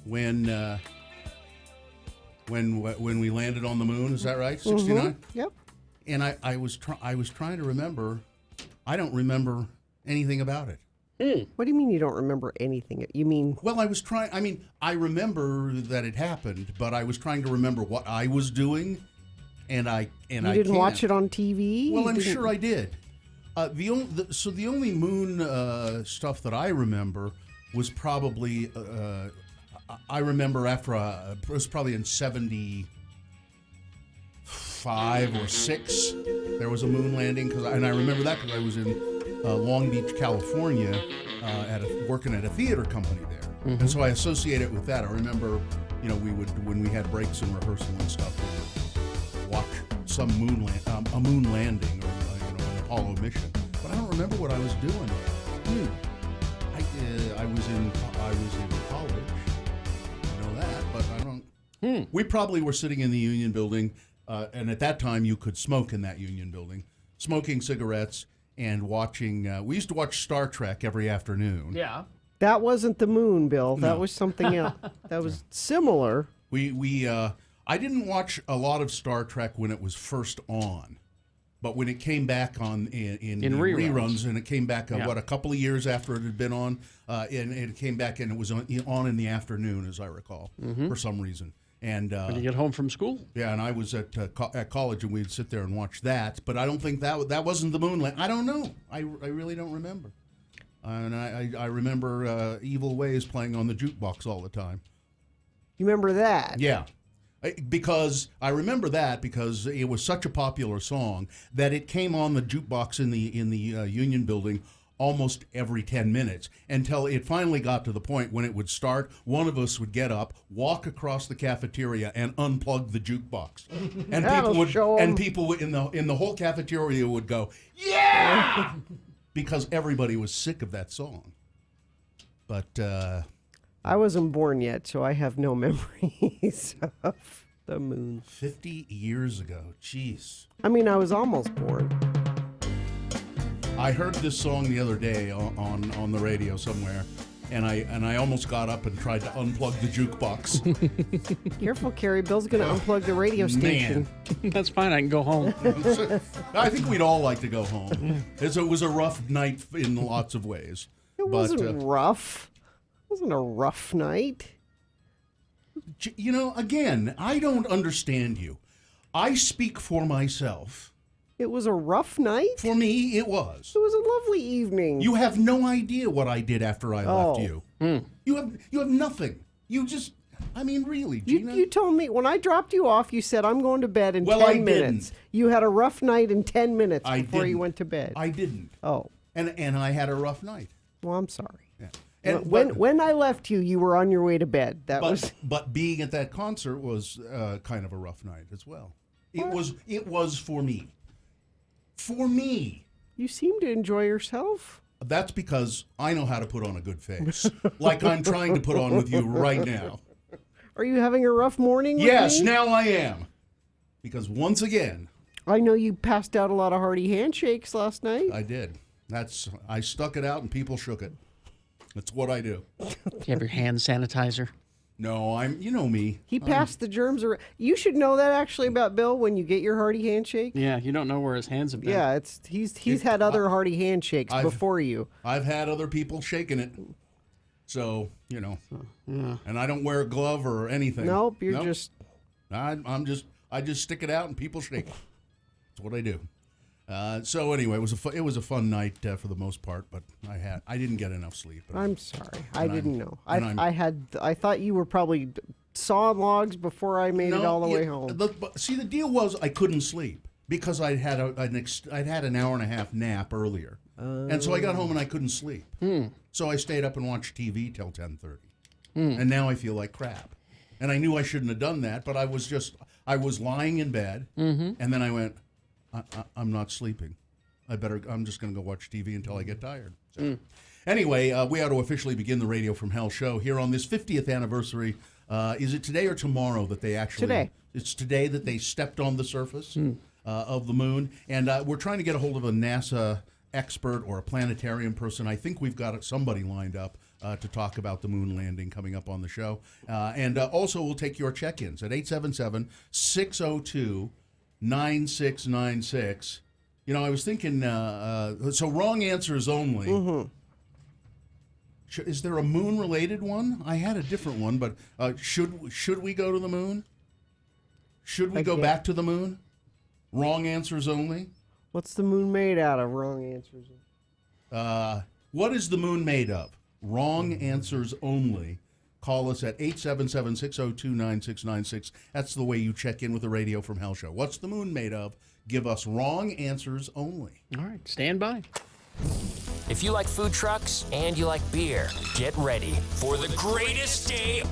when we landed on the moon. Is that right? 69. Yep. And I was trying to remember. I don't remember anything about it. What do you mean you don't remember anything? You mean? Well, I remember that it happened, but I was trying to remember what I was doing, and I didn't watch it on TV? Well, I'm sure I did. The only moon stuff that I remember was probably I remember after it was probably in 75 or 6 there was a moon landing and I remember that because I was in Long Beach, California, working at a theater company there, and so I associate it with that. I remember, we would when we had breaks in rehearsal and stuff, we would watch some a moon landing or an Apollo mission. But I don't remember what I was doing. I was in college. I know that, but I don't. We probably were sitting in the Union Building, and at that time you could smoke in that Union Building, smoking cigarettes. And watching, we used to watch Star Trek every afternoon. Yeah. That wasn't the moon, Bill. That No. was something else. That was similar. I didn't watch a lot of Star Trek when it was first on, but when it came back on in reruns, and it came back a couple of years after it had been on, and it came back and it was on in the afternoon, as I recall, for some reason. And when you get home from school. Yeah, and I was at college, and we'd sit there and watch that. But I don't think that wasn't the moonland. I don't know. I really don't remember. And I remember Evil Ways playing on the jukebox all the time. You remember that? Yeah, because I remember that because it was such a popular song that it came on the jukebox in the Union Building almost every 10 minutes until it finally got to the point when it would start. One of us would get up, walk across the cafeteria, and unplug the jukebox, and people in the whole cafeteria would go, "Yeah!" because everybody was sick of that song. But I wasn't born yet, so I have no memories of the moon. 50 years ago, jeez. I mean, I was almost born. I heard this song the other day on the radio somewhere, and I almost got up and tried to unplug the jukebox. Careful, Carrie. Bill's going to unplug the radio station. That's fine. I can go home. I think we'd all like to go home. It was a rough night in lots of ways. It wasn't rough. It wasn't a rough night. Again, I don't understand you. I speak for myself. It was a rough night? For me, it was. It was a lovely evening. You have no idea what I did after I left you. You have nothing. You just, really, Gina. You told me, when I dropped you off, you said, I'm going to bed in 10 I minutes. Didn't. You had a rough night in 10 minutes before you went to bed. I didn't. Oh. And I had a rough night. Well, I'm sorry. Yeah. When I left you, you were on your way to bed. But being at that concert was kind of a rough night as well. It was for me. For me. You seem to enjoy yourself. That's because I know how to put on a good face, like I'm trying to put on with you right now. Are you having a rough morning with Yes, me? now I am. Because once again... I know you passed out a lot of hearty handshakes last night. I did. I stuck it out and people shook it. That's what I do. Do you have your hand sanitizer? No, you know me. He passed the germs around. You should know that actually about Bill when you get your hearty handshake. Yeah, you don't know where his hands have been. Yeah, he's had other hearty handshakes before you. I've had other people shaking it. So, Yeah. And I don't wear a glove or anything. Nope, just... I just stick it out and people shake it. That's what I do. So anyway, it was a fun night for the most part, but I didn't get enough sleep. I'm sorry, I didn't know. I thought you were probably sawing logs before I made it all the way home. See, the deal was I couldn't sleep because I'd had an hour and a half nap earlier, and so I got home and I couldn't sleep. So I stayed up and watched TV till 10:30, and now I feel like crap. And I knew I shouldn't have done that, but I was lying in bed, and then I went. I'm not sleeping. I'm just going to go watch TV until I get tired. So. Anyway, we ought to officially begin the Radio from Hell show here on this 50th anniversary. Is it today or tomorrow that they actually... Today. It's today that they stepped on the surface of the moon. And we're trying to get a hold of a NASA expert or a planetarian person. I think we've got somebody lined up to talk about the moon landing coming up on the show. And also, we'll take your check-ins at 877-602-9696. You know, I was thinking, so wrong answers only. Mm-hmm. Is there a moon-related one? I had a different one, but should we go to the moon? Should we go back to the moon? Wrong answers only? What's the moon made out of? Wrong answers. What is the moon made of? Wrong answers only. Call us at 877-602-9696. That's the way you check in with the Radio from Hell show. What's the moon made of? Give us wrong answers only. All right, stand by. If you like food trucks and you like beer, get ready for the greatest day.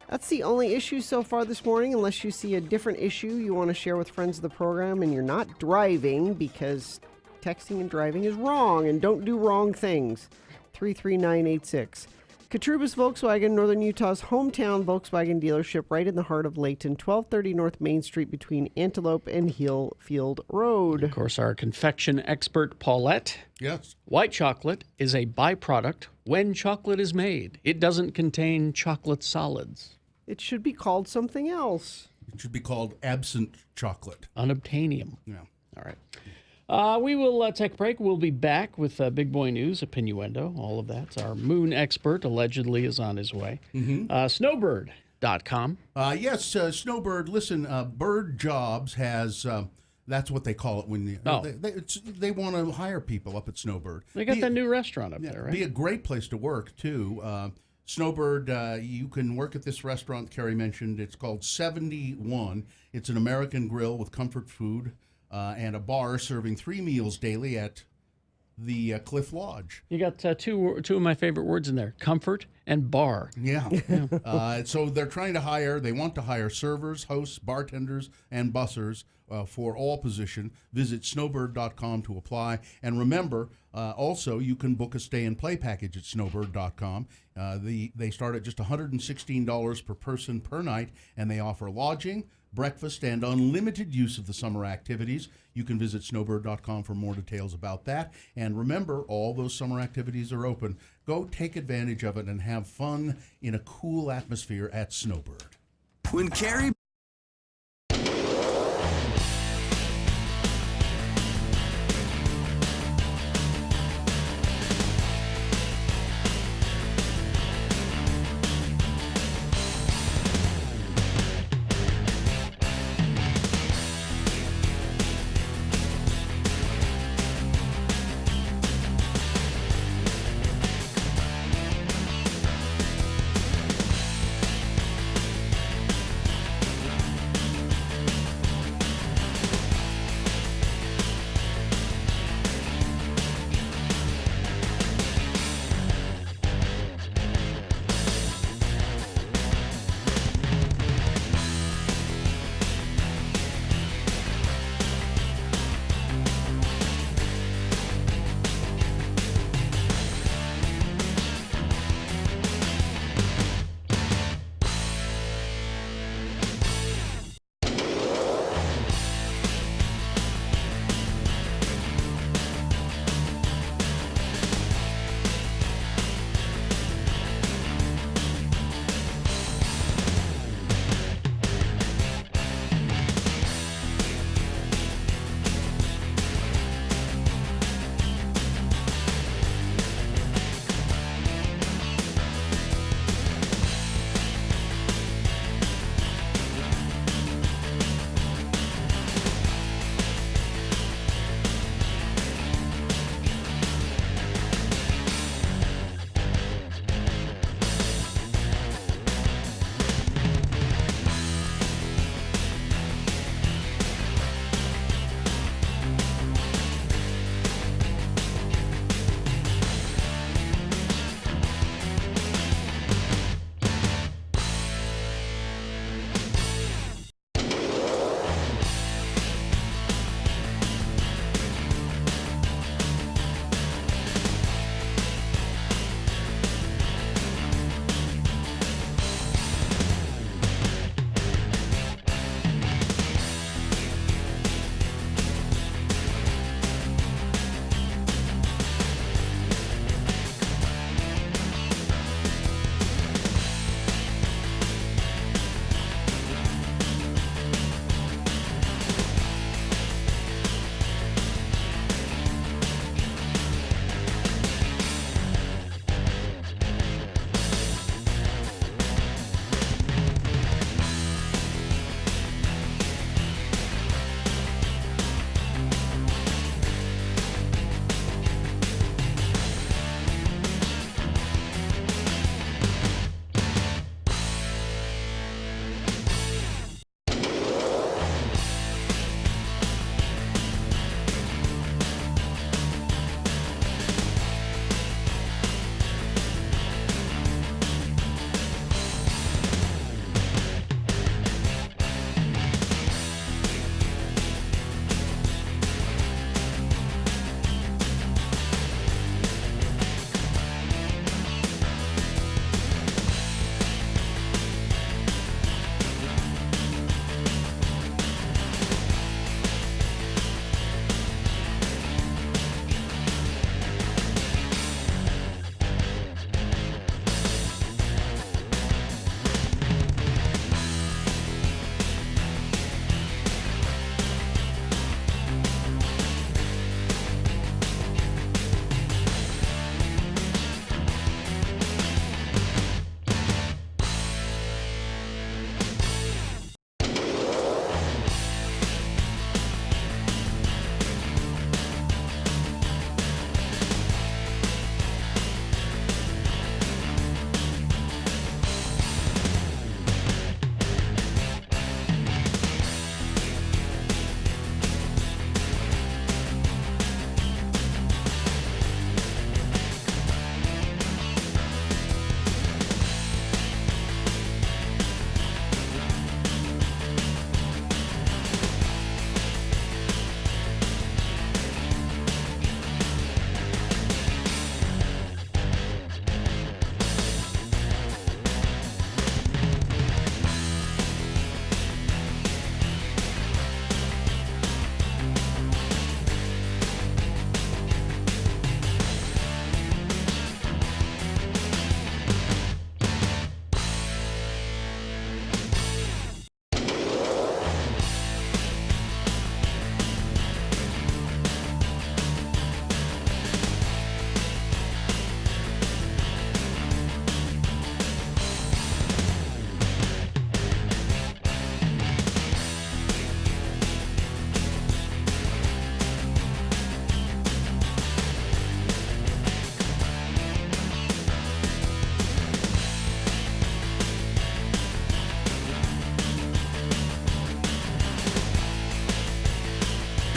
That's the only issue so far this morning, unless you see a different issue you want to share with friends of the program and you're not driving, because texting and driving is wrong, and don't do wrong things. 33986. Katrubis Volkswagen, Northern Utah's hometown Volkswagen dealership, right in the heart of Layton, 1230 North Main Street between Antelope and Hillfield Road. Of course, our confection expert, Paulette. Yes. White chocolate is a byproduct when chocolate is made. It doesn't contain chocolate solids. It should be called something else. It should be called absent chocolate. Unobtainium. Yeah. All right. We will take a break. We'll be back with Big Boy News, Opinnuendo, all of that. Our moon expert allegedly is on his way. Snowbird.com. Yes, Snowbird. Listen, Bird Jobs has. That's what they call it when they want to hire people up at Snowbird. They got that new restaurant up there, right? Be a great place to work too. Snowbird, you can work at this restaurant Carrie mentioned. It's called 71. It's an American grill with comfort food. And a bar serving 3 meals daily at the Cliff Lodge. You got two of my favorite words in there, comfort and bar. Yeah. So they're trying to hire, they want to hire servers, hosts, bartenders, and bussers for all position. Visit snowbird.com to apply. And remember, also, you can book a stay and play package at snowbird.com. They start at just $116 per person per night, and they offer lodging, breakfast, and unlimited use of the summer activities. You can visit snowbird.com for more details about that. And remember, all those summer activities are open. Go take advantage of it and have fun in a cool atmosphere at Snowbird. When Carrie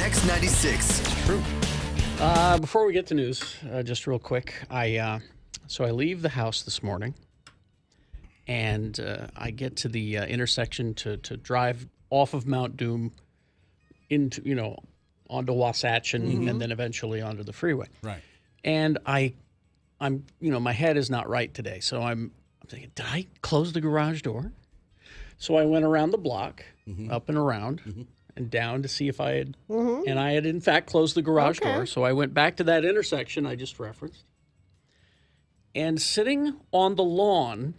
X96. Before we get to news, just real quick, I leave the house this morning, and I get to the intersection to drive off of Mount Doom into onto Wasatch and then eventually onto the freeway. Right. And I'm my head is not right today, so I'm thinking, did I close the garage door? So I went around the block, up and around, and down to see if I had, and I had in fact closed the garage door. So I went back to that intersection I just referenced, and sitting on the lawn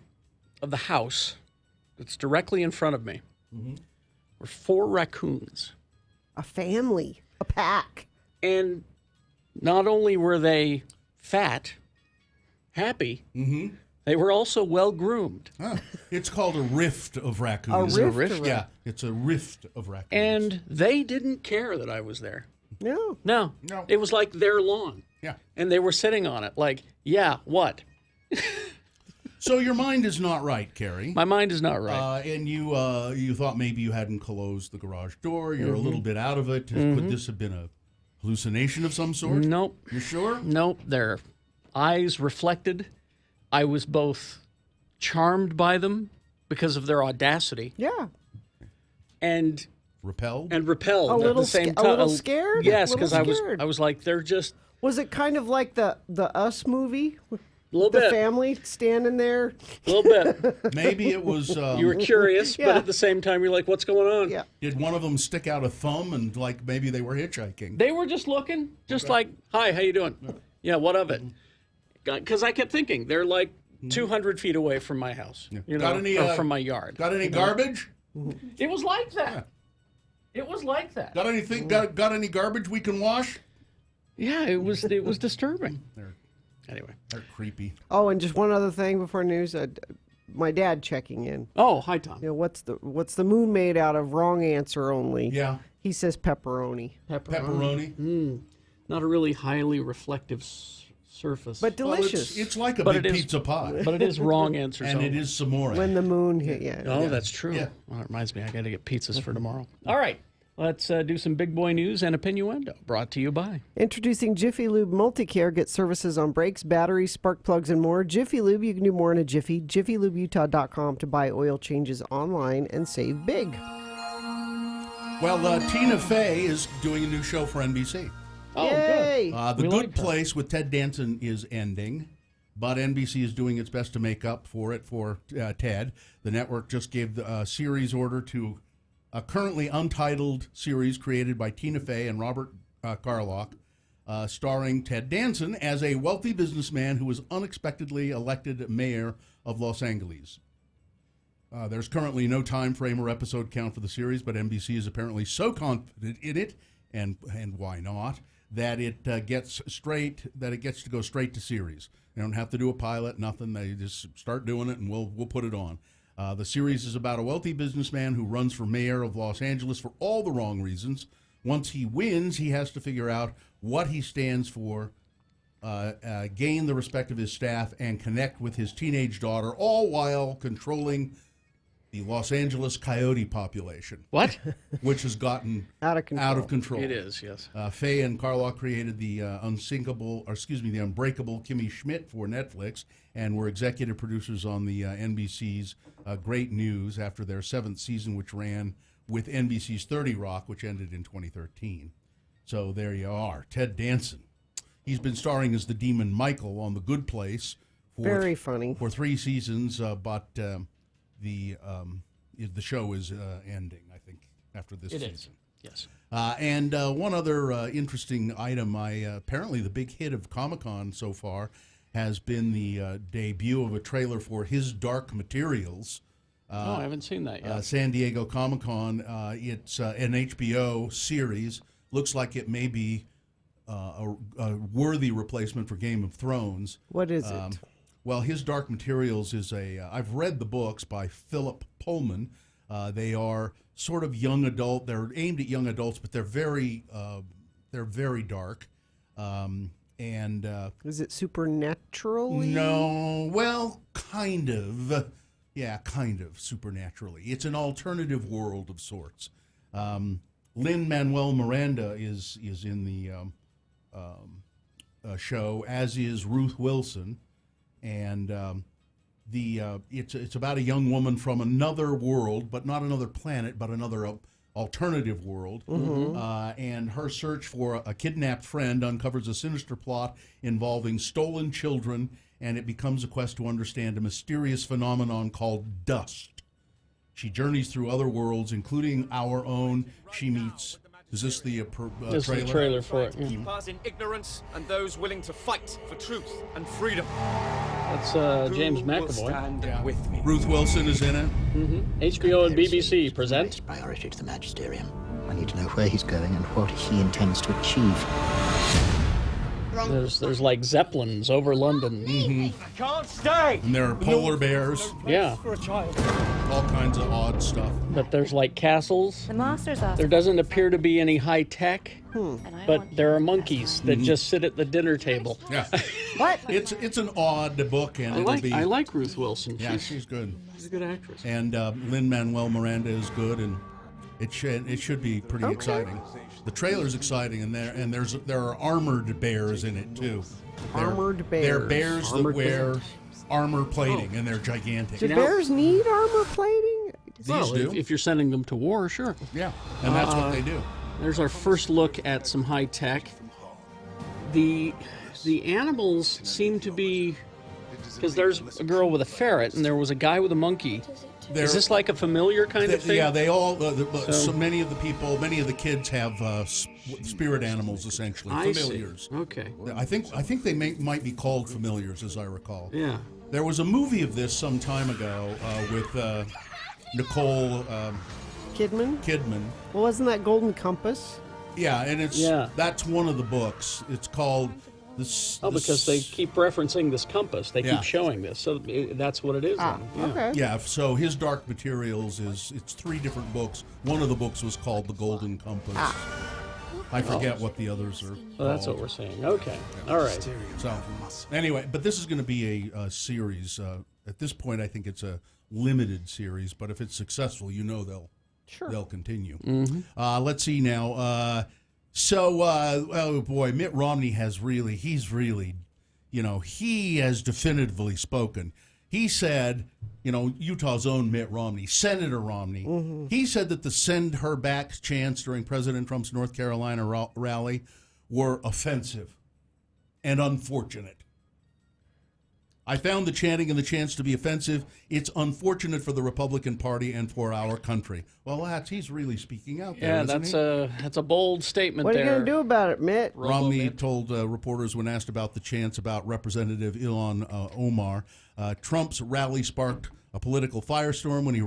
of the house that's directly in front of me were 4 raccoons. A family, a pack. And not only were they fat, happy, they were also well-groomed. Oh, it's called a rift of raccoons. A rift? Yeah, it's a rift of raccoons. And they didn't care that I was there. No. No. It was like their lawn. Yeah. And they were sitting on it like, yeah, what? So your mind is not right, Carrie. My mind is not right. And you thought maybe you hadn't closed the garage door. You're a little bit out of it. Could this have been a hallucination of some sort? Nope. You sure? Nope. Their eyes reflected. I was both charmed by them because of their audacity Yeah. and Repelled? A repelled at little the same a time. little scared? Yes, A little because scared. I was like, they're just Was it kind of like the Us movie? a little The bit. family standing there? A little bit. Maybe it was. You were curious, but Yeah. at the same time, you're like, what's going on? Yeah. Did one of them stick out a thumb and like maybe they were hitchhiking? They were just looking, just like, hi, how you doing? Yeah, what of it? Because I kept thinking, they're like 200 feet away from my house, Got any, or from my yard. Got any garbage? It was like that. It was like that. Got anything? Got any garbage we can wash? Yeah, it was disturbing. Anyway. They're creepy. Oh, and just one other thing before news. My dad checking in. Oh, hi, Tom. You know, what's the moon made out of? Wrong answer only. Yeah. He says pepperoni. Pepperoni. Not a really highly reflective surface. But Well, delicious. it's like a But big it is- pizza pie. But it is wrong answers. And it only. is some more. when the moon hit, yeah. Oh, that's true. Yeah. Well, it reminds me, I got to get pizzas for tomorrow. All right. Let's do some big boy news and opinioendo. Brought to you by. Introducing Jiffy Lube Multicare. Get services on brakes, batteries, spark plugs, and more. Jiffy Lube, you can do more in a jiffy. JiffyLubeUtah.com to buy oil changes online and save big. Well, Tina Fey is doing a new show for NBC. Oh, Yay! good. The We Good like that. Place with Ted Danson is ending, but NBC is doing its best to make up for it for Ted. The network just gave the series order to a currently untitled series created by Tina Fey and Robert Carlock, starring Ted Danson as a wealthy businessman who was unexpectedly elected mayor of Los Angeles. There's currently no time frame or episode count for the series, but NBC is apparently so confident in it, and why not, that it gets to go straight to series. They don't have to do a pilot, nothing. They just start doing it, and we'll put it on. The series is about a wealthy businessman who runs for mayor of Los Angeles for all the wrong reasons. Once he wins, he has to figure out what he stands for, gain the respect of his staff, and connect with his teenage daughter, all while controlling the Los Angeles coyote population, What? which has gotten Out of control. It is, yes. Faye and Carlock created the the Unbreakable Kimmy Schmidt for Netflix, and were executive producers on the NBC's Great News after their 7th season, which ran with NBC's 30 Rock, which ended in 2013. So there you are, Ted Danson. He's been starring as the demon Michael on The Good Place Very funny. for 3 seasons, but the show is ending, I think, after this It season. is. Yes. And one other interesting item, apparently the big hit of Comic-Con so far has been the debut of a trailer for His Dark Materials. I haven't seen that yet. San Diego Comic-Con. It's an HBO series. Looks like it may be a worthy replacement for Game of Thrones. What is it? Well, His Dark Materials is I've read the books by Philip Pullman. They are sort of young adult. They're aimed at young adults, but they're very dark. Is it supernatural? No, well, kind of. Yeah, kind of supernaturally. It's an alternative world of sorts. Lin-Manuel Miranda is in the show, as is Ruth Wilson, and it's about a young woman from another world, but not another planet, but another alternative world, and her search for a kidnapped friend uncovers a sinister plot involving stolen children, and it becomes a quest to understand a mysterious phenomenon called dust. She journeys through other worlds, including our own. She meets... Is this the This trailer? is the trailer for it. Keep us in ignorance and those willing to fight for truth and freedom. That's James Who will McAvoy. stand with me? Ruth Wilson is in it. HBO and BBC present. Priority to the magisterium. I need to know where he's going and what he intends to achieve. There's like zeppelins over London. I can't stay! And there are polar bears, Yeah, For a child. all kinds of odd stuff. but there's like castles. The master's asked. There doesn't appear to be any high tech, and I but want there you are to monkeys that just sit at the dinner table. Yeah, What? it's an odd book, and it'll be. I like Ruth Wilson. Yeah, she's good, She's a good actress. and Lin-Manuel Miranda is good, and it should be pretty exciting. The trailer's exciting, and there are armored bears in it too. Armored They're bears. bears that Armored wear bears. armor plating, and they're gigantic. Do bears need armor plating? Well, do. if you're sending them to war, sure. Yeah, and that's what they do. There's our first look at some high tech. The animals seem to be, because there's a girl with a ferret and there was a guy with a monkey. Is this like a familiar kind of thing? Yeah, they all. So many of the people, many of the kids have spirit animals, essentially I familiars. see. Okay. I think they might be called familiars, as I recall. Yeah. There was a movie of this some time ago with Nicole Kidman? Kidman. Well, wasn't that Golden Compass? Yeah, and Yeah. that's one of the books. It's called this. Oh, because they keep referencing this compass. They Yeah. keep showing this. So that's what it is. Ah, then. Yeah. okay. Yeah, so his Dark Materials it's 3 different books. One of the books was called The Golden Compass. I forget what the others are. Well, that's what we're saying. Okay. All right. So, anyway, but this is going to be a series. At this point, I think it's a limited series, but if it's successful, they'll continue. Let's see now. Oh boy, Mitt Romney he has definitively spoken. He said, Utah's own Mitt Romney, Senator Romney, he said that the send her back chants during President Trump's North Carolina rally were offensive and unfortunate. I found the chanting and the chants to be offensive. It's unfortunate for the Republican Party and for our country. Well, he's really speaking out there, Yeah, isn't that's he? that's a bold statement What are there. you going to do about it, Mitt? Romney told reporters when asked about the chants about Representative Ilhan Omar, Trump's rally sparked a political firestorm when he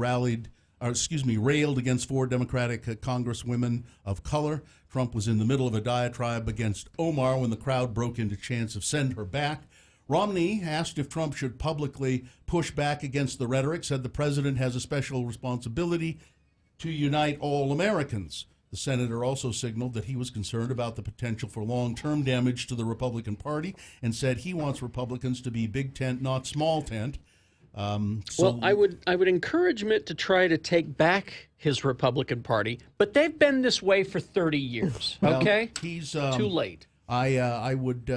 railed against 4 Democratic congresswomen of color. Trump was in the middle of a diatribe against Omar when the crowd broke into chants of "Send her back." Romney asked if Trump should publicly push back against the rhetoric, said the president has a special responsibility to unite all Americans. The senator also signaled that he was concerned about the potential for long-term damage to the Republican Party and said he wants Republicans to be big tent, not small tent. Well, I would encourage Mitt to try to take back his Republican Party, but they've been this way for 30 years. Okay, he's too late. I would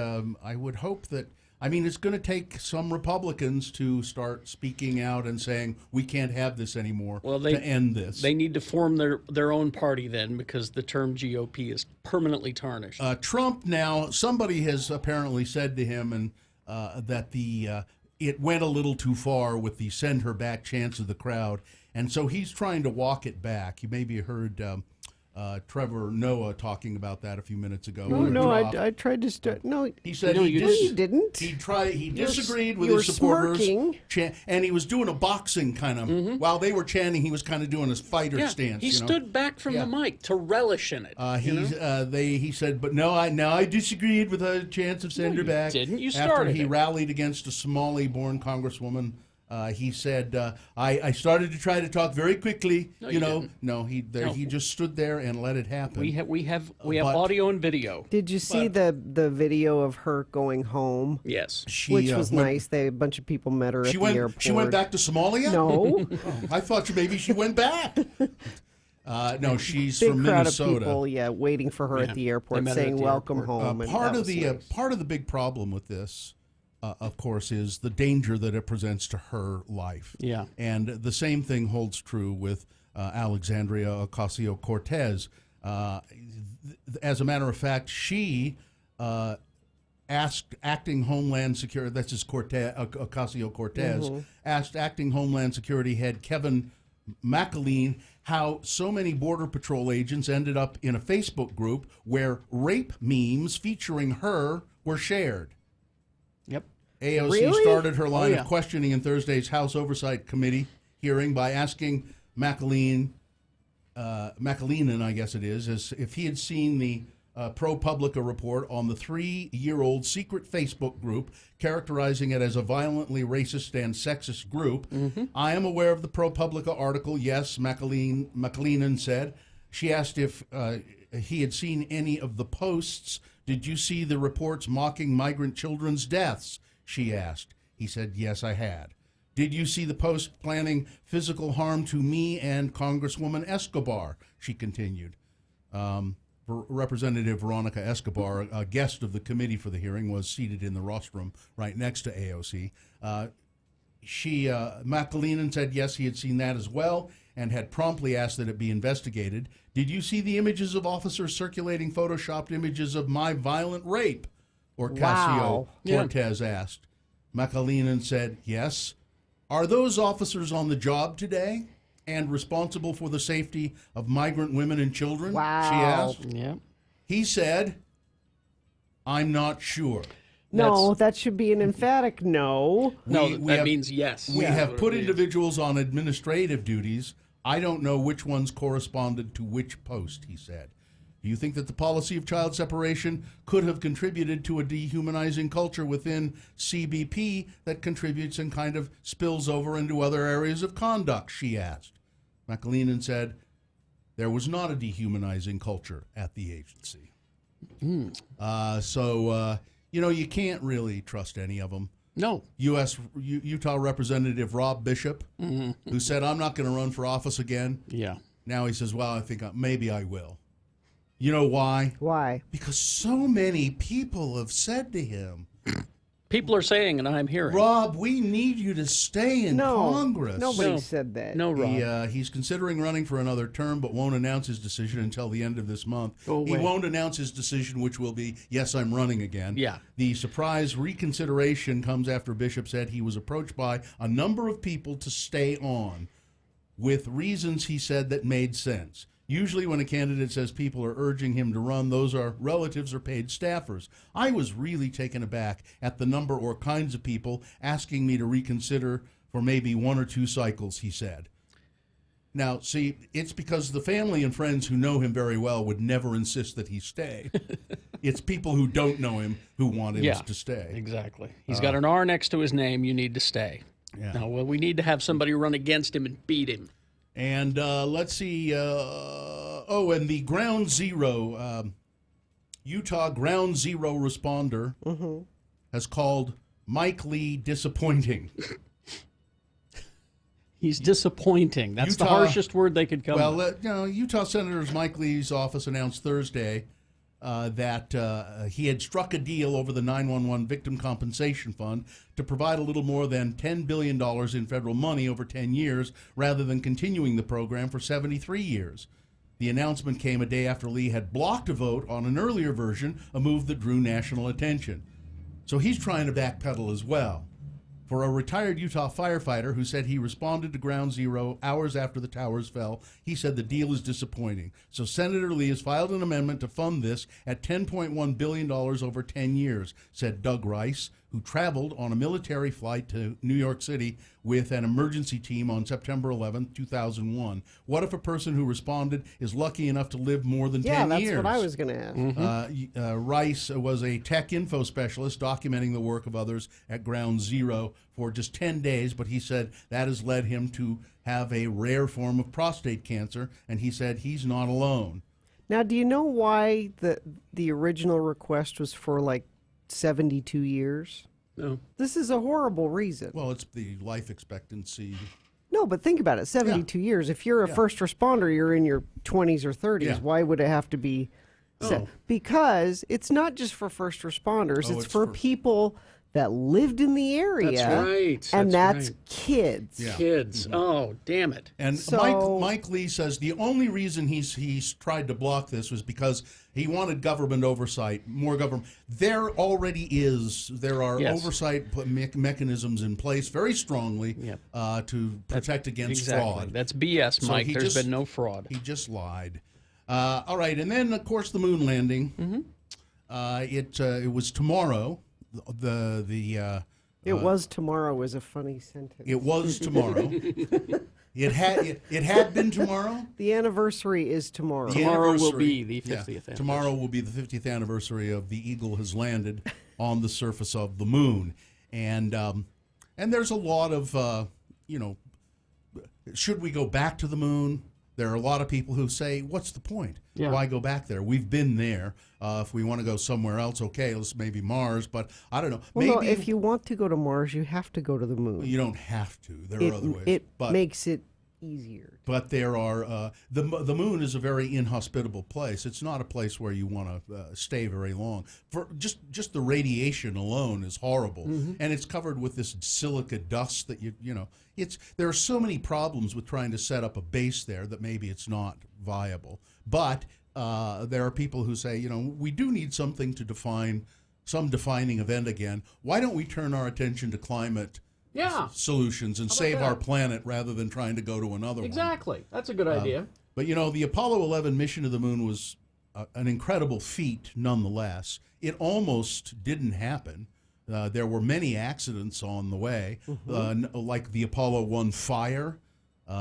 hope that. I mean, it's going to take some Republicans to start speaking out and saying we can't have this anymore to end this. They need to form their own party then, because the term GOP is permanently tarnished. Trump now, somebody has apparently said to him and that it went a little too far with the "send her back" chants of the crowd, and so he's trying to walk it back. You maybe heard Trevor Noah talking about that a few minutes ago. I tried to start. No, he said you didn't. He disagreed with you his were supporters, smirking. and he was doing a boxing kind of. While they were chanting, he was kind of doing his fighter stance. He stood back from the mic to relish in it. He said, but no, I disagreed with the chants of "Send her back." Didn't you After started he it. rallied against a Somali-born congresswoman. He said, I started to try to talk very quickly. No, you didn't. No, he just stood there and let it happen. We have But- audio and video. Did you see the video of her going home? Yes. Which was nice. A bunch of people met her at the airport. She went back to Somalia? No. I thought maybe she went back. No, she's Big from crowd Minnesota. of people, waiting for her at the airport, met her saying at the "Welcome airport. home." and Part that of was the nice. part of the big problem with this, of course, is the danger that it presents to her life. Yeah. And the same thing holds true with Alexandria Ocasio-Cortez. As a matter of fact, she asked acting Homeland Security, that's just Ocasio-Cortez, asked acting Homeland Security head Kevin McAleen how so many Border Patrol agents ended up in a Facebook group where rape memes featuring her were shared. Yep. AOC Really? started her line yeah. of questioning in Thursday's House Oversight Committee hearing by asking McAleenan, I guess it is if he had seen the ProPublica report on the 3-year-old secret Facebook group, characterizing it as a violently racist and sexist group. I am aware of the ProPublica article, yes, McAleenan said. She asked if he had seen any of the posts. Did you see the reports mocking migrant children's deaths? She asked. He said, yes, I had. Did you see the post planning physical harm to me and Congresswoman Escobar? She continued. Representative Veronica Escobar, a guest of the committee for the hearing, was seated in the rostrum right next to AOC. McAleenan said yes, he had seen that as well and had promptly asked that it be investigated. Did you see the images of officers circulating photoshopped images of my violent rape? Wow. Ocasio-Cortez asked. McAleenan said yes. Are those officers on the job today and responsible for the safety of migrant women and children? Wow. She asked. Yep. He said, I'm not sure. No, that should be an emphatic no. No, We that have- means yes. We That's have what it put means. individuals on administrative duties. I don't know which ones corresponded to which post, he said. Do you think that the policy of child separation could have contributed to a dehumanizing culture within CBP that contributes and kind of spills over into other areas of conduct, she asked. McAleenan said, there was not a dehumanizing culture at the agency. You can't really trust any of them. No. Utah Representative Rob Bishop, who said, I'm not going to run for office again. Yeah. Now he says, well, I think maybe I will. You know why? Why? Because so many people have said to him, People are saying, and I'm hearing. Rob, we need you to stay in Congress. Nobody No. said that. No, Rob. He's considering running for another term, but won't announce his decision until the end of this month. Go He away. won't announce his decision, which will be, yes, I'm running again. Yeah. The surprise reconsideration comes after Bishop said he was approached by a number of people to stay on with reasons he said that made sense. Usually when a candidate says people are urging him to run, those are relatives or paid staffers. I was really taken aback at the number or kinds of people asking me to reconsider for maybe 1 or 2 cycles, he said. Now, see, it's because the family and friends who know him very well would never insist that he stay. It's people who don't know him who want him to stay. Exactly. He's got an R next to his name. You need to stay. Yeah. No, well, we need to have somebody run against him and beat him. And let's see. And the Ground Zero, Utah Ground Zero responder has called Mike Lee disappointing. He's disappointing. That's the Utah- harshest word they could come Well, with. Utah Senator Mike Lee's office announced Thursday that he had struck a deal over the 911 Victim Compensation Fund to provide a little more than $10 billion in federal money over 10 years rather than continuing the program for 73 years. The announcement came a day after Lee had blocked a vote on an earlier version, a move that drew national attention. So he's trying to backpedal as well. For a retired Utah firefighter who said he responded to Ground Zero hours after the towers fell, he said the deal is disappointing. So Senator Lee has filed an amendment to fund this at $10.1 billion over 10 years, said Doug Rice, who traveled on a military flight to New York City with an emergency team on September 11, 2001. What if a person who responded is lucky enough to live more than 10 years? Yeah, that's what I was going to ask. Rice was a tech info specialist documenting the work of others at Ground Zero for just 10 days, but he said that has led him to have a rare form of prostate cancer, and he said he's not alone. Now, do you know why the original request was for like 72 years? No. This is a horrible reason. Well, it's the life expectancy. No, but think about it. 72 years. If you're a first responder, you're in your 20s or 30s. Yeah. Why would it have to be? Because it's not just for first responders. it's for people that lived in the area. That's right. And that's that's kids. Yeah. Kids. Oh, damn it. And Mike Lee says the only reason he's tried to block this was because he wanted government oversight, more government. There already is. There are oversight mechanisms in place very strongly to protect against fraud. That's BS, Mike. So There's been no fraud. He just lied. All right, and then of course the moon landing. It was tomorrow. It was tomorrow is a funny sentence. It was tomorrow. It had been tomorrow. The anniversary is tomorrow. Tomorrow will be the 50th anniversary. Tomorrow will be the 50th anniversary of the Eagle has landed on the surface of the moon, and there's a lot of should we go back to the moon? There are a lot of people who say, what's the point? Yeah. Why go back there? We've been there. If we want to go somewhere else, okay, let's maybe Mars, but I don't know. Well, maybe no, if you want to go to Mars, you have to go to the moon. you don't have to. There are other ways. It makes it easier. But there are the moon is a very inhospitable place. It's not a place where you want to stay very long. For just the radiation alone is horrible, and it's covered with this silica dust that there are so many problems with trying to set up a base there that maybe it's not viable. But there are people who say, we do need something to define some defining event again. Why don't we turn our attention to climate? Solutions and save our planet rather than trying to go to another one. Exactly. That's a good idea. But the Apollo 11 mission to the moon was an incredible feat nonetheless. It almost didn't happen. There were many accidents on the way, like the Apollo 1 fire, 3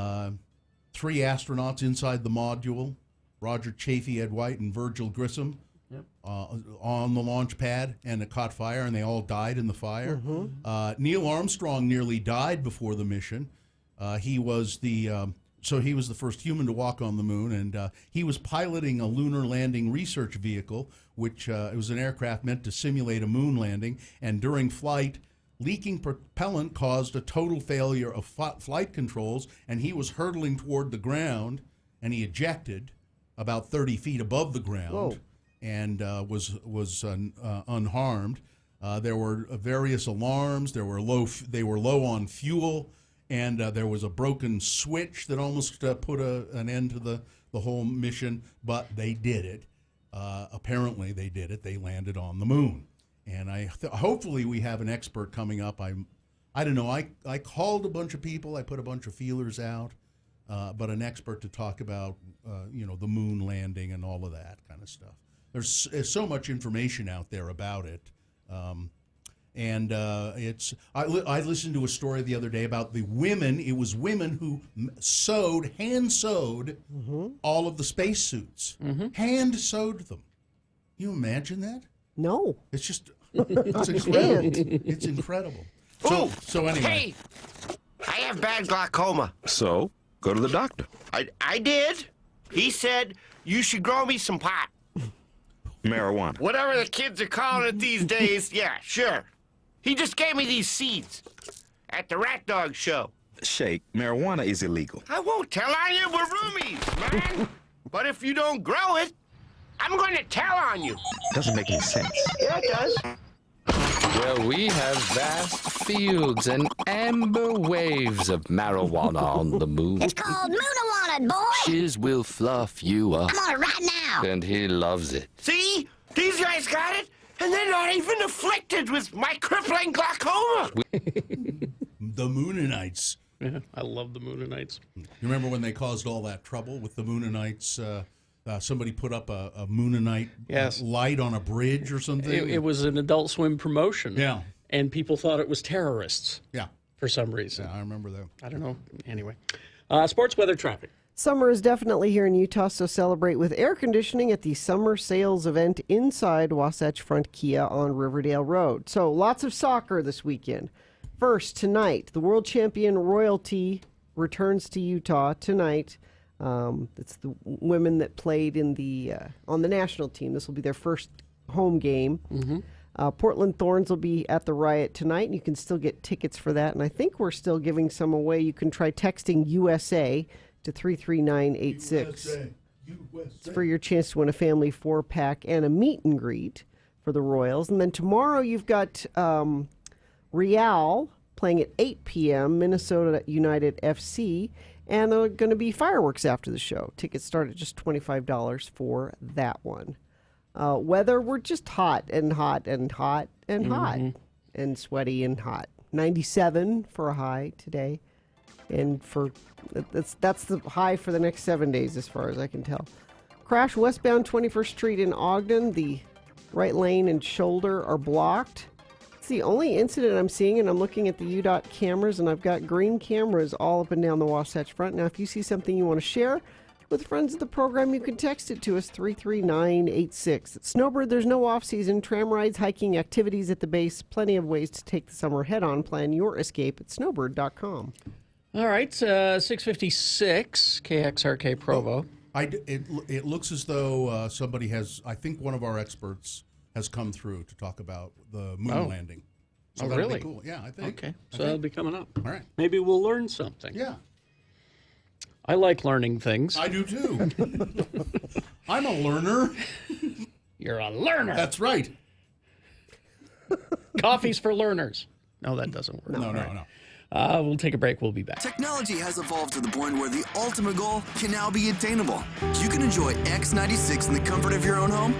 astronauts inside the module, Roger Chaffee, Ed White, and Virgil Grissom, on the launch pad, and it caught fire, and they all died in the fire. Neil Armstrong nearly died before the mission. He was the first human to walk on the moon, and he was piloting a lunar landing research vehicle, which it was an aircraft meant to simulate a moon landing. And during flight, leaking propellant caused a total failure of flight controls, and he was hurtling toward the ground, and he ejected about 30 feet above the ground. Whoa. And was unharmed. There were various alarms. They were low on fuel, and there was a broken switch that almost put an end to the whole mission. But they did it. Apparently, they did it. They landed on the moon, and hopefully we have an expert coming up. I don't know. I called a bunch of people. I put a bunch of feelers out, but an expert to talk about the moon landing and all of that kind of stuff. There's so much information out there about it, and I listened to a story the other day about the women. It was women who hand sewed all of the spacesuits, hand sewed them. Can you imagine that? No. It's just it's incredible. It's incredible. So anyway, Hey, I have bad glaucoma. So, go to the doctor. I did. He said you should grow me some pot. Marijuana. Whatever the kids are calling it these days, yeah, sure. He just gave me these seeds at the Rat Dog show. Shake, marijuana is illegal. I won't tell on you, we're roomies, man. But if you don't grow it, I'm going to tell on you. Doesn't make any sense. Yeah, it does. Well, we have vast fields and amber waves of marijuana on the moon. It's called Moonawanted, boy. Shiz will fluff you up. I'm on it right now. And he loves it. See? These guys got it, and they're not even afflicted with my crippling glaucoma. the Moonanites. Yeah, I love the Moonanites. You remember when they caused all that trouble with the Moonanites? Somebody put up a Moonanite light on a bridge or something. It was an Adult Swim promotion. Yeah. And people thought it was terrorists. Yeah. For some reason. Yeah, I remember that. I don't know. Anyway. Sports weather traffic. Summer is definitely here in Utah, so celebrate with air conditioning at the summer sales event inside Wasatch Front Kia on Riverdale Road. So lots of soccer this weekend. First, tonight, the world champion Royalty returns to Utah tonight. It's the women that played in the on the national team. This will be their first home game. Portland Thorns will be at the riot tonight, and you can still get tickets for that. And I think we're still giving some away. You can try texting USA to 33986. It's for your chance to win a family 4-pack and a meet and greet for the Royals. And then tomorrow you've got Real playing at 8 p.m., Minnesota United FC, and there are going to be fireworks after the show. Tickets start at just $25 for that one. Weather, we're just hot and hot and hot and hot and sweaty and hot. 97 for a high today. And that's the high for the next 7 days as far as I can tell. Crash westbound 21st Street in Ogden. The right lane and shoulder are blocked. It's the only incident I'm seeing, and I'm looking at the UDOT cameras, and I've got green cameras all up and down the Wasatch Front. Now, if you see something you want to share with friends of the program, you can text it to us, 33986. At Snowbird, there's no off-season. Tram rides, hiking, activities at the base. Plenty of ways to take the summer head-on. Plan your escape at snowbird.com. All right, 656 KXRK Provo. It looks as though somebody has, I think one of our experts has come through to talk about the moon landing. So that'll really? be cool. Yeah, I think. Okay, so that'll be coming up. All right. Maybe we'll learn something. Yeah. I like learning things. I do too. I'm a learner. You're a learner. That's right. Coffee's for learners. No, that doesn't work. No. We'll take a break. We'll be back. Technology has evolved to the point where the ultimate goal can now be attainable. You can enjoy X96 in the comfort of your own home.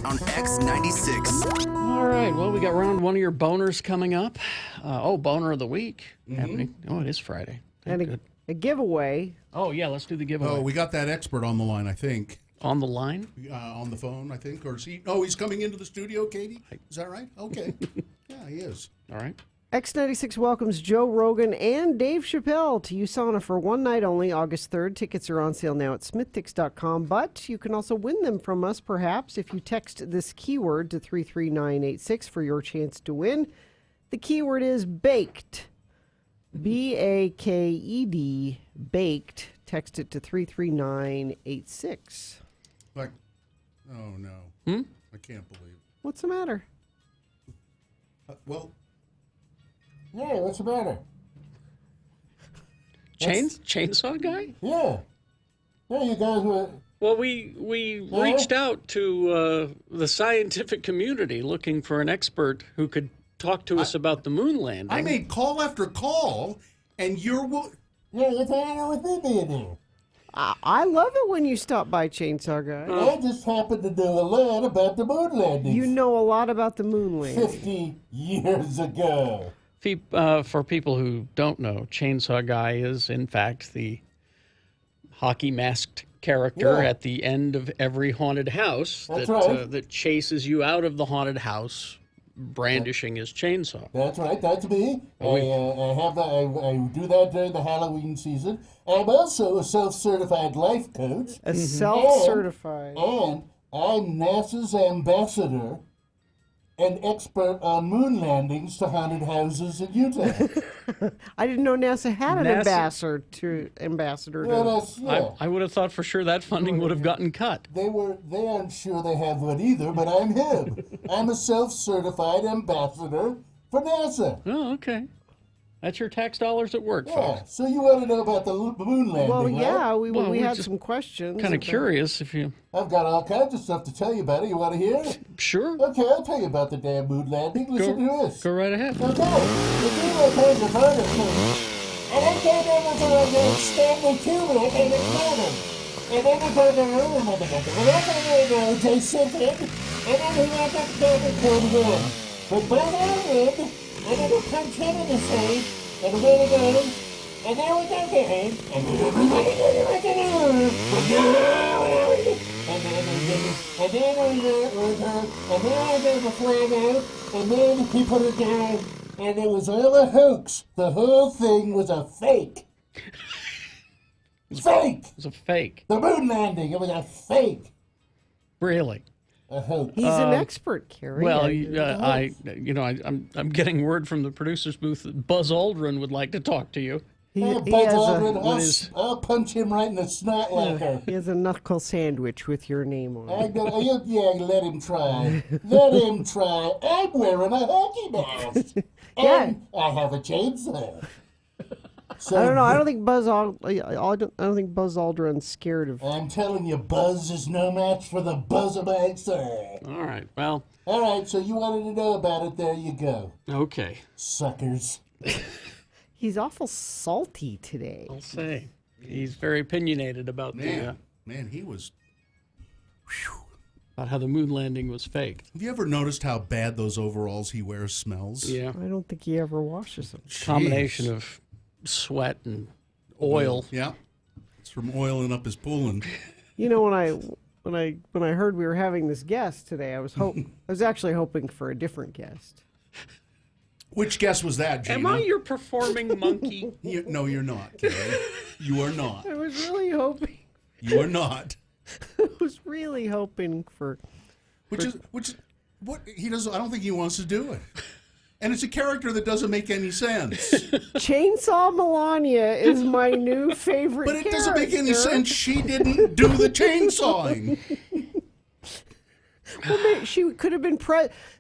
on X96. All right. Well, we got round one of your boners coming up. Boner of the week happening. Oh, it is Friday. And a giveaway. Oh, yeah. Let's do the giveaway. Oh, we got that expert on the line, I think. On the line? On the phone, I think. Or is he? Oh, he's coming into the studio, Katie? Is that right? Okay. Yeah, he is. All right. X96 welcomes Joe Rogan and Dave Chappelle to USANA for one night only, August 3rd. Tickets are on sale now at smithtix.com, but you can also win them from us, perhaps, if you text this keyword to 33986 for your chance to win. The keyword is baked. B-A-K-E-D, baked. Text it to 33986. Like, oh, no. I can't believe it. What's the matter? Well... Yeah, what's the matter? Chainsaw guy? Yeah. Yeah, you guys were... Well, we reached out to the scientific community looking for an expert who could talk to us about the moon landing. I made call after call, and you're... Yeah, what's hanging with me being there? I love it when you stop by, Chainsaw Guy. I just happen to know a lot about the moon landing. You know a lot about the moon landing. 50 years ago. For people who don't know, Chainsaw Guy is, in fact, the hockey masked character at the end of every haunted house that chases you out of the haunted house, brandishing his chainsaw. That's right, that's me. I do that during the Halloween season. I'm also a self-certified life coach. A self-certified. And I'm NASA's ambassador and expert on moon landings to haunted houses in Utah. I didn't know NASA had an ambassador. I would have thought for sure that funding would have gotten cut. They aren't sure they have one either, but I'm him. I'm a self-certified ambassador for NASA. Oh, okay. That's your tax dollars at work, Yeah, folks. so you want to know about the moon landing, Well, yeah, right? we had some questions. Kind of curious if you... I've got all kinds of stuff to tell you about it. You want to hear it? Sure. Okay, I'll tell you about the damn moon landing. Listen to this. Go right ahead. Okay, the zero times of vertical. And then came over to the Stanley Kubrick and exploded. And then we go to the room and then they sent it. And then he went up to the code one. But by the end, and then we punch him in the face, and we go together, and then we go again, and then everybody goes together. And then I gave the flag out, and then he put it down, and it was all a hoax. The whole thing was a fake. Fake! It was a fake. The moon landing, it was a fake. Really? A hoax. He's an expert, Carrie. Well, I'm getting word from the producer's booth that Buzz Aldrin would like to talk to you. Buzz Aldrin, I'll punch him right in the snot locker. He has a knuckle sandwich with your name on it. Let him try. Let him try. I'm wearing a hockey mask. And I have a chainsaw. So I don't know. I don't think Buzz Aldrin's scared of. I'm telling you, Buzz is no match for the Buzz-a-Master. All right. Well. All right. So you wanted to know about it. There you go. Okay. Suckers. He's awful salty today. I'll say. He's very opinionated about Man, he was... about how the moon landing was fake. Have you ever noticed how bad those overalls he wears smells? Yeah. I don't think he ever washes them. Combination of sweat and oil. Yeah. It's from oiling up his pooling. You know, when I heard we were having this guest today, I was actually hoping for a different guest. Which guest was that, Gina? Am I your performing monkey? No, you're not, Carrie. You are not. I was really hoping. You are not. I was really hoping for. Which is what he does. I don't think he wants to do it. And it's a character that doesn't make any sense. Chainsaw Melania is my new favorite But it character. doesn't make any sense. She didn't do the chainsawing. Well, she could have been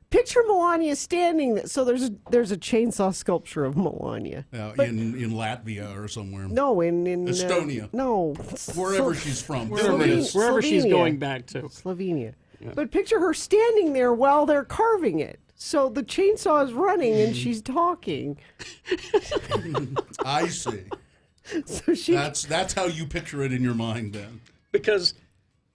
Picture Melania standing. So there's a chainsaw sculpture of Melania. In Latvia or somewhere. No, in Estonia. No, wherever she's from. Wherever she's going back to. Slovenia. Yeah. But picture her standing there while they're carving it. So the chainsaw is running and she's talking. I see. So that's how you picture it in your mind then. Because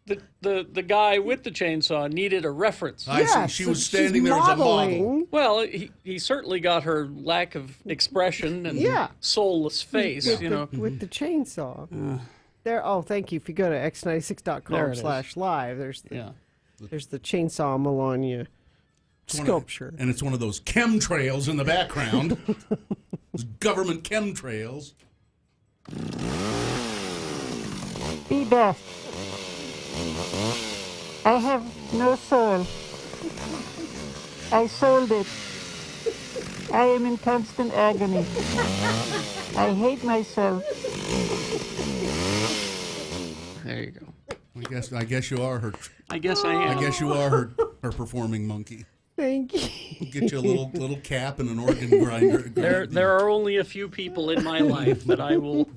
the guy with the chainsaw needed a reference. I see. She was standing there as a model. Well, he certainly got her lack of expression and soulless face, with the chainsaw. There. Oh, thank you. If you go to x96.com/live, there's the chainsaw Melania sculpture. And it's one of those chemtrails in the background. Those government chemtrails. Be best. I have no soul. I sold it. I am in constant agony. I hate myself. There you go. I guess you are her. I guess I am. I guess you are her performing monkey. Thank you. Get you a little cap and an organ grinder. There are only a few people in my life that I will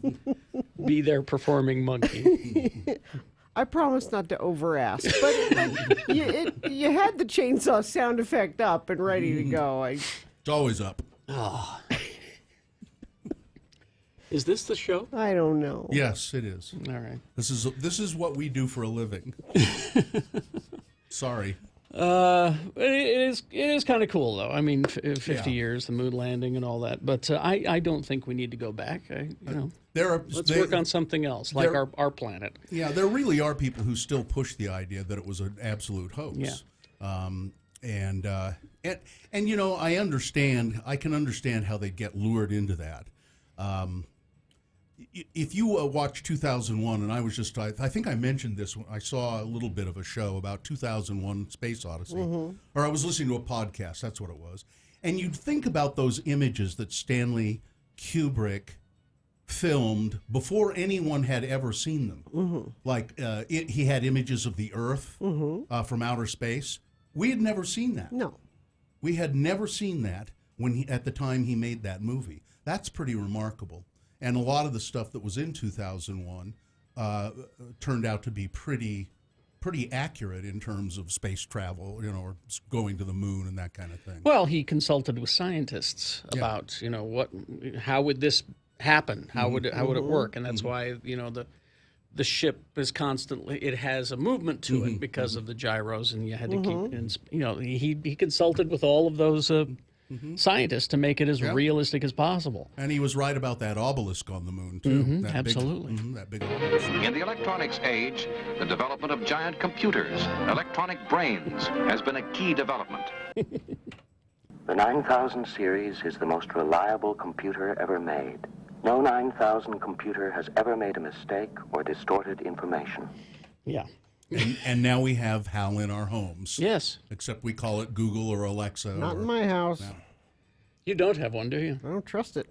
be their performing monkey. I promise not to over-ask, but you had the chainsaw sound effect up and ready to go. It's always up. Oh. Is this the show? I don't know. Yes, it is. All right. This is what we do for a living. Sorry. It is kind of cool though. I mean, 50 years, the moon landing and all that. But I don't think we need to go back. Let's work on something else, like our planet. Yeah, there really are people who still push the idea that it was an absolute hoax. Yeah. And I understand. I can understand how they get lured into that. If you watch 2001, and I think I mentioned this when I saw a little bit of a show about 2001 Space Odyssey, or I was listening to a podcast, that's what it was, and you'd think about those images that Stanley Kubrick filmed before anyone had ever seen them. Like he had images of the Earth from outer space. We had never seen that. No. We had never seen that at the time he made that movie. That's pretty remarkable. And a lot of the stuff that was in 2001 turned out to be pretty accurate in terms of space travel, or going to the moon and that kind of thing. Well, he consulted with scientists about, how would this happen? How would it work? And that's why, the ship is constantly, it has a movement to it because of the gyros, and you had to keep, he consulted with all of those scientists to make it as realistic as possible. And he was right about that obelisk on the moon, too. Absolutely. That big obelisk. In the electronics age, the development of giant computers, electronic brains, has been a key development. The 9000 series is the most reliable computer ever made. No 9000 computer has ever made a mistake or distorted information. Yeah. And now we have HAL in our homes. Yes. Except we call it Google or Alexa. Not in my house. No. You don't have one, do you? I don't trust it.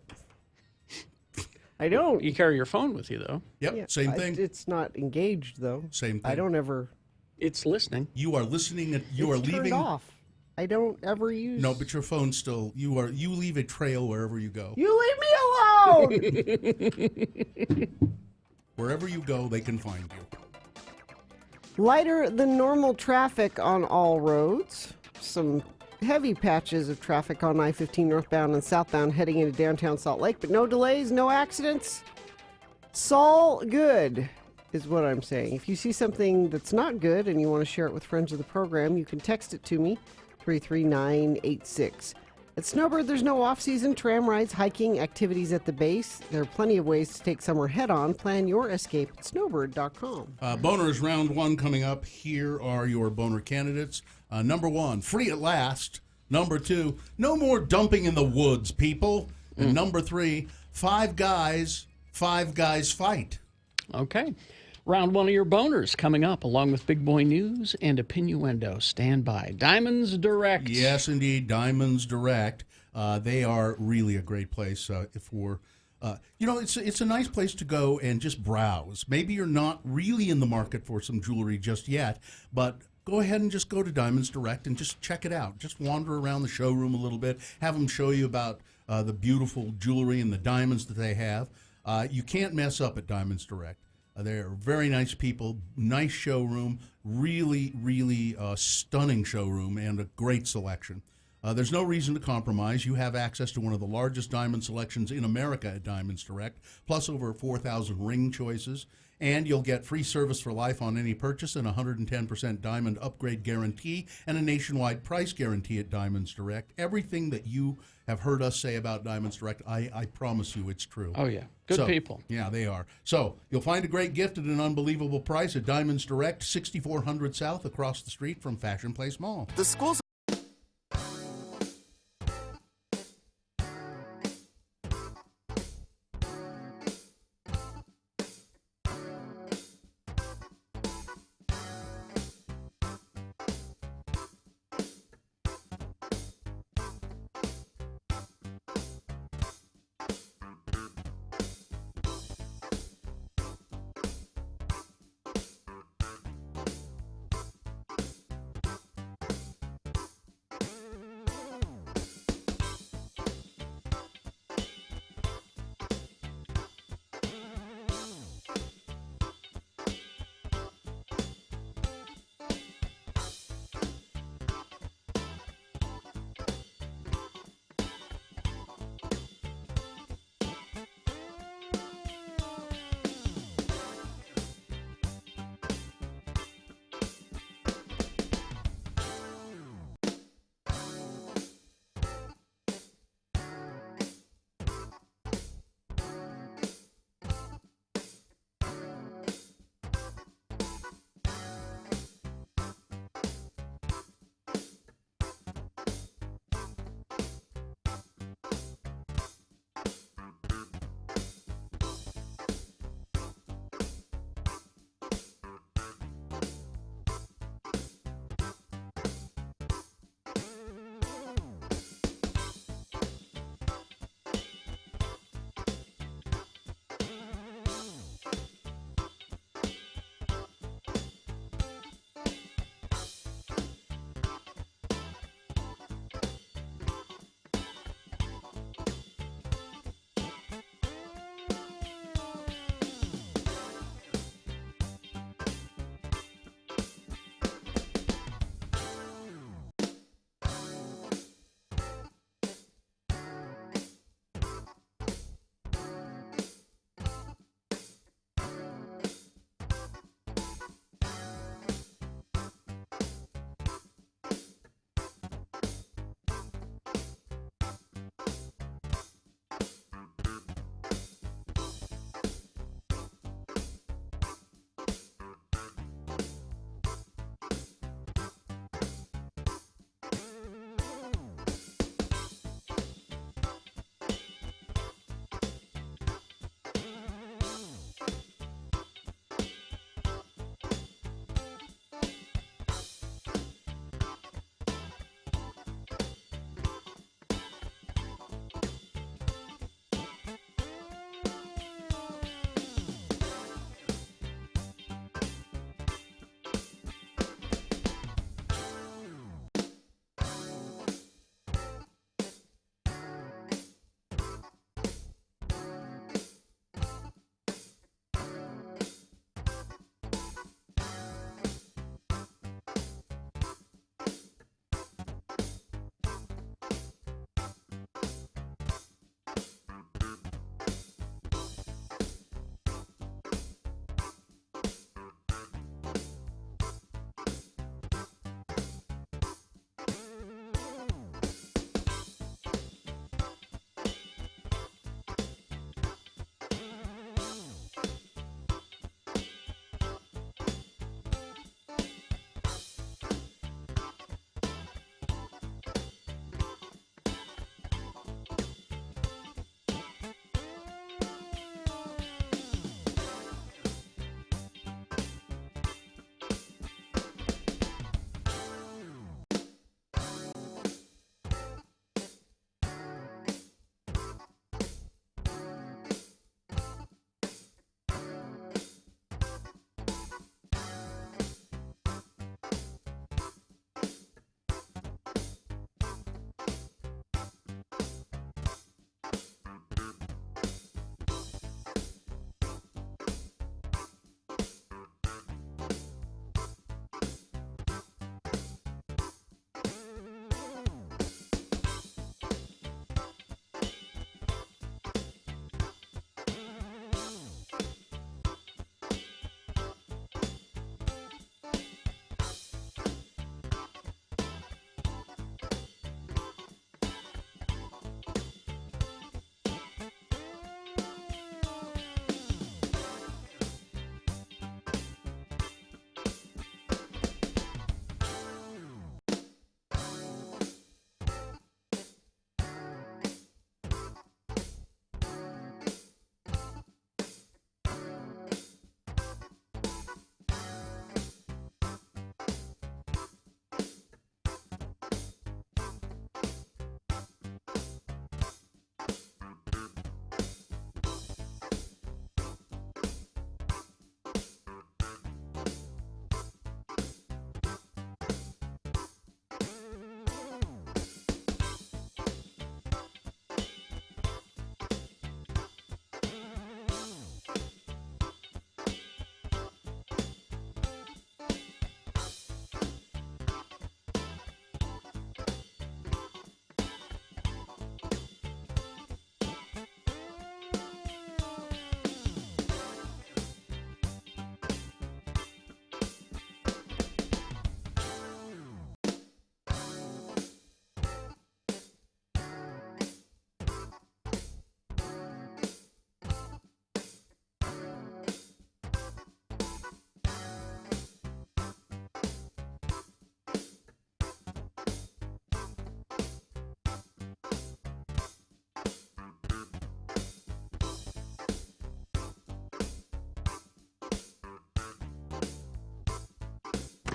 I don't. You carry your phone with you, though. Yep, same thing. It's not engaged, though. Same thing. I don't ever... It's listening. You are listening. You are leaving... turned off. I don't ever use... No, but your phone still... You leave a trail wherever you go. You leave me alone! Wherever you go, they can find you. Lighter than normal traffic on all roads. Some heavy patches of traffic on I-15 northbound and southbound heading into downtown Salt Lake, but no delays, no accidents. It's all good, is what I'm saying. If you see something that's not good and you want to share it with friends of the program, you can text it to me, 33986. At Snowbird, there's no off-season tram rides, hiking, activities at the base. There are plenty of ways to take summer head-on. Plan your escape at snowbird.com. Boners round 1 coming up. Here are your boner candidates. Number 1, free at last. Number 2, no more dumping in the woods, people. And number 3, five guys fight. Okay. Round 1 of your boners coming up, along with Big Boy News and a Pinuendo. Stand by. Diamonds Direct. Yes, indeed. Diamonds Direct. They are really a great place it's a nice place to go and just browse. Maybe you're not really in the market for some jewelry just yet, but go ahead and just go to Diamonds Direct and just check it out. Just wander around the showroom a little bit. Have them show you about the beautiful jewelry and the diamonds that they have. You can't mess up at Diamonds Direct. They're very nice people, nice showroom, really, really stunning showroom, and a great selection. There's no reason to compromise. You have access to one of the largest diamond selections in America at Diamonds Direct, plus over 4,000 ring choices. And you'll get free service for life on any purchase and 110% diamond upgrade guarantee and a nationwide price guarantee at Diamonds Direct. Everything that you have heard us say about Diamonds Direct, I promise you it's true. Oh, yeah. Good people. Yeah, they are. So you'll find a great gift at an unbelievable price at Diamonds Direct, 6400 South, across the street from Fashion Place Mall. The schools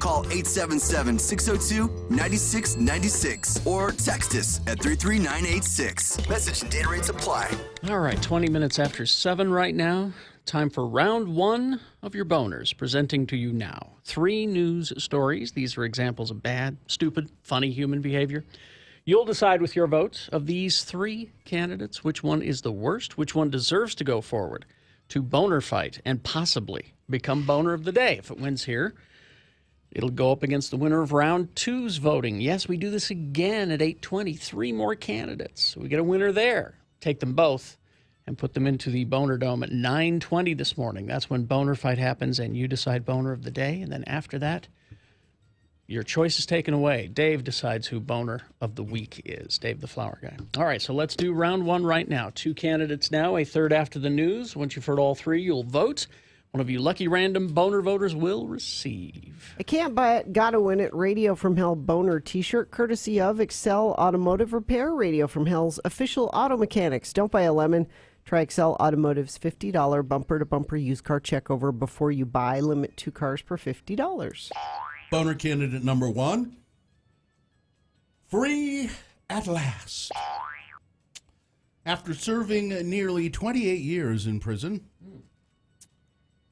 Call 877-602-9696 or text us at 33986. Message and data rates apply. All right, 20 minutes after 7 right now. Time for round 1 of your boners, presenting to you now 3 news stories. These are examples of bad, stupid, funny human behavior. You'll decide with your votes of these 3 candidates which one is the worst, which one deserves to go forward to boner fight and possibly become boner of the day. If it wins here, it'll go up against the winner of round 2's voting. Yes, we do this again at 8:20. 3 more candidates. We get a winner there. Take them both and put them into the Boner Dome at 9:20 this morning. That's when boner fight happens and you decide boner of the day. And then after that, your choice is taken away. Dave decides who boner of the week is. Dave the flower guy. All right, so let's do round 1 right now. 2 candidates now, a third after the news. Once you've heard all 3, you'll vote. One of you lucky random boner voters will receive. I can't buy it, gotta win it. Radio from Hell boner t-shirt courtesy of Excel Automotive Repair. Radio from Hell's official auto mechanics. Don't buy a lemon. Try Excel Automotive's $50 bumper-to-bumper used car checkover before you buy. Limit 2 cars per $50. Boner candidate number 1. Free at last. After serving nearly 28 years in prison,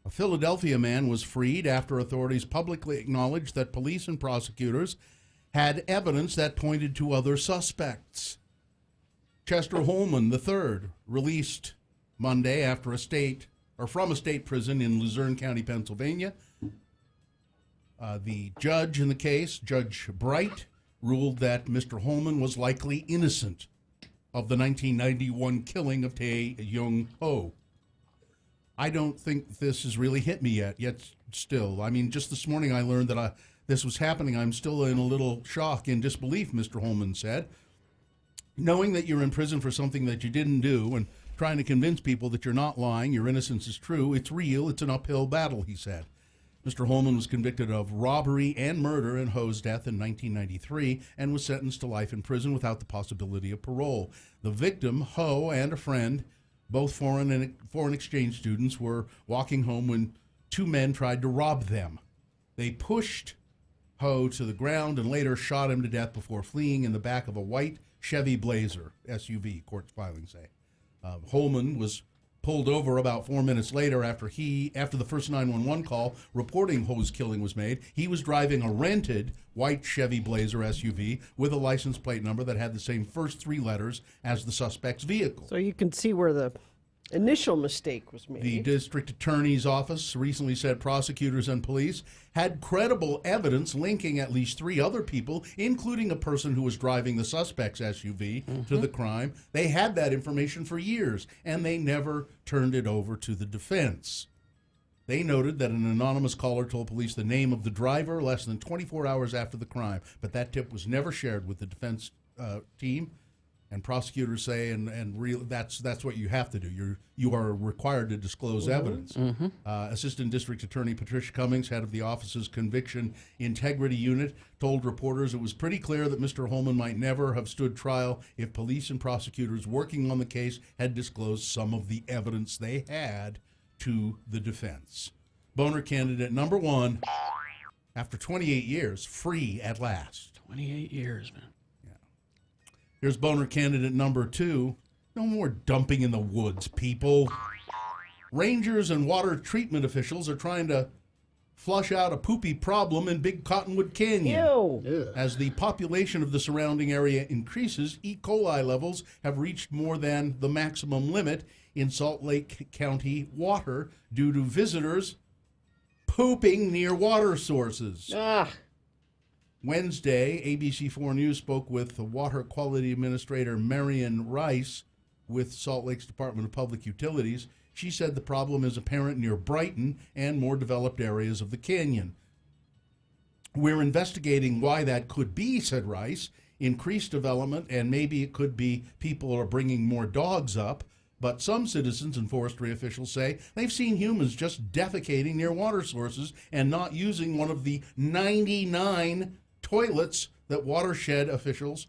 a Philadelphia man was freed after authorities publicly acknowledged that police and prosecutors had evidence that pointed to other suspects. Chester Holman III, released Monday from a state prison in Luzerne County, Pennsylvania. The judge in the case, Judge Bright, ruled that Mr. Holman was likely innocent of the 1991 killing of Tae Young Ho. I don't think this has really hit me yet still. I mean, just this morning I learned that this was happening. I'm still in a little shock and disbelief, Mr. Holman said. Knowing that you're in prison for something that you didn't do and trying to convince people that you're not lying, your innocence is true, it's real, it's an uphill battle, he said. Mr. Holman was convicted of robbery and murder in Ho's death in 1993 and was sentenced to life in prison without the possibility of parole. The victim, Ho, and a friend, both foreign exchange students, were walking home when 2 men tried to rob them. They pushed Ho to the ground and later shot him to death before fleeing in the back of a white Chevy Blazer SUV, court filings say. Holman was pulled over about 4 minutes later after the first 911 call reporting Ho's killing was made. He was driving a rented white Chevy Blazer SUV with a license plate number that had the same first 3 letters as the suspect's vehicle. So you can see where the initial mistake was made. The district attorney's office recently said prosecutors and police had credible evidence linking at least 3 other people, including a person who was driving the suspect's SUV, to the crime. They had that information for years, and they never turned it over to the defense. They noted that an anonymous caller told police the name of the driver less than 24 hours after the crime, but that tip was never shared with the defense team. And prosecutors say, that's what you have to do. You are required to disclose evidence. Assistant District Attorney Patricia Cummings, head of the office's Conviction Integrity Unit, told reporters it was pretty clear that Mr. Holman might never have stood trial if police and prosecutors working on the case had disclosed some of the evidence they had to the defense. Boner candidate number 1, after 28 years, free at last. 28 years, man. Here's boner candidate number 2. No more dumping in the woods, people. Rangers and water treatment officials are trying to flush out a poopy problem in Big Cottonwood Canyon. Ew. As the population of the surrounding area increases, E. coli levels have reached more than the maximum limit in Salt Lake County water due to visitors pooping near water sources. Wednesday, ABC4 News spoke with the Water Quality Administrator Marion Rice with Salt Lake's Department of Public Utilities. She said the problem is apparent near Brighton and more developed areas of the canyon. We're investigating why that could be, said Rice. Increased development, and maybe it could be people are bringing more dogs up. But some citizens and forestry officials say they've seen humans just defecating near water sources and not using one of the 99 toilets that watershed officials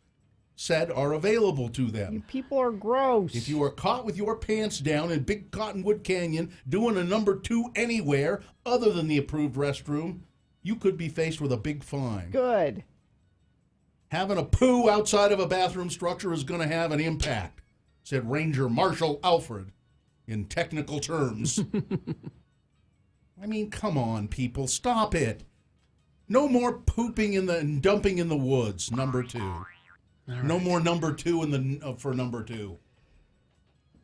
said are available to them. You people are gross. If you are caught with your pants down in Big Cottonwood Canyon doing a number 2 anywhere other than the approved restroom, you could be faced with a big fine. Good. Having a poo outside of a bathroom structure is going to have an impact, said Ranger Marshal Alfred in technical terms. I mean, come on, people. Stop it. No more pooping and dumping in the woods, number 2. Right. No more number 2 for number 2.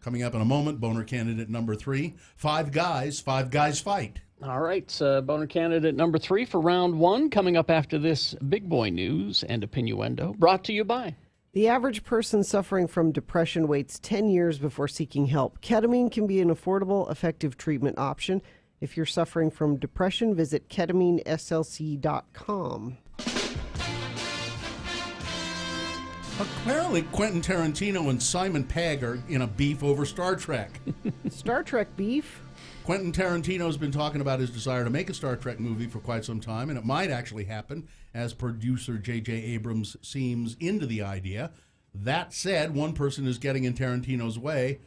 Coming up in a moment, boner candidate number 3. Five guys fight. All right, boner candidate number 3 for round 1, coming up after this big boy news and opinioendo, brought to you by... The average person suffering from depression waits 10 years before seeking help. Ketamine can be an affordable, effective treatment option. If you're suffering from depression, visit ketamineslc.com. Apparently, Quentin Tarantino and Simon Pegg are in a beef over Star Trek. Star Trek beef? Quentin Tarantino's been talking about his desire to make a Star Trek movie for quite some time, and it might actually happen, as producer J.J. Abrams seems into the idea. That said, one person is getting in Tarantino's way.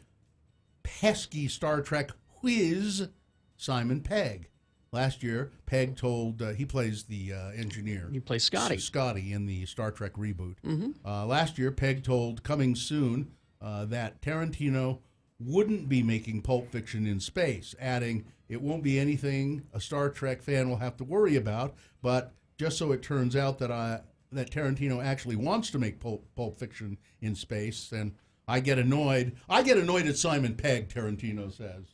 Pesky Star Trek whiz Simon Pegg. Last year, Pegg told, he plays the engineer. He plays Scotty. Scotty in the Star Trek reboot. Mm-hmm. Last year, Pegg told Coming Soon that Tarantino wouldn't be making Pulp Fiction in space, adding, it won't be anything a Star Trek fan will have to worry about, but just so it turns out that Tarantino actually wants to make Pulp Fiction in space, and I get annoyed. I get annoyed at Simon Pegg, Tarantino says.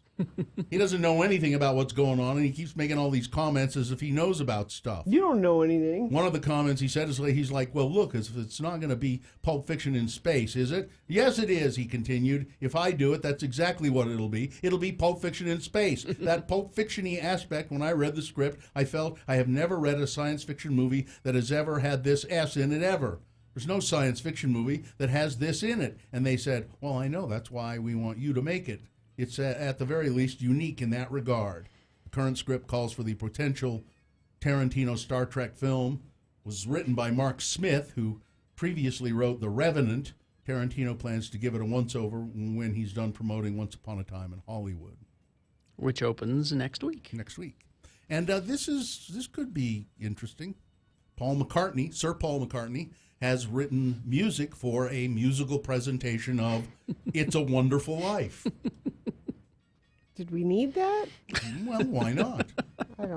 He doesn't know anything about what's going on, and he keeps making all these comments as if he knows about stuff. You don't know anything. One of the comments he said is he's like, well, look, it's not going to be Pulp Fiction in space, is it? Yes, it is, he continued. If I do it, that's exactly what it'll be. It'll be Pulp Fiction in space. That Pulp Fiction-y aspect, when I read the script, I felt I have never read a science fiction movie that has ever had this S in it ever. There's no science fiction movie that has this in it. And they said, well, I know, that's why we want you to make it. It's at the very least unique in that regard. The current script calls for the potential Tarantino Star Trek film. Was written by Mark Smith, who previously wrote The Revenant. Tarantino plans to give it a once-over when he's done promoting Once Upon a Time in Hollywood. Which opens next week. Next week. And this could be interesting. Sir Paul McCartney, has written music for a musical presentation of It's a Wonderful Life. Did we need that? Well, why not?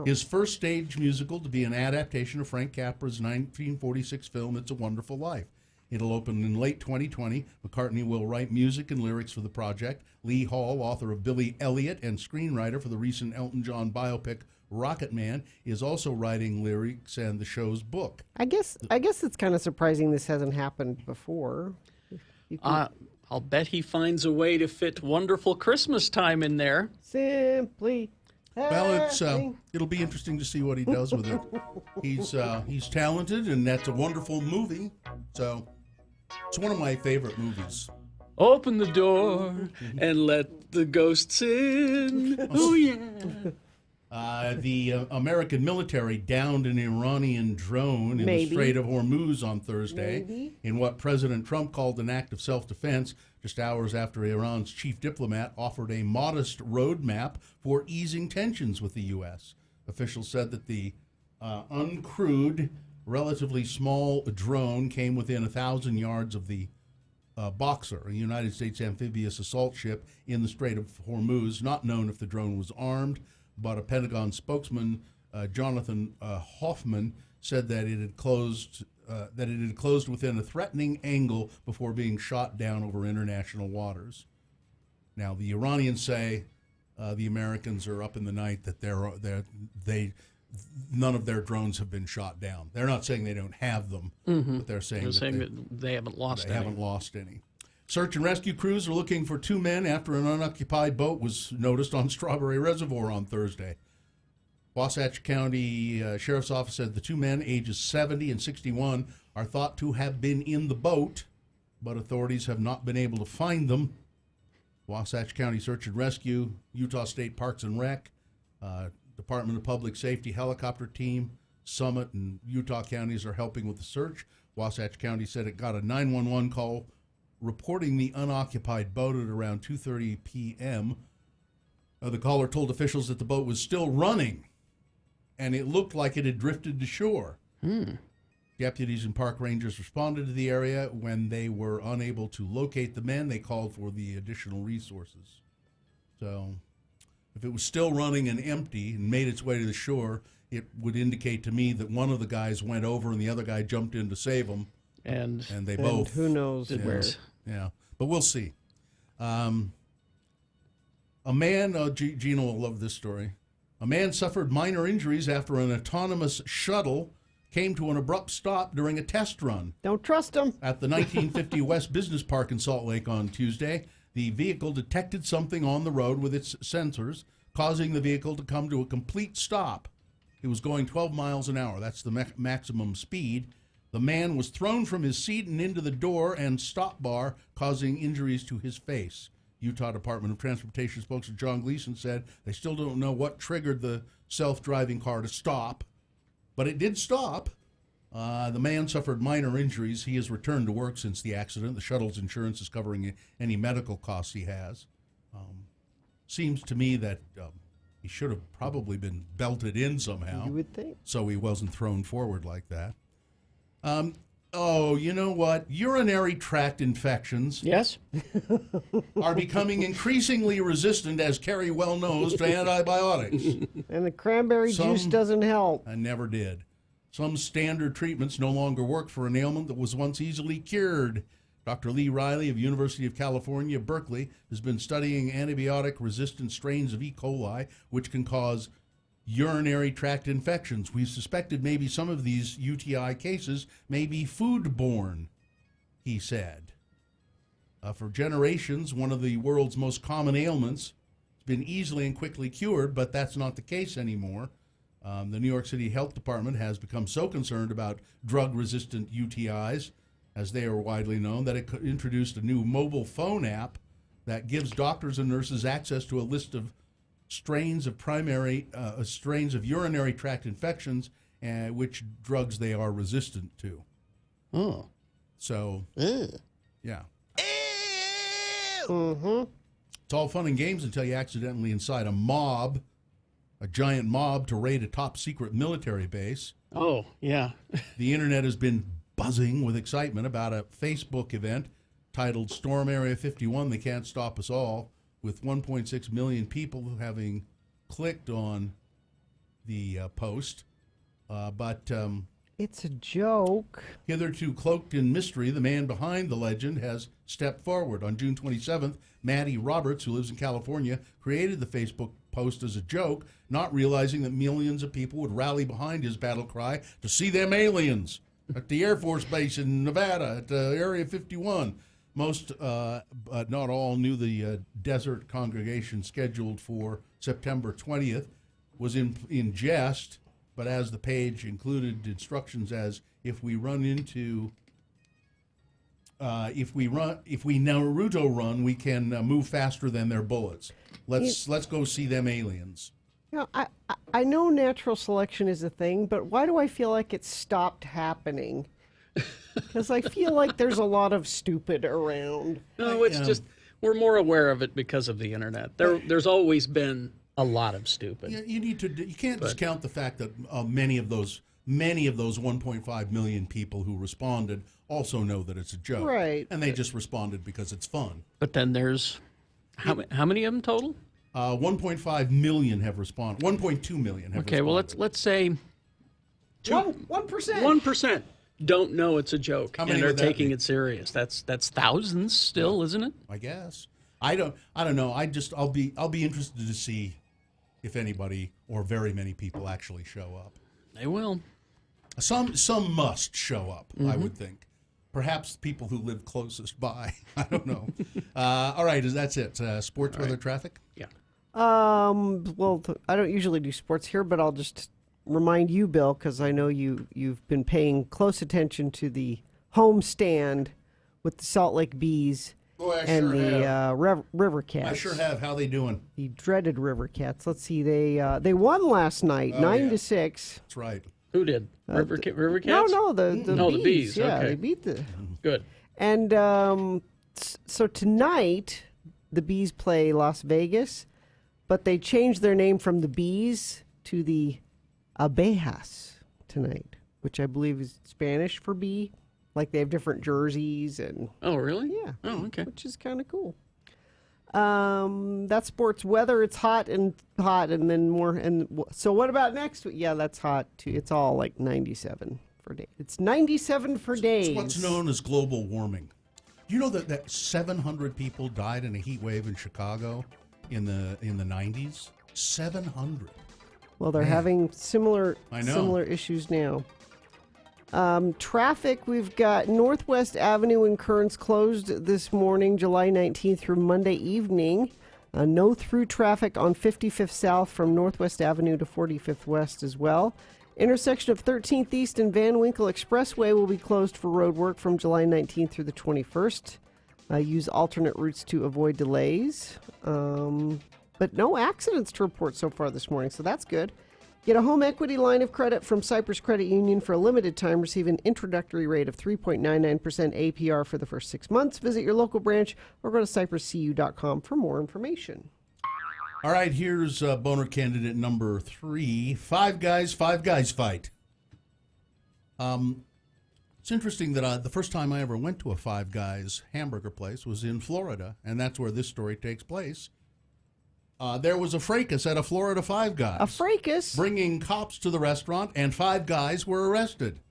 His first stage musical to be an adaptation of Frank Capra's 1946 film, It's a Wonderful Life. It'll open in late 2020. McCartney will write music and lyrics for the project. Lee Hall, author of Billy Elliot and screenwriter for the recent Elton John biopic Rocket Man, is also writing lyrics and the show's book. I guess it's kind of surprising this hasn't happened before. I'll bet he finds a way to fit Wonderful Christmas Time in there. Simply. Well, it'll be interesting to see what he does with it. He's talented, and that's a wonderful movie. So it's one of my favorite movies. Open the door and let the ghosts in. Oh yeah. The American military downed an Iranian drone in the Strait of Hormuz on Thursday in what President Trump called an act of self-defense, just hours after Iran's chief diplomat offered a modest roadmap for easing tensions with the U.S. Officials said that the uncrewed, relatively small drone came within 1,000 yards of the Boxer, a United States amphibious assault ship in the Strait of Hormuz. Not known if the drone was armed, but a Pentagon spokesman, Jonathan Hoffman, said that it had closed within a threatening angle before being shot down over international waters. Now, the Iranians say the Americans are up in the night that none of their drones have been shot down. They're not saying they don't have them, but they're saying that they haven't lost any. They haven't lost any. Search and rescue crews are looking for 2 men after an unoccupied boat was noticed on Strawberry Reservoir on Thursday. Wasatch County Sheriff's Office said the 2 men, ages 70 and 61, are thought to have been in the boat, but authorities have not been able to find them. Wasatch County Search and Rescue, Utah State Parks and Rec, Department of Public Safety helicopter team, Summit, and Utah counties are helping with the search. Wasatch County said it got a 911 call reporting the unoccupied boat at around 2:30 p.m. The caller told officials that the boat was still running and it looked like it had drifted to shore. Deputies and park rangers responded to the area. When they were unable to locate the men, they called for the additional resources. So if it was still running and empty and made its way to the shore, it would indicate to me that one of the guys went over and the other guy jumped in to save them. And they both. Who knows where? Yeah, but we'll see. A man, Gina will love this story. A man suffered minor injuries after an autonomous shuttle came to an abrupt stop during a test run. Don't trust him. At the 1950 West Business Park in Salt Lake on Tuesday, the vehicle detected something on the road with its sensors, causing the vehicle to come to a complete stop. It was going 12 miles an hour. That's the maximum speed. The man was thrown from his seat and into the door and stop bar, causing injuries to his face. Utah Department of Transportation spokesman John Gleason said they still don't know what triggered the self-driving car to stop, but it did stop. The man suffered minor injuries. He has returned to work since the accident. The shuttle's insurance is covering any medical costs he has. Seems to me that he should have probably been belted in somehow. You would think. So he wasn't thrown forward like that. You know what? Urinary tract infections. Yes. Are becoming increasingly resistant, as Kerry well knows, to antibiotics. And the cranberry juice doesn't help. I never did. Some standard treatments no longer work for an ailment that was once easily cured. Dr. Lee Riley of University of California, Berkeley, has been studying antibiotic-resistant strains of E. coli, which can cause urinary tract infections. We've suspected maybe some of these UTI cases may be foodborne, he said. For generations, one of the world's most common ailments has been easily and quickly cured, but that's not the case anymore. The New York City Health Department has become so concerned about drug-resistant UTIs, as they are widely known, that it introduced a new mobile phone app that gives doctors and nurses access to a list of strains of urinary tract infections and which drugs they are resistant to. Oh. So, yeah. Mm-hmm. It's all fun and games until you accidentally incite a giant mob to raid a top secret military base. Oh, yeah. The internet has been buzzing with excitement about a Facebook event titled Storm Area 51, They Can't Stop Us All, with 1.6 million people having clicked on the post. But it's a joke. Hitherto cloaked in mystery, the man behind the legend has stepped forward. On June 27th, Maddie Roberts, who lives in California, created the Facebook post as a joke, not realizing that millions of people would rally behind his battle cry to see them aliens at the Air Force Base in Nevada, at Area 51. Most, but not all, knew the desert congregation scheduled for September 20th was in jest, but as the page included instructions as if we Naruto run, we can move faster than their bullets. Let's go see them aliens. You know, I know natural selection is a thing, but why do I feel like it's stopped happening? Because I feel like there's a lot of stupid around. No, it's just we're more aware of it because of the internet. There's always been a lot of stupid. You can't discount the fact that many of those 1.5 million people who responded also know that it's a joke, right? And they just responded because it's fun. But then there's how many of them total? 1.5 million have responded. 1.2 million have responded. Okay, well let's say 1%. 1% don't know it's a joke and are taking it serious. That's thousands still, isn't it? I guess. I don't know. I'll be interested to see if anybody or very many people actually show up. They will. Some must show up, I would think. Perhaps people who live closest by. I don't know. All right, that's it. Sports, weather, traffic? Yeah. Well, I don't usually do sports here, but I'll just remind you, Bill, because I know you've been paying close attention to the home stand with the Salt Lake Bees and the River Cats. I sure have. How they doing? The dreaded River Cats. Let's see. They won last night, 9-6. That's right. Who did? River Cats? No, the Bees. Yeah, Okay. they beat the. Good. And so tonight, the Bees play Las Vegas, but they changed their name from the Bees to the abejas tonight, which I believe is Spanish for bee. Like they have different jerseys and Oh, really? yeah. Oh, okay. Which is kind of cool. That's sports weather. It's hot and then more. And so what about next week? Yeah, that's hot too. It's all like 97 for days. It's 97 for days. It's what's known as global warming. You know that 700 people died in a heat wave in Chicago in the 90s? 700. Well, they're having similar issues now. Traffic, we've got Northwest Avenue in Kearns closed this morning, July 19th through Monday evening. No through traffic on 55th South from Northwest Avenue to 45th West as well. Intersection of 13th East and Van Winkle Expressway will be closed for road work from July 19th through the 21st. Use alternate routes to avoid delays. But no accidents to report so far this morning, so that's good. Get a home equity line of credit from Cyprus Credit Union for a limited time. Receive an introductory rate of 3.99% APR for the first 6 months. Visit your local branch or go to cypruscu.com for more information. All right, here's boner candidate number 3. Five guys fight. It's interesting that the first time I ever went to a Five Guys hamburger place was in Florida, and that's where this story takes place. There was a fracas at a Florida Five Guys. A fracas? Bringing cops to the restaurant, and 5 guys were arrested.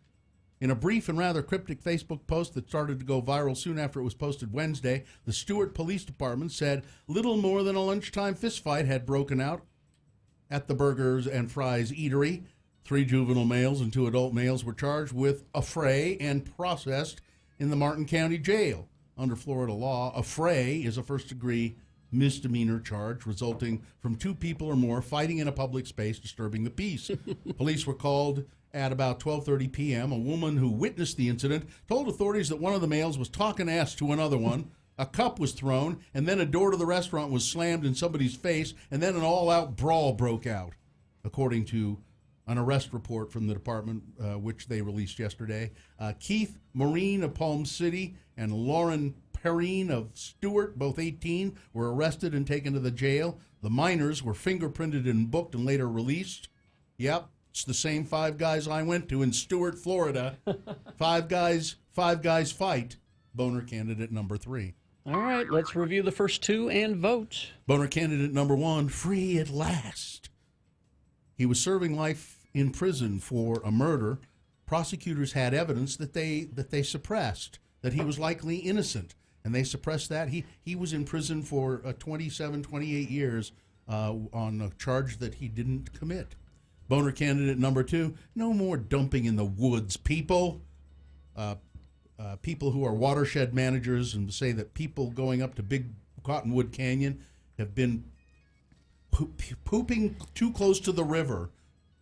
In a brief and rather cryptic Facebook post that started to go viral soon after it was posted Wednesday, the Stewart Police Department said little more than a lunchtime fistfight had broken out at the Burgers and Fries eatery. 3 juvenile males and 2 adult males were charged with affray and processed in the Martin County Jail. Under Florida law, affray is a first-degree misdemeanor charge resulting from 2 people or more fighting in a public space disturbing the peace. Police were called at about 12:30 p.m. A woman who witnessed the incident told authorities that one of the males was talking ass to another one. A cup was thrown, and then a door to the restaurant was slammed in somebody's face, and then an all-out brawl broke out, according to an arrest report from the department, which they released yesterday. Keith Marine of Palm City and Lauren Perrine of Stewart, both 18, were arrested and taken to the jail. The minors were fingerprinted and booked and later released. Yep, it's the same 5 guys I went to in Stewart, Florida. 5 guys fight. Boner candidate number 3. All right, let's review the first 2 and vote. Boner candidate number 1, free at last. He was serving life in prison for a murder. Prosecutors had evidence that they suppressed, that he was likely innocent, and they suppressed that. He was in prison for 27, 28 years on a charge that he didn't commit. Boner candidate number 2, no more dumping in the woods, people. People who are watershed managers and say that people going up to Big Cottonwood Canyon have been pooping too close to the river.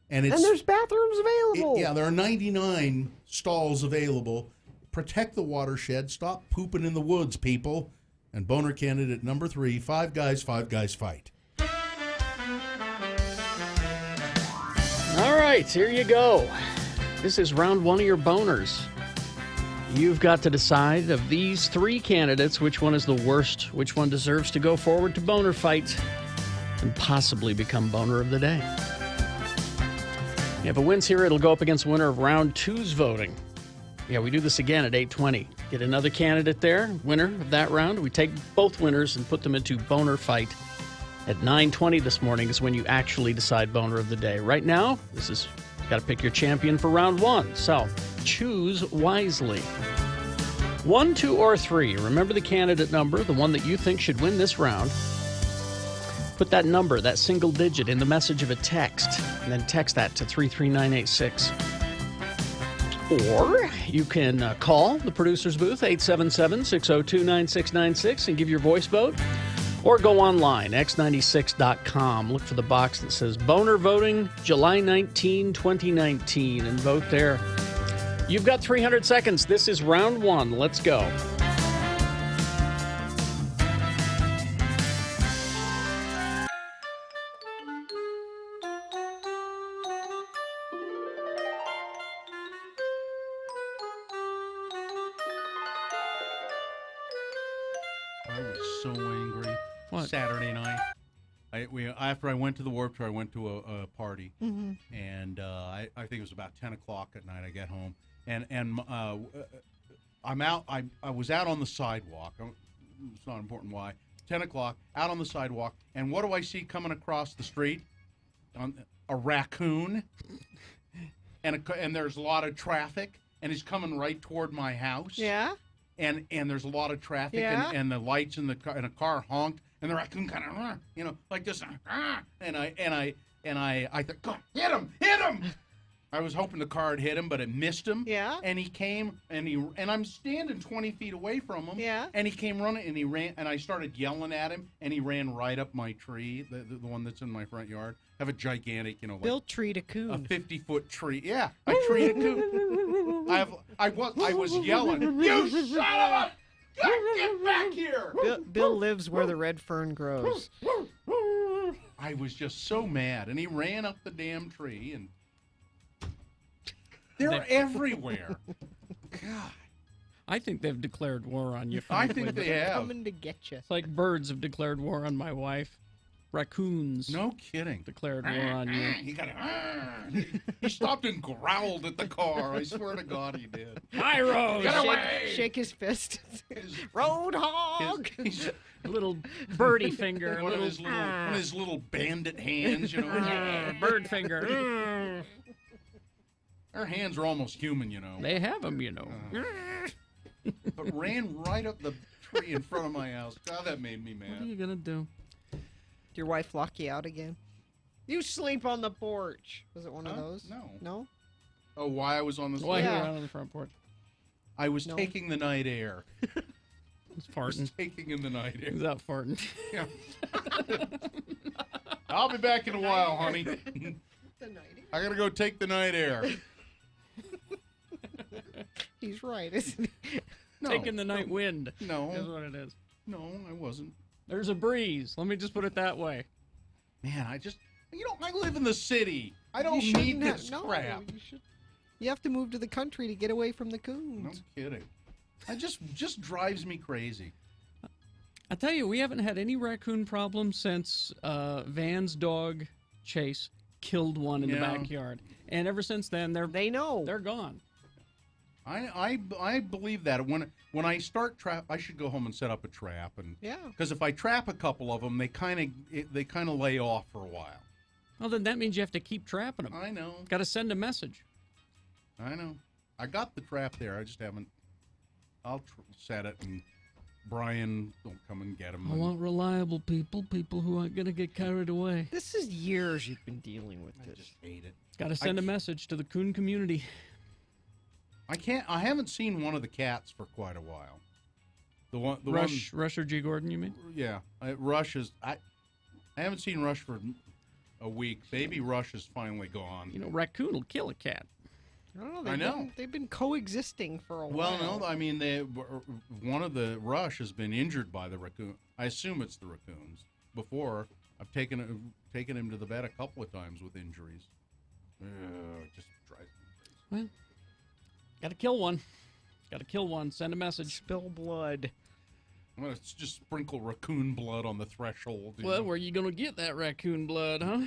And there's bathrooms available. There are 99 stalls available. Protect the watershed. Stop pooping in the woods, people. And boner candidate number 3, 5 guys fight. All right, here you go. This is round 1 of your boners. You've got to decide of these 3 candidates which one is the worst, which one deserves to go forward to boner fight and possibly become boner of the day. If it wins here, it'll go up against the winner of round 2's voting. Yeah, we do this again at 8:20. Get another candidate there, winner of that round. We take both winners and put them into boner fight. At 9:20 this morning is when you actually decide boner of the day. Right now, got to pick your champion for round 1. So choose wisely. 1, 2, or 3. Remember the candidate number, the one that you think should win this round. Put that number, that single digit, in the message of a text, and then text that to 33986. Or you can call the producer's booth, 877-602-9696, and give your voice vote. Or go online, x96.com. Look for the box that says Boner Voting July 19, 2019, and vote there. You've got 300 seconds. This is round 1. Let's go. I was so angry. What? Saturday night. After I went to the Warped Tour, I went to a party, Mm-hmm. and I think it was about 10 o'clock at night. I get home, and I'm out. I was out on the sidewalk. It's not important why. 10 o'clock, out on the sidewalk, and what do I see coming across the street? A raccoon, and there's a lot of traffic, and he's coming right toward my house. Yeah. And there's a lot of traffic, Yeah. and the lights in the car, and a car honked, and the raccoon kind of, like this, and I thought, God, hit him! I was hoping the car had hit him, but it missed him. Yeah. And he came, and I'm standing 20 feet away from him. Yeah. And he came running, and he ran, and I started yelling at him, and he ran right up my tree, the one that's in my front yard. I have a gigantic, like Bill treed a coon. a 50-foot tree. Yeah, I treed a coon. I was yelling, you son of a, get back here! Bill lives where the red fern grows. I was just so mad, and he ran up the damn tree, and they're everywhere. God. I think they've declared war on you. I think they have. Coming to get you. It's like birds have declared war on my wife. Raccoons. No kidding. Declared war on you. He got he stopped and growled at the car. I swear to God he did. Hi, Rose. Get away! Shake his fist. Roadhog. A little birdie finger. One of his little bandit hands, you know. Bird finger. Their hands are almost human, you know. They have them, you know. But ran right up the tree in front of my house. God, that made me mad. What are you going to do? Did your wife lock you out again? You sleep on the porch. Was it one of those? No. No? Oh, why I was on this? Why you Yeah. were out on the front porch? I was taking the night air. He's farting. Taking in the night air. He's out farting. Yeah. I'll be back in a while, honey. I gotta go take the night air. He's right, isn't he? No, Taking the night wind. No. That's what it is. No, I wasn't. There's a breeze. Let me just put it that way. Man, I live in the city. I don't You need shouldn't have- this no, crap. You have to move to the country to get away from the No coons. kidding. It just drives me crazy. I tell you, we haven't had any raccoon problems since Van's dog Chase killed one in the backyard, and ever since then they're gone. I believe that when I start trap, I should go home and set up a trap, and because if I trap a couple of them, they kind of lay off for a while. Well, then that means you have to keep trapping them. I know. Got to send a message. I know. I got the trap there. I just haven't. I'll set it, and Brian will come and get him. I want reliable people who aren't going to get carried away. This is years you've been dealing with this. I just hate it. Got to send a message to the coon community. I haven't seen one of the cats for quite a while. The Rush or G. Gordon, you mean? Yeah, Rush is. I haven't seen Rush for a week. Baby Rush is finally gone. You know, raccoon will kill a cat. I know. They've been coexisting for a while. Well, no, I mean, one of the Rush has been injured by the raccoon. I assume it's the raccoons. Before, I've taken him to the vet a couple of times with injuries. It just drives me crazy. Well, got to kill one. Got to kill one. Send a message. Spill blood. I'm going to just sprinkle raccoon blood on the threshold. Well, where are you going to get that raccoon blood, huh?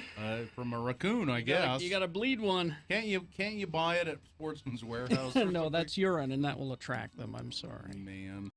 From a raccoon, I guess. You got to bleed one. Can't you buy it at Sportsman's Warehouse? No, that's urine, and that will attract them. I'm sorry. Man.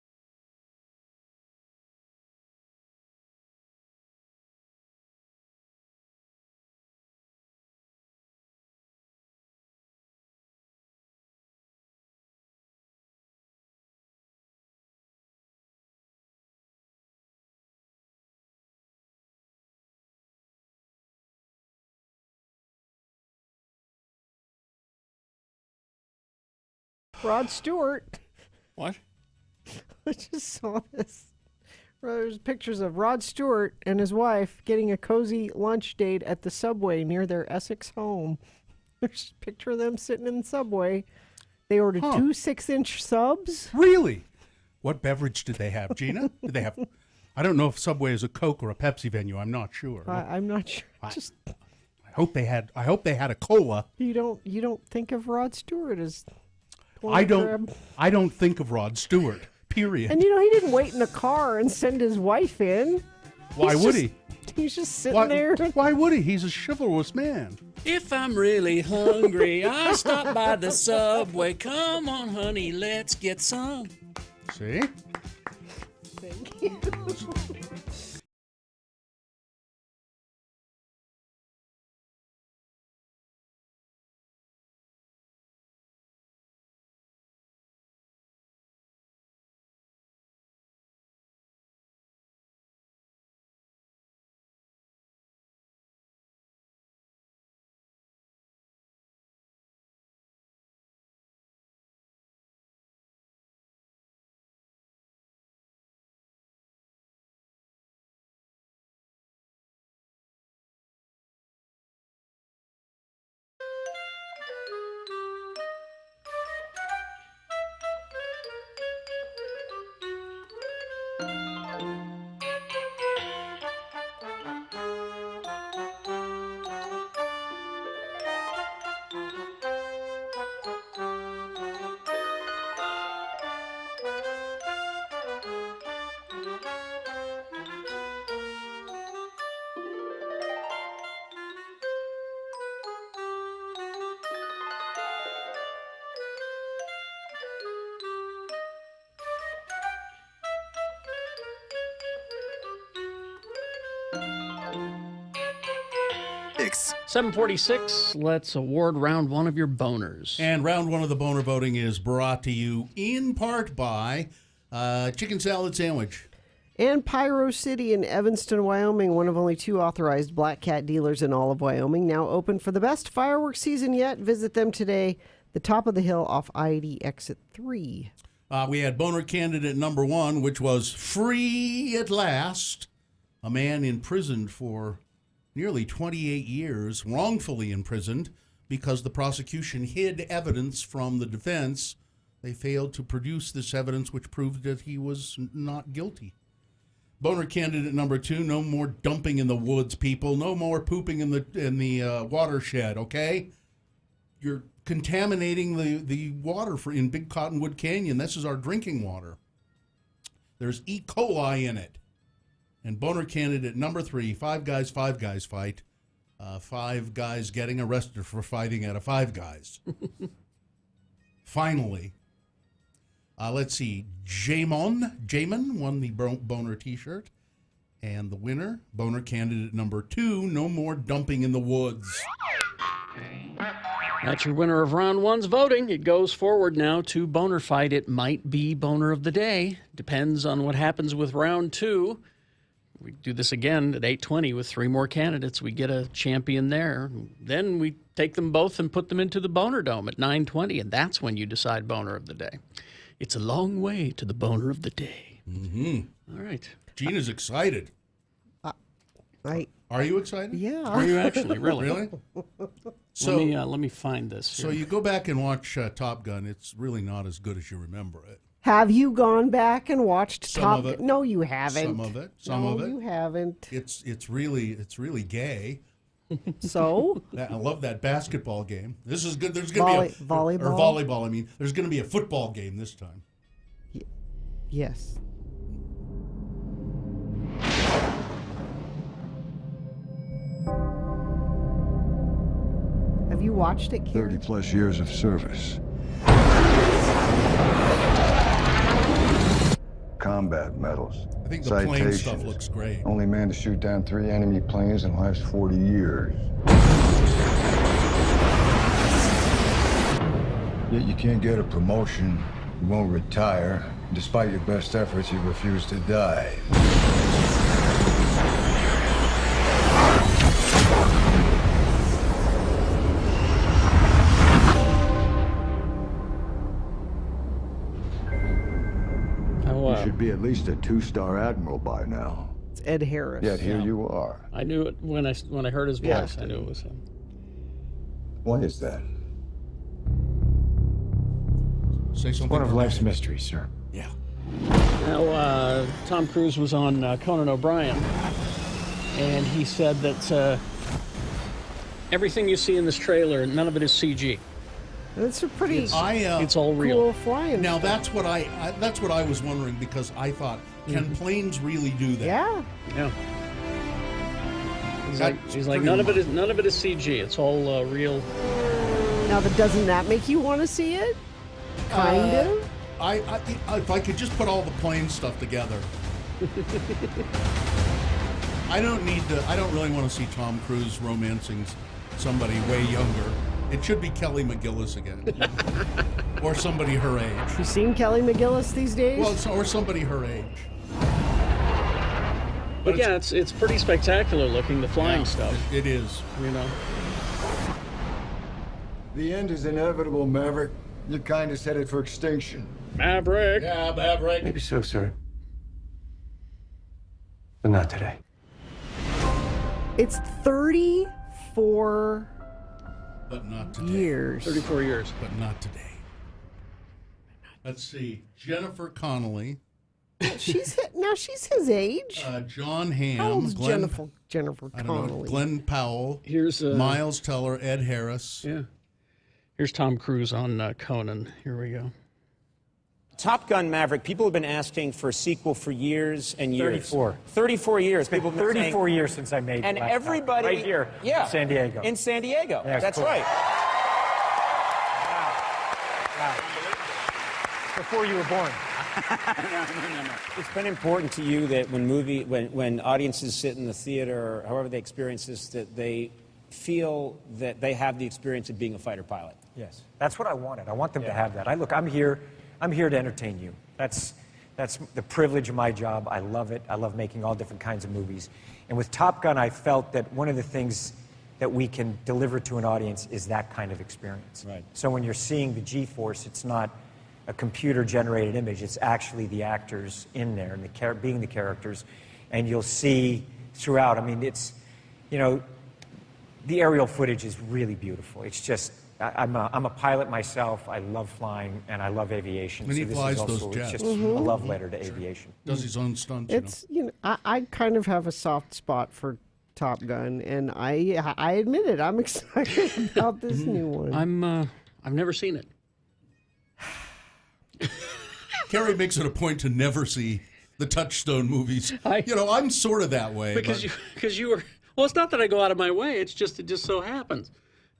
Rod Stewart. What? I just saw this. There's pictures of Rod Stewart and his wife getting a cozy lunch date at the Subway near their Essex home. There's a picture of them sitting in the Subway. They ordered 2 6-inch subs. Really? What beverage did they have, Gina? Did they have? I don't know if Subway is a Coke or a Pepsi venue. I'm not sure. I'm not sure. I hope they had a cola. You don't think of Rod Stewart as. I don't think of Rod Stewart. Period. And he didn't wait in the car and send his wife in. Why would he? He's just sitting there. Why would he? He's a chivalrous man. If I'm really hungry, I'll stop by the Subway. Come on, honey, let's get some. See? Thank you. Six. 746, let's award round one of your boners. And round one of the boner voting is brought to you in part by Chicken Salad Sandwich. And Pyro City in Evanston, Wyoming, one of only 2 authorized Black Cat dealers in all of Wyoming, now open for the best fireworks season yet. Visit them today, the top of the hill off I-80 exit 3. We had boner candidate number 1, which was free at last. A man imprisoned for nearly 28 years, wrongfully imprisoned, because the prosecution hid evidence from the defense. They failed to produce this evidence, which proved that he was not guilty. Boner candidate number 2, no more dumping in the woods, people. No more pooping in the watershed, okay? You're contaminating the water in Big Cottonwood Canyon. This is our drinking water. There's E. coli in it. And boner candidate number 3, Five Guys fight. 5 guys getting arrested for fighting at a Five Guys. Finally, let's see. Jamin won the boner T-shirt. And the winner, boner candidate number 2, no more dumping in the woods. That's your winner of round one's voting. It goes forward now to boner fight. It might be boner of the day. Depends on what happens with round 2. We do this again at 8:20 with 3 more candidates. We get a champion there. Then we take them both and put them into the Boner Dome at 9:20, and that's when you decide boner of the day. It's a long way to the boner of the day. Mm-hmm. All right. Gina's excited. Are you excited? Yeah. Are you actually? Really? Really? So let me find this. So you go back and watch Top Gun. It's really not as good as you remember it. Have you gone back and watched Some Top of it. No, you haven't. Some of it. Some of it. You haven't. It's really gay. So? I love that basketball game. This is good. There's going to be a volleyball. Or volleyball. I mean, there's going to be a football game this time. Yes. Have you watched it, Kieran? 30 plus years of service. Combat medals. I think the plane stuff looks great. Only man to shoot down 3 enemy planes in the last 40 years. Yet you can't get a promotion, you won't retire. Despite your best efforts, you refuse to die. You should be at least a 2-star admiral by now. It's Ed Harris. Yet here you are. I knew it when I heard his voice. I knew it was him. Why is that? Say something. One of life's mysteries, sir. Yeah. Now, Tom Cruise was on Conan O'Brien, and he said that everything you see in this trailer, none of it is CG. It's a pretty. It's all real. Cool flying. Now that's what I was wondering, because I thought, can planes really do that? Yeah. Yeah. He's like none of it is CG. It's all real. Now, doesn't that make you want to see it? Kind of. I if I could just put all the plane stuff together. I don't really want to see Tom Cruise romancing somebody way younger. It should be Kelly McGillis again. Or somebody her age. You seen Kelly McGillis these days? Well, or somebody her age. But yeah, it's pretty spectacular looking, the flying stuff. It is. You know. The end is inevitable, Maverick. Your kind is headed for extinction. Maverick. Yeah, Maverick. Maybe so, sir. But not today. It's 34 but not today. years. 34 years. But not today. Let's see. Jennifer Connelly. She's his age. John Hamm. How old's Glenn, Jennifer I don't know, Connelly? Glenn Powell. Here's Miles Teller, Ed Harris. Yeah. Here's Tom Cruise on Conan. Here we go. Top Gun Maverick, people have been asking for a sequel for years and years. 34. 34 years. It's been People have been 34 saying, years since I made and Black Top. everybody Right here yeah, in San Diego. In San Diego. Yeah, That's cool. right. Wow. Before you were born. No. It's been important to you that when audiences sit in the theater, or however they experience this, that they feel that they have the experience of being a fighter pilot. Yes, that's what I wanted. I want them to have that. I'm here to entertain you. That's the privilege of my job. I love it. I love making all different kinds of movies. And with Top Gun, I felt that one of the things that we can deliver to an audience is that kind of experience. Right. So when you're seeing the G-force, it's not a computer-generated image. It's actually the actors in there and being the characters. And you'll see throughout. I mean, it's, the aerial footage is really beautiful. It's just, I'm a pilot myself. I love flying and I love aviation. And he this flies is also, those jets. It's just a love letter to aviation. Does his own stunts. It's I kind of have a soft spot for Top Gun, and I admit it. I'm excited about this new one. I've never seen it. Carrie makes it a point to never see the Touchstone movies. I'm sort of that way. Because you were. Well, it's not that I go out of my way. It just so happens.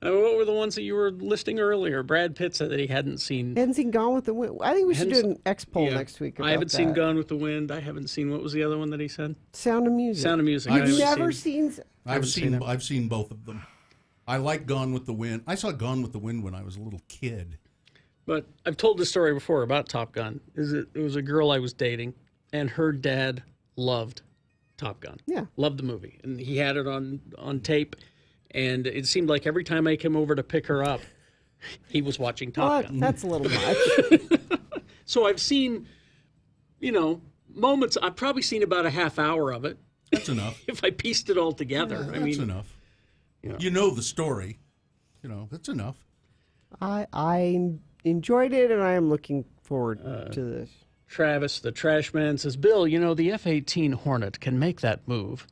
What were the ones that you were listing earlier? Brad Pitt said that he hadn't seen. Hadn't seen Gone with the Wind. I think we should do an X poll next week. About I haven't seen that. Gone with the Wind. I haven't seen, what was the other one that he said? Sound of Music. Sound of Music. You've never seen. I've seen both of them. I like Gone with the Wind. I saw Gone with the Wind when I was a little kid. But I've told this story before about Top Gun. It was a girl I was dating, and her dad loved Top Gun. Yeah. Loved the movie. And he had it on tape, and it seemed like every time I came over to pick her up, he was watching Top Gun. That's a little much. So I've seen, moments. I've probably seen about a half hour of it. That's enough. If I pieced it all together. Yeah, I that's mean, enough. You know the story. That's enough. I enjoyed it, and I am looking forward to this. Travis, the trash man, says, Bill, the F-18 Hornet can make that move,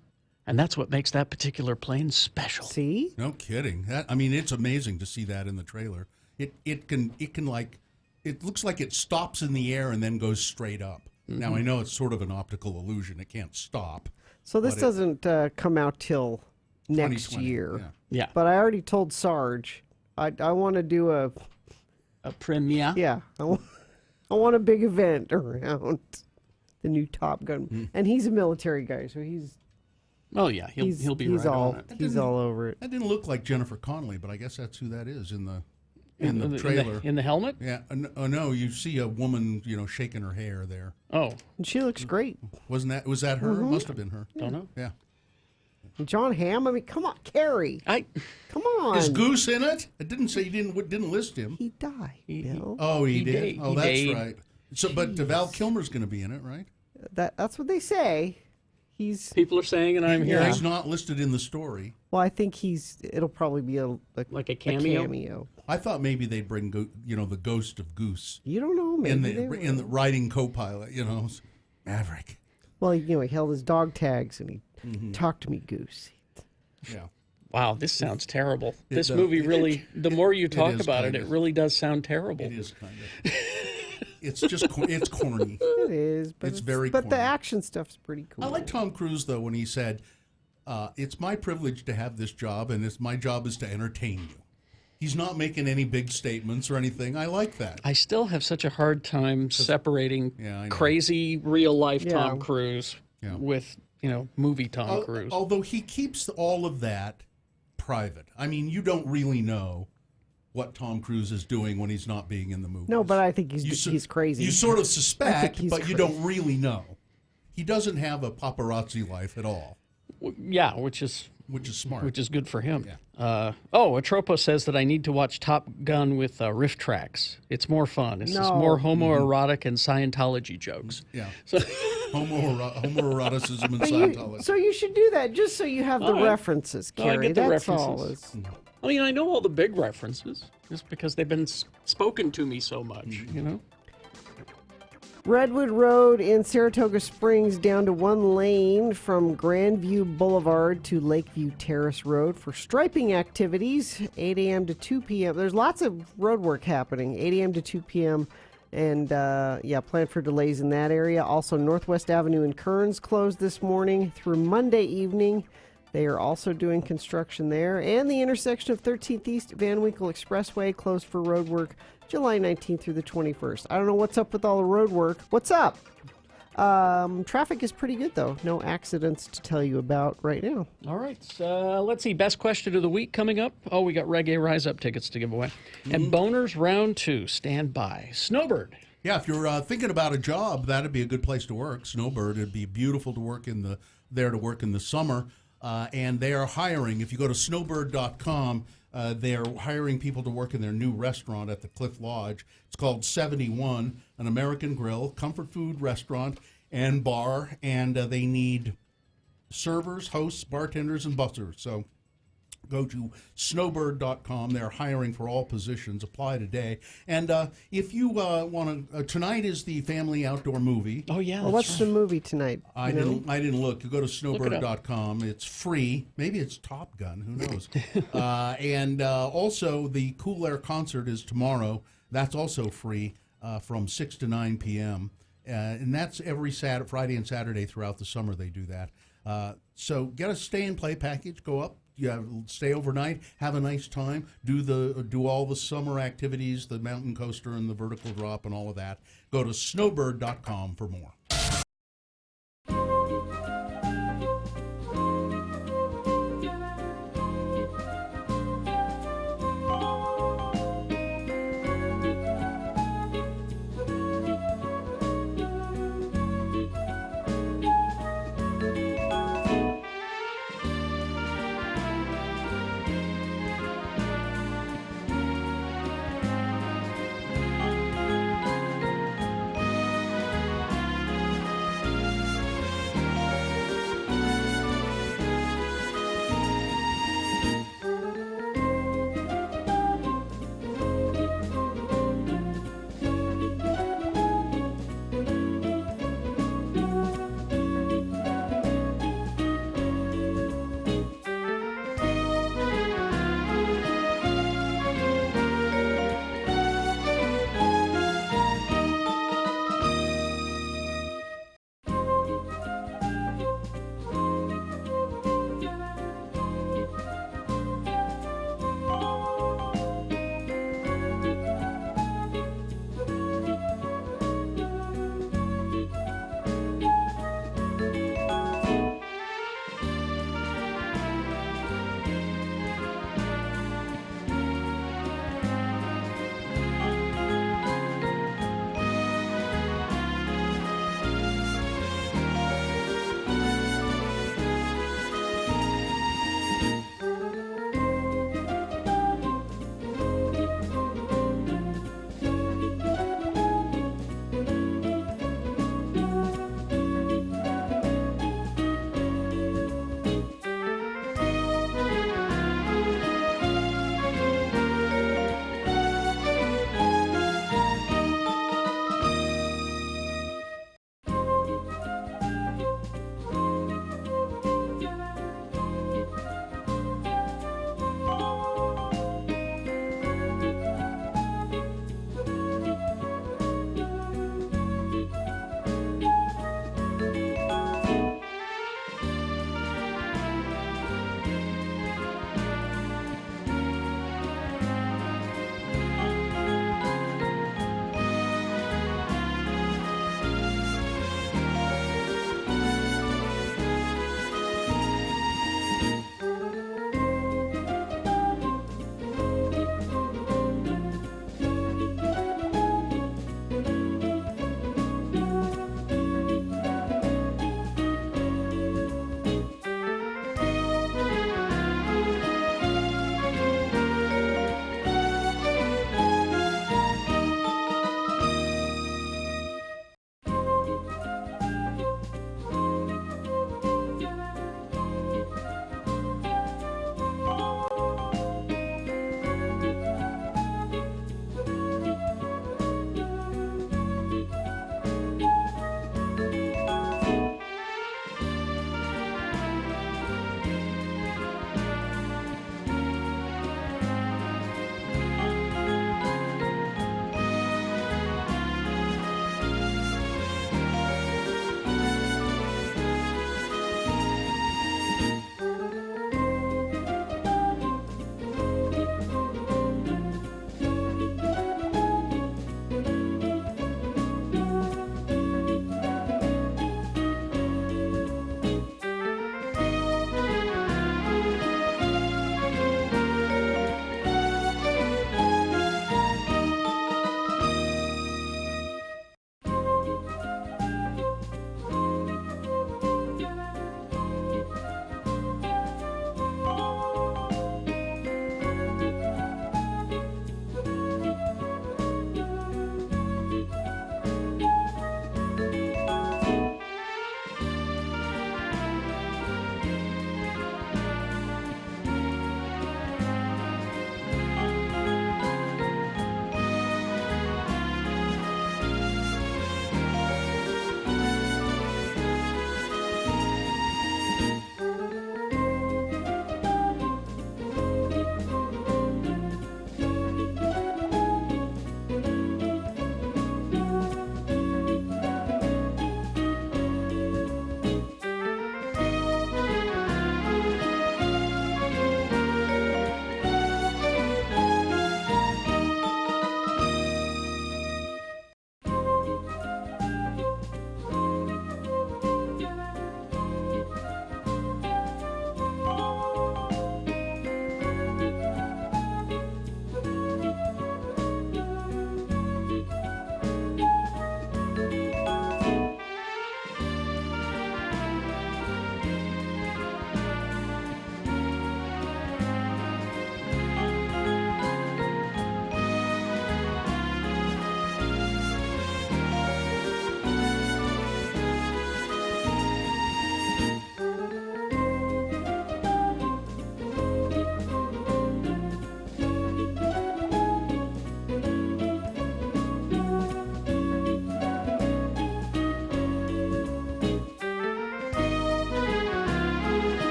and that's what makes that particular plane special. See? No kidding. It's amazing to see that in the trailer. It can it looks like it stops in the air and then goes straight up. Mm-hmm. Now I know it's sort of an optical illusion. It can't stop. So this doesn't come out till next year. Yeah. But I already told Sarge I want to do a premiere. Yeah. I want a big event around the new Top Gun, and he's a military guy, so he's. Oh yeah, he'll be right all on it. He's all over it. That didn't look like Jennifer Connelly, but I guess that's who that is in the trailer. In the helmet? Yeah. No, you see a woman, shaking her hair there. Oh, and she looks great. Was that her? Mm-hmm. Must have been her. Don't know. Yeah. And John Hamm. I mean, come on, Carrie. Come on. Is Goose in it? It didn't say you didn't list him. He died. He did. Oh, that's died. right. So, but Val Kilmer's going to be in it, right? That's what they say. People are saying, and I'm hearing. He's not listed in the story. Well, I think it'll probably be like a cameo. A cameo. I thought maybe they'd bring the ghost of Goose. You don't know, maybe in the riding co-pilot. Maverick. Well, he held his dog tags and he talked to me, Goose. Yeah. Wow, this sounds terrible. This movie really. The more you talk about it, it really does sound terrible. It is kind of. It's just it's corny. It is, but it's very. But corny. the action stuff's pretty cool. I like Tom Cruise though when he said, It's my privilege to have this job, and my job is to entertain you. He's not making any big statements or anything. I like that. I still have such a hard time separating crazy real-life Tom Cruise with, movie Tom Cruise. Although he keeps all of that private. I mean, you don't really know what Tom Cruise is doing when he's not being in the movie. No, but I think he's crazy. You sort of suspect, but crazy. you don't really know. He doesn't have a paparazzi life at all. Yeah, which is smart. Which is good for him. Yeah. Atropo says that I need to watch Top Gun with riff tracks. It's more fun. It's just more homoerotic and Scientology jokes. Yeah. So homoeroticism and Scientology. So you should do that just so you have the references, Carrie. I get the That's references. all. I mean, I know all the big references just because they've been spoken to me so much, Redwood Road in Saratoga Springs down to 1 lane from Grandview Boulevard to Lakeview Terrace Road for striping activities, 8 a.m. to 2 p.m. There's lots of road work happening, 8 a.m. to 2 p.m. And, plan for delays in that area. Also, Northwest Avenue in Kearns closed this morning through Monday evening. They are also doing construction there. And the intersection of 13th East Van Winkle Expressway closed for road work July 19th through the 21st. I don't know what's up with all the road work. What's up? Traffic is pretty good, though. No accidents to tell you about right now. All right. Let's see. Best question of the week coming up. Oh, we got Reggae Rise Up tickets to give away. And Boners Round 2. Stand by. Snowbird. Yeah, if you're thinking about a job, that'd be a good place to work. Snowbird, it'd be beautiful to work in the summer. And they are hiring. If you go to snowbird.com, they're hiring people to work in their new restaurant at the Cliff Lodge. It's called 71, an American grill, comfort food restaurant and bar. And they need servers, hosts, bartenders, and bussers. So go to snowbird.com. They're hiring for all positions. Apply today. And if you want to, tonight is the family outdoor movie. Oh, yeah. Well, what's the movie tonight? I didn't look. You go to snowbird.com. It's free. Maybe it's Top Gun. Who knows? And also, the Cool Air concert is tomorrow. That's also free from 6 to 9 p.m. And that's every Friday and Saturday throughout the summer they do that. So get a stay and play package. Go up. Stay overnight, have a nice time, do all the summer activities, the mountain coaster and the vertical drop and all of that. Go to snowbird.com for more.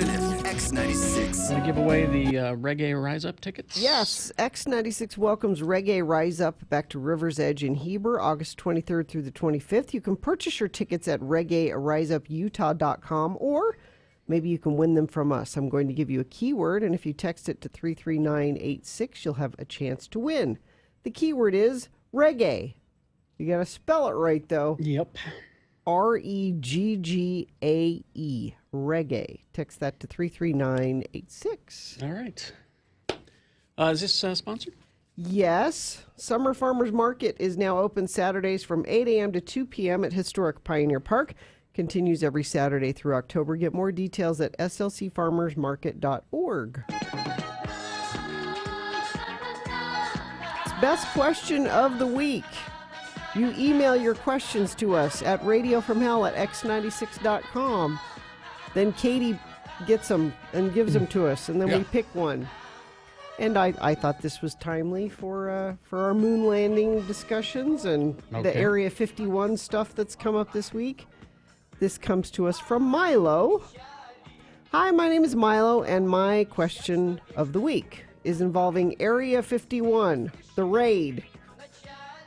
alternative, X96. Want to give away the Reggae Rise Up tickets? Yes, X96 welcomes Reggae Rise Up back to River's Edge in Heber, August 23rd through the 25th. You can purchase your tickets at reggaeriseuputah.com, or maybe you can win them from us. I'm going to give you a keyword, and if you text it to 33986, you'll have a chance to win. The keyword is reggae. You got to spell it right, though. Yep. REGGAE, reggae. Text that to 33986. All right. Is this sponsored? Yes. Summer Farmers Market is now open Saturdays from 8 a.m. to 2 p.m. at Historic Pioneer Park. Continues every Saturday through October. Get more details at slcfarmersmarket.org. It's best question of the week. You email your questions to us at radiofromhell@x96.com. Then Katie gets them and gives them to us, and then we pick one. And I thought this was timely for our moon landing discussions and the Area 51 stuff that's come up this week. This comes to us from Milo. Hi, my name is Milo, and my question of the week is involving Area 51, the raid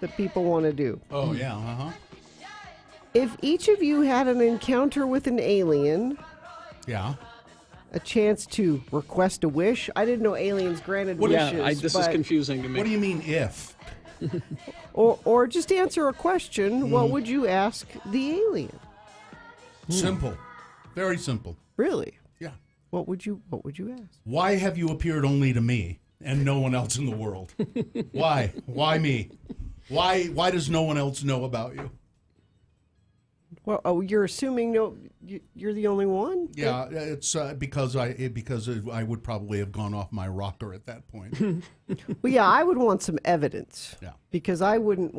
that people want to do. Oh, yeah, uh-huh. If each of you had an encounter with an alien... Yeah. A chance to request a wish. I didn't know aliens granted wishes. Yeah, this is confusing to me. What do you mean if? or just answer a question. What would you ask the alien? Simple. Very simple. Really? Yeah. What would you ask? Why have you appeared only to me and no one else in the world? Why? Why me? Why does no one else know about you? Well, you're assuming you're the only one? Yeah, it's because I would probably have gone off my rocker at that point. Well, yeah, I would want some evidence. Yeah. Because I would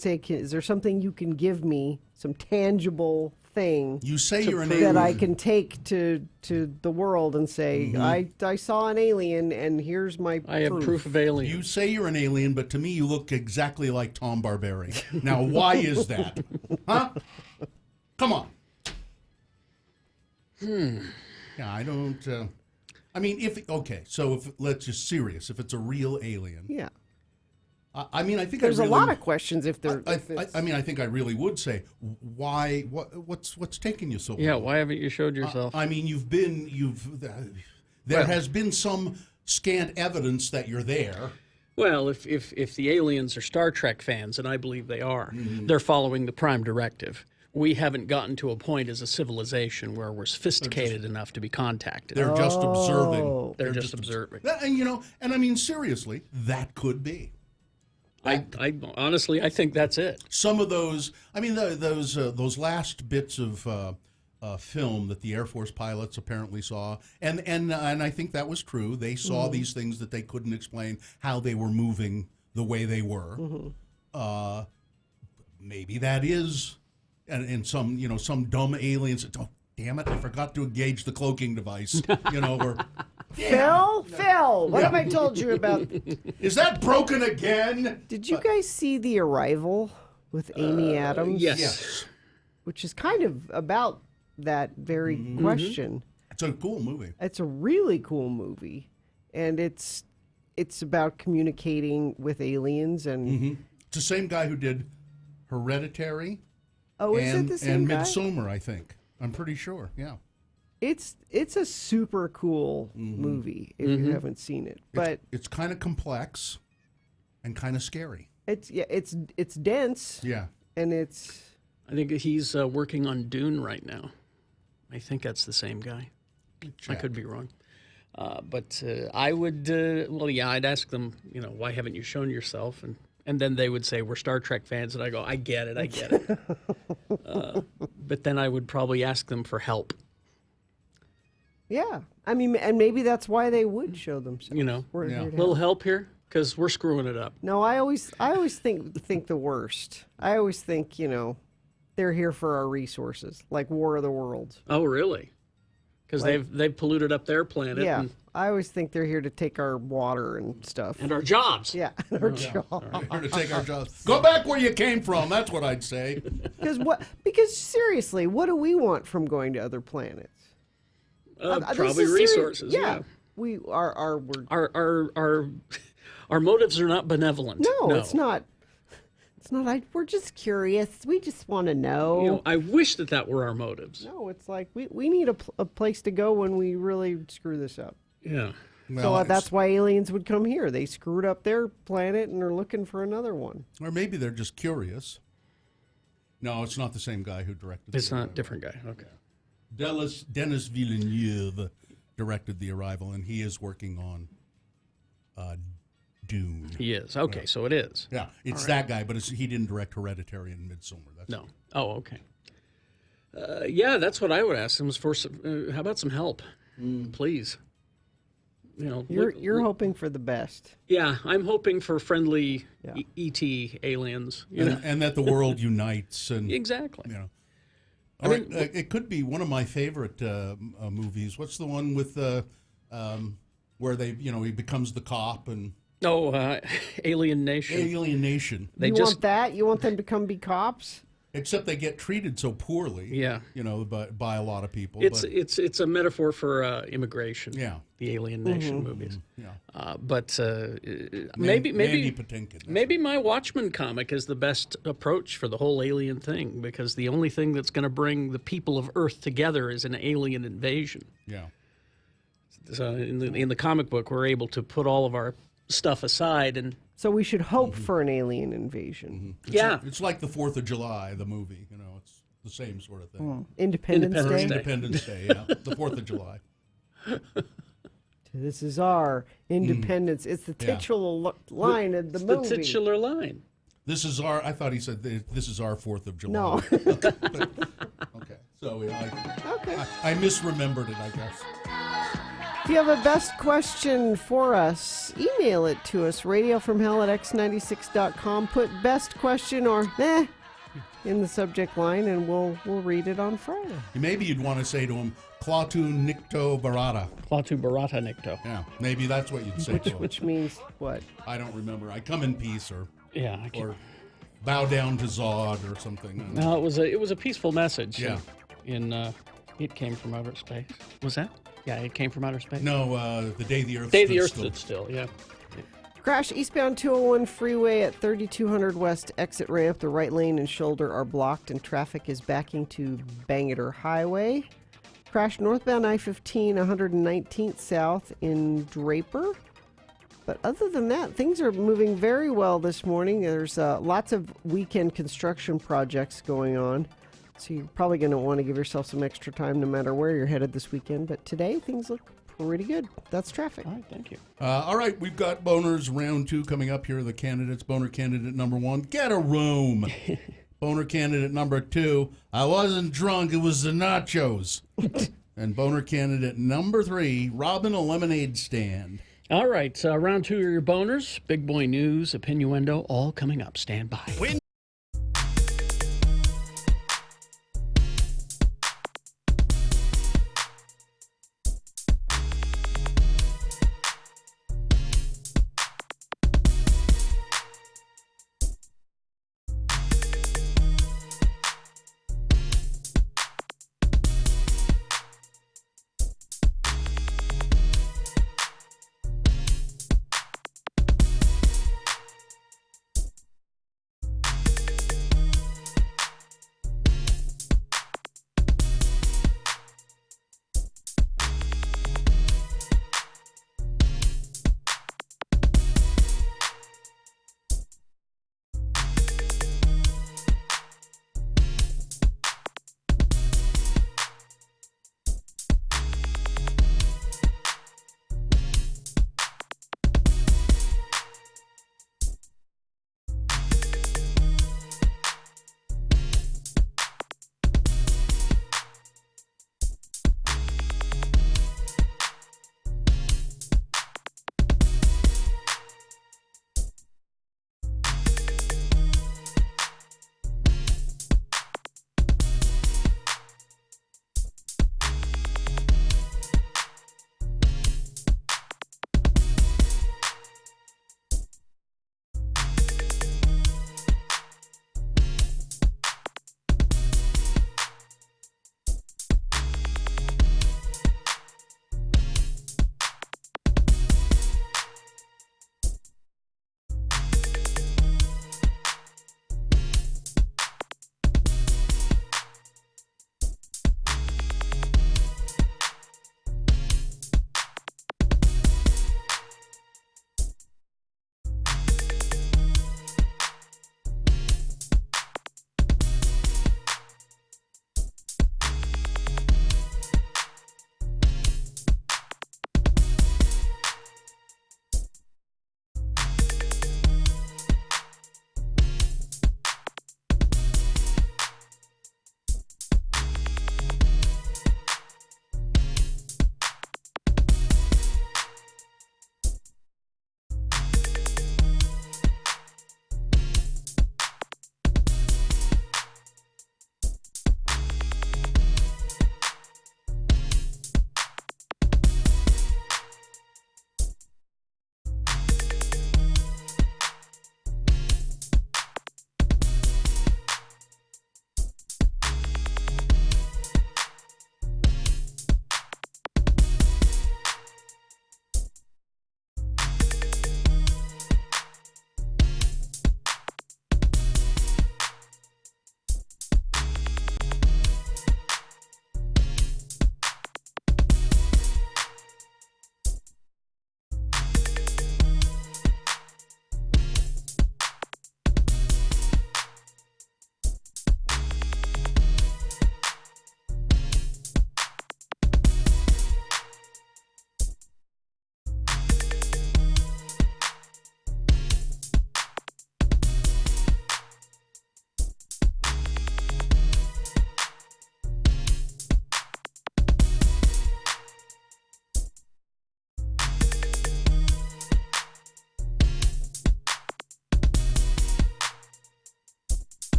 say, is there something you can give me, some tangible thing You say you're an alien. that I can take to the world and say, I saw an alien and here's my I have proof of alien. You say you're an alien, but to me you look exactly like Tom Barberi. Now, why is that? Huh? Come on. Yeah, I don't... I mean, let's just serious. If it's a real alien... Yeah. I mean, I think there's a lot of questions if they're. I mean, I think I really would say, why? What's taking you so long? Yeah, why haven't you showed yourself? I mean, there has been some scant evidence that you're there. Well, if the aliens are Star Trek fans, and I believe they are, they're following the Prime Directive. We haven't gotten to a point as a civilization where we're sophisticated enough to be contacted. They're just observing. They're just observing. And I mean, seriously, that could be. I honestly, I think that's it. Some of those, I mean, those last bits of film that the Air Force pilots apparently saw, and I think that was true. They saw these things that they couldn't explain how they were moving the way they were. Maybe that is, and some dumb aliens. Oh, damn it! I forgot to engage the cloaking device. Or. Phil, what have I told you about? Is that broken again? Did you guys see The Arrival with Amy Adams? Yes. Which is kind of about that very question. It's a cool movie. It's a really cool movie, and it's about communicating with aliens and. It's the same guy who did Hereditary. Oh, is it the same guy? And Midsommar, I think. I'm pretty sure. Yeah. It's a super cool movie if you haven't seen it, but it's kind of complex and kind of scary. It's dense. Yeah, and it's. I think he's working on Dune right now. I think that's the same guy. I could be wrong, but I would. I'd ask them. Why haven't you shown yourself? And then they would say, we're Star Trek fans, and I go, I get it. But then I would probably ask them for help. Yeah, I mean, and maybe that's why they would show themselves. A little help here because we're screwing it up. No, I always think the worst. I always think they're here for our resources, like War of the Worlds. Oh, really? Because they've polluted up their planet. Yeah, I always think they're here to take our water and stuff and our jobs. Yeah, our jobs. Here to take our jobs. Go back where you came from. That's what I'd say. Because seriously, what do we want from going to other planets? This Probably is serious. resources. Yeah. We are Our motives are not benevolent. No, it's not. It's not. We're just curious. We just want to know. You know, I wish that were our motives. No, it's like we need a place to go when we really screw this up. Yeah. Well, so that's why aliens would come here. They screwed up their planet and are looking for another one. Or maybe they're just curious. No, it's not the same guy who directed. It's not a different guy. Okay. Denis Villeneuve directed The Arrival, and he is working on Dune. He is. Okay, so it is. Yeah, it's that guy, but he didn't direct Hereditary and Midsommar. No. Oh, okay. Yeah, that's what I would ask him is for some, how about some help, please? You know, you're hoping for the best. Yeah, I'm hoping for friendly ET aliens, and that the world unites. And exactly. You know, I mean, it could be one of my favorite movies. What's the one with where he becomes the cop and. Alien Nation. Alien Nation. Want that? You want them to be cops? Except they get treated so poorly. Yeah. You know, by a lot of people. It's a metaphor for immigration. Yeah. The Alien Nation movies. Yeah. But Mandy Patinkin. Maybe my Watchmen comic is the best approach for the whole alien thing, because the only thing that's going to bring the people of Earth together is an alien invasion. Yeah. So in the comic book, we're able to put all of our stuff aside, and so we should hope for an alien invasion. It's like the 4th of July, the movie. You know, it's the same sort of thing. Independence Day. Independence Day. Yeah, the 4th of July. This is our independence. It's the titular line of the movie. The titular line. This is our. I thought he said this is our 4th of July. No. Okay. So I misremembered it, I guess. If you have a best question for us, email it to us, radiofromhell@x96.com. Put best question or in the subject line, and we'll read it on Friday. Maybe you'd want to say to him, Klaatu Nikto Barata. Klaatu Barata Nikto. Yeah, maybe that's what you'd say to him. Which means what? I don't remember. I come in peace, or or bow down to Zod or something. No, it was a peaceful message. Yeah. It came from outer space. Was that? Yeah, it came from outer space. No, the day the Earth stood still. Yeah. Crash eastbound 201 freeway at 3200 West exit ramp. The right lane and shoulder are blocked and traffic is backing to Bangor Highway. Crash northbound I-15 119th South in Draper. But other than that, things are moving very well this morning. There's lots of weekend construction projects going on. So you're probably going to want to give yourself some extra time no matter where you're headed this weekend. But today, things look pretty good. That's traffic. All right, thank you. All right, we've got Boners round 2 coming up. Here are the candidates. Boner candidate number 1, get a room. Boner candidate number 2, I wasn't drunk, it was the nachos. And boner candidate number 3, robbing a lemonade stand. All right, round 2 are your boners. Big boy news, opinioendo, all coming up. Stand by.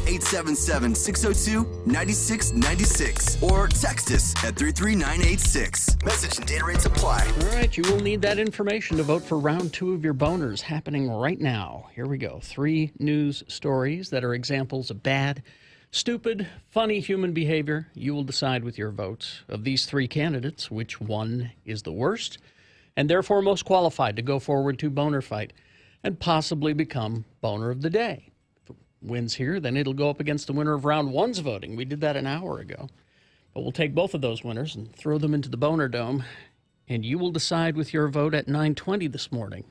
877-602-9696 or text us at 33986. Message and data rates apply. All right, you will need that information to vote for round 2 of your boners happening right now. Here we go. 3 news stories that are examples of bad, stupid, funny human behavior. You will decide with your votes of these 3 candidates which one is the worst and therefore most qualified to go forward to boner fight and possibly become boner of the day. If it wins here, then it'll go up against the winner of round 1's voting. We did that an hour ago. But we'll take both of those winners and throw them into the boner dome, and you will decide with your vote at 9:20 this morning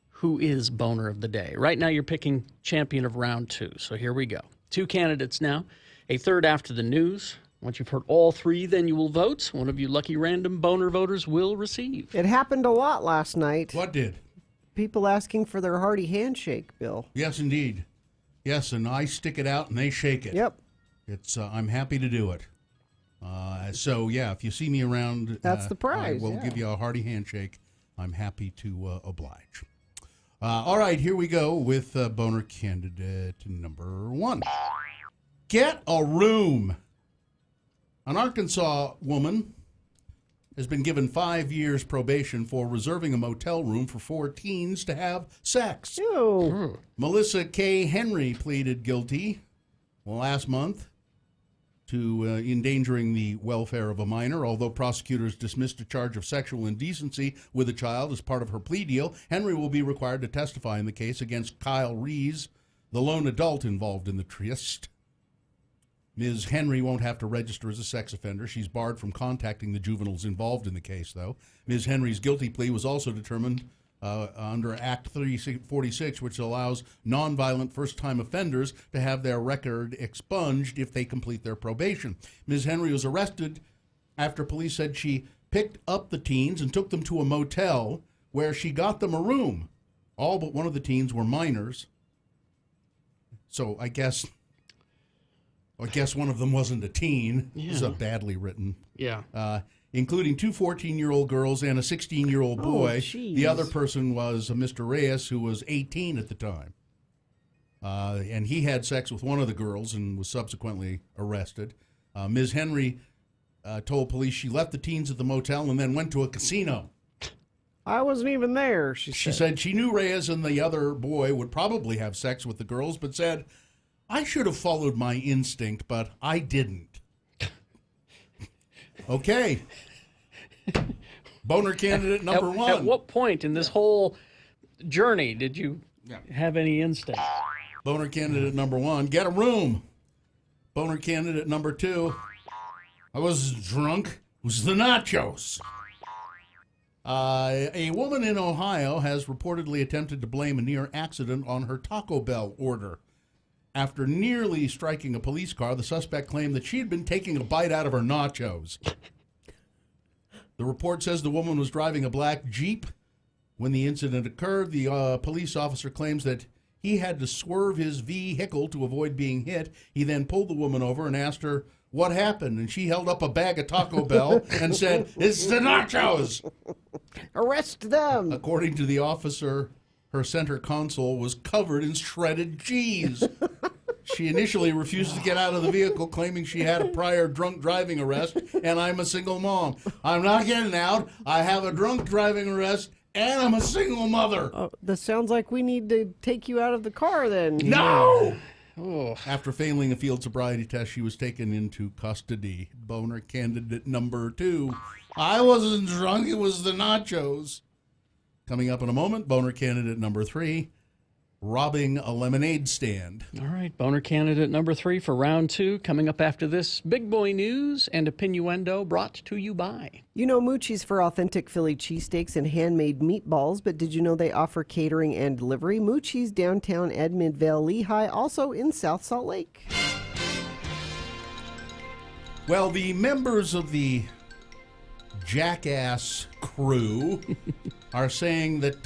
who is boner of the day. Right now you're picking champion of round 2, so here we go. 2 candidates now, a third after the news. Once you've heard all 3, then you will vote. One of you lucky random boner voters will receive. It happened a lot last night. What did? People asking for their hearty handshake, Bill. Yes, indeed. Yes, and I stick it out and they shake it. Yep. It's I'm happy to do it. So, yeah, if you see me around, that's the prize. I will give you a hearty handshake. I'm happy to oblige. All right, here we go with boner candidate number 1. Get a room. An Arkansas woman has been given 5 years probation for reserving a motel room for 4 teens to have sex. Ew. Melissa K. Henry pleaded guilty last month to endangering the welfare of a minor. Although prosecutors dismissed a charge of sexual indecency with a child as part of her plea deal, Henry will be required to testify in the case against Kyle Rees, the lone adult involved in the tryst. Ms. Henry won't have to register as a sex offender. She's barred from contacting the juveniles involved in the case, though. Ms. Henry's guilty plea was also determined under Act 346, which allows nonviolent first-time offenders to have their record expunged if they complete their probation. Ms. Henry was arrested after police said she picked up the teens and took them to a motel where she got them a room. All but one of the teens were minors. So I guess one of them wasn't a teen. Yeah. This is a badly written. Yeah. Including 2 14-year-old girls and a 16-year-old boy. Geez. The other person was Mr. Reyes, who was 18 at the time. And he had sex with one of the girls and was subsequently arrested. Ms. Henry told police she left the teens at the motel and then went to a casino. I wasn't even there, she said she knew Reyes and the other boy would probably have sex with the girls, but said, I should have followed my instinct, but I didn't. Okay. Boner candidate number 1. At what point in this whole journey did you have any instinct? Boner candidate number 1, get a room. Boner candidate number 2, I was drunk. It was the nachos. A woman in Ohio has reportedly attempted to blame a near accident on her Taco Bell order. After nearly striking a police car, the suspect claimed that she had been taking a bite out of her nachos. The report says the woman was driving a black Jeep when the incident occurred. The police officer claims that he had to swerve his vehicle to avoid being hit. He then pulled the woman over and asked her what happened, and she held up a bag of Taco Bell and said, "It's the nachos!" Arrest them! According to the officer, her center console was covered in shredded cheese. She initially refused to get out of the vehicle, claiming she had a prior drunk driving arrest, and I'm a single mom. I'm not getting out. I have a drunk driving arrest, and I'm a single mother. Oh, this sounds like we need to take you out of the car then. No! Oh. After failing a field sobriety test, she was taken into custody. Boner candidate number 2. I wasn't drunk. It was the nachos. Coming up in a moment, boner candidate number 3, robbing a lemonade stand. All right, boner candidate number 3 for round 2. Coming up after this, big boy news and a pinuendo brought to you by. You know Moochie's for authentic Philly cheesesteaks and handmade meatballs, but did you know they offer catering and delivery? Moochie's downtown Edmondvale, Lehigh, also in South Salt Lake. Well, the members of the Jackass crew are saying that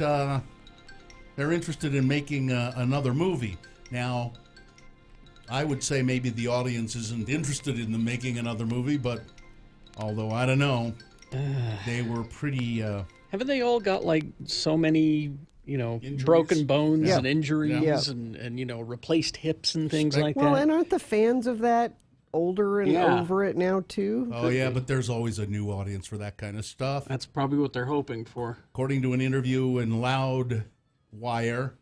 they're interested in making another movie. Now, I would say maybe the audience isn't interested in them making another movie, but although I don't know, they were pretty... Haven't they all got like so many broken bones Yeah. and injuries Yeah. and replaced hips and things like Well, that. and aren't the fans of that older and Yeah. over it now too? Oh, yeah, but there's always a new audience for that kind of stuff. That's probably what they're hoping for. According to an interview in Loud Wire,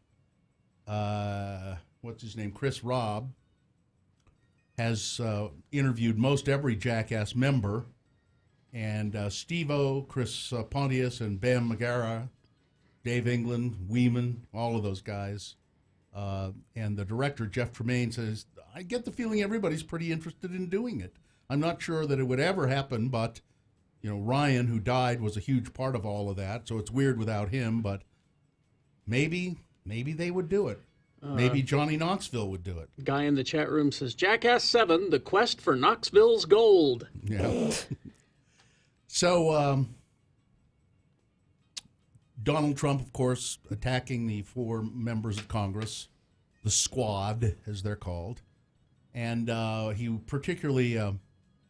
what's his name? Chris Robb has interviewed most every Jackass member. And Steve-O, Chris Pontius, and Bam Margera, Dave England, Weeman, all of those guys. And the director, Jeff Tremaine, says, I get the feeling everybody's pretty interested in doing it. I'm not sure that it would ever happen, but, Ryan, who died, was a huge part of all of that, so it's weird without him, but maybe they would do it. Maybe Johnny Knoxville would do it. Guy in the chat room says, Jackass 7, the quest for Knoxville's gold. Yeah. So, Donald Trump, of course, attacking the 4 members of Congress, the squad, as they're called. And he particularly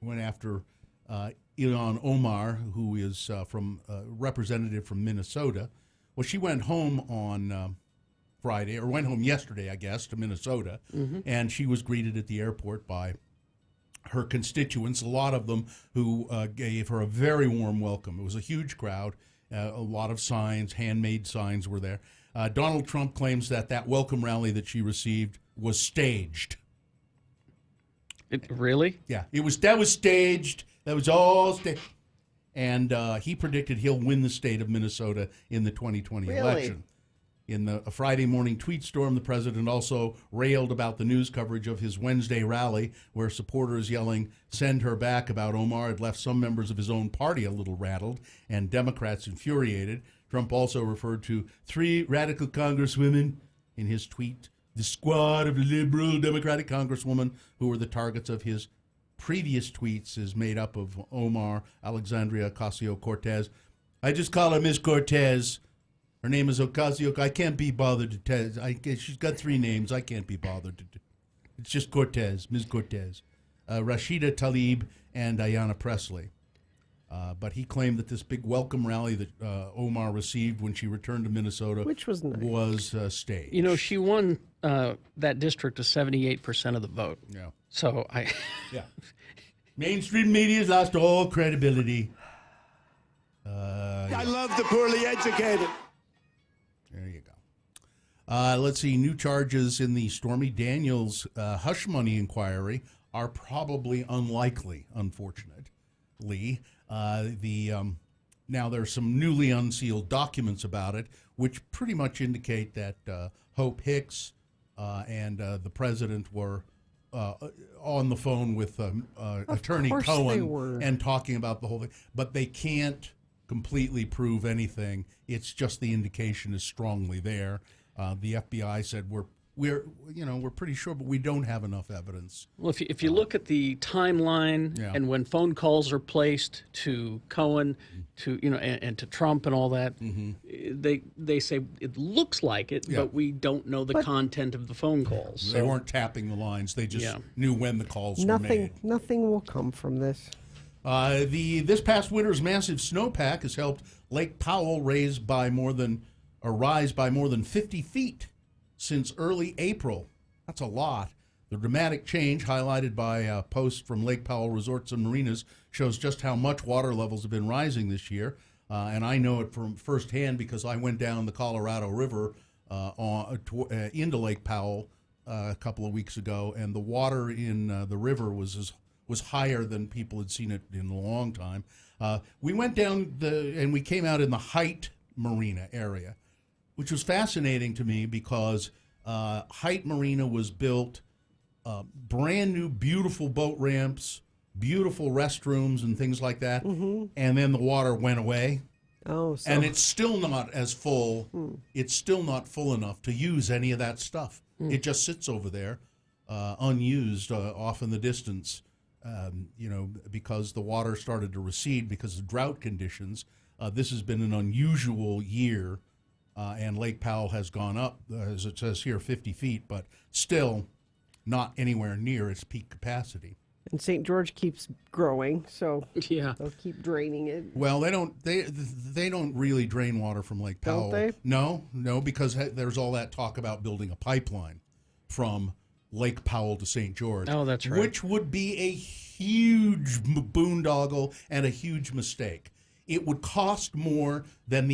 went after Ilhan Omar, who is from representative from Minnesota. Well, she went home on Friday, or went home yesterday, I guess, to Minnesota. Mm-hmm. And she was greeted at the airport by her constituents, a lot of them who gave her a very warm welcome. It was a huge crowd. A lot of signs, handmade signs were there. Donald Trump claims that welcome rally that she received was staged. Really? Yeah, that was staged. That was all staged. And he predicted he'll win the state of Minnesota in the 2020 election. In a Friday morning tweet storm, the president also railed about the news coverage of his Wednesday rally, where supporters yelling, "Send her back," about Omar had left some members of his own party a little rattled and Democrats infuriated. Trump also referred to 3 radical congresswomen in his tweet, the squad of liberal Democratic congresswomen who were the targets of his previous tweets is made up of Omar, Alexandria Ocasio-Cortez. I just call her Miss Cortez. Her name is Ocasio. I can't be bothered to tell. She's got 3 names. I can't be bothered to do. It's just Cortez, Ms. Cortez. Rashida Tlaib and Ayanna Pressley. But he claimed that this big welcome rally that Omar received when she returned to Minnesota, which was nice, was staged. She won that district to 78% of the vote. Yeah. So yeah. Mainstream media's lost all credibility. I love the poorly educated. There you go. Let's see. New charges in the Stormy Daniels hush money inquiry are probably unlikely, unfortunately. Now there's some newly unsealed documents about it, which pretty much indicate that Hope Hicks and the president were on the phone with Attorney Cohen and talking about the whole thing. But they can't completely prove anything. It's just the indication is strongly there. The FBI said we're pretty sure, but we don't have enough evidence. Well, if you look at the timeline and when phone calls are placed to Cohen, to and to Trump and all that, they say it looks like it, but we don't know the content of the phone calls. They weren't tapping the lines. They just knew when the calls were made. Nothing will come from this. This past winter's massive snowpack has helped Lake Powell rise by more than 50 feet since early April. That's a lot. The dramatic change, highlighted by a post from Lake Powell Resorts and Marinas, shows just how much water levels have been rising this year. And I know it from firsthand because I went down the Colorado River into Lake Powell a couple of weeks ago, and the water in the river was higher than people had seen it in a long time. We went down and we came out in the Haight Marina area, which was fascinating to me because Haight Marina was built brand new, beautiful boat ramps, beautiful restrooms and things like that, and then the water went away. And it's still not as full. It's still not full enough to use any of that stuff. It just sits over there, unused, off in the distance. Because the water started to recede because of drought conditions. This has been an unusual year, and Lake Powell has gone up, as it says here, 50 feet, but still not anywhere near its peak capacity. And St. George keeps growing, so yeah, they'll keep draining it. Well, they don't really drain water from Lake Powell. Don't they? No, because there's all that talk about building a pipeline from Lake Powell to St. George. Oh, that's right. Which would be a huge boondoggle and a huge mistake. It would cost more than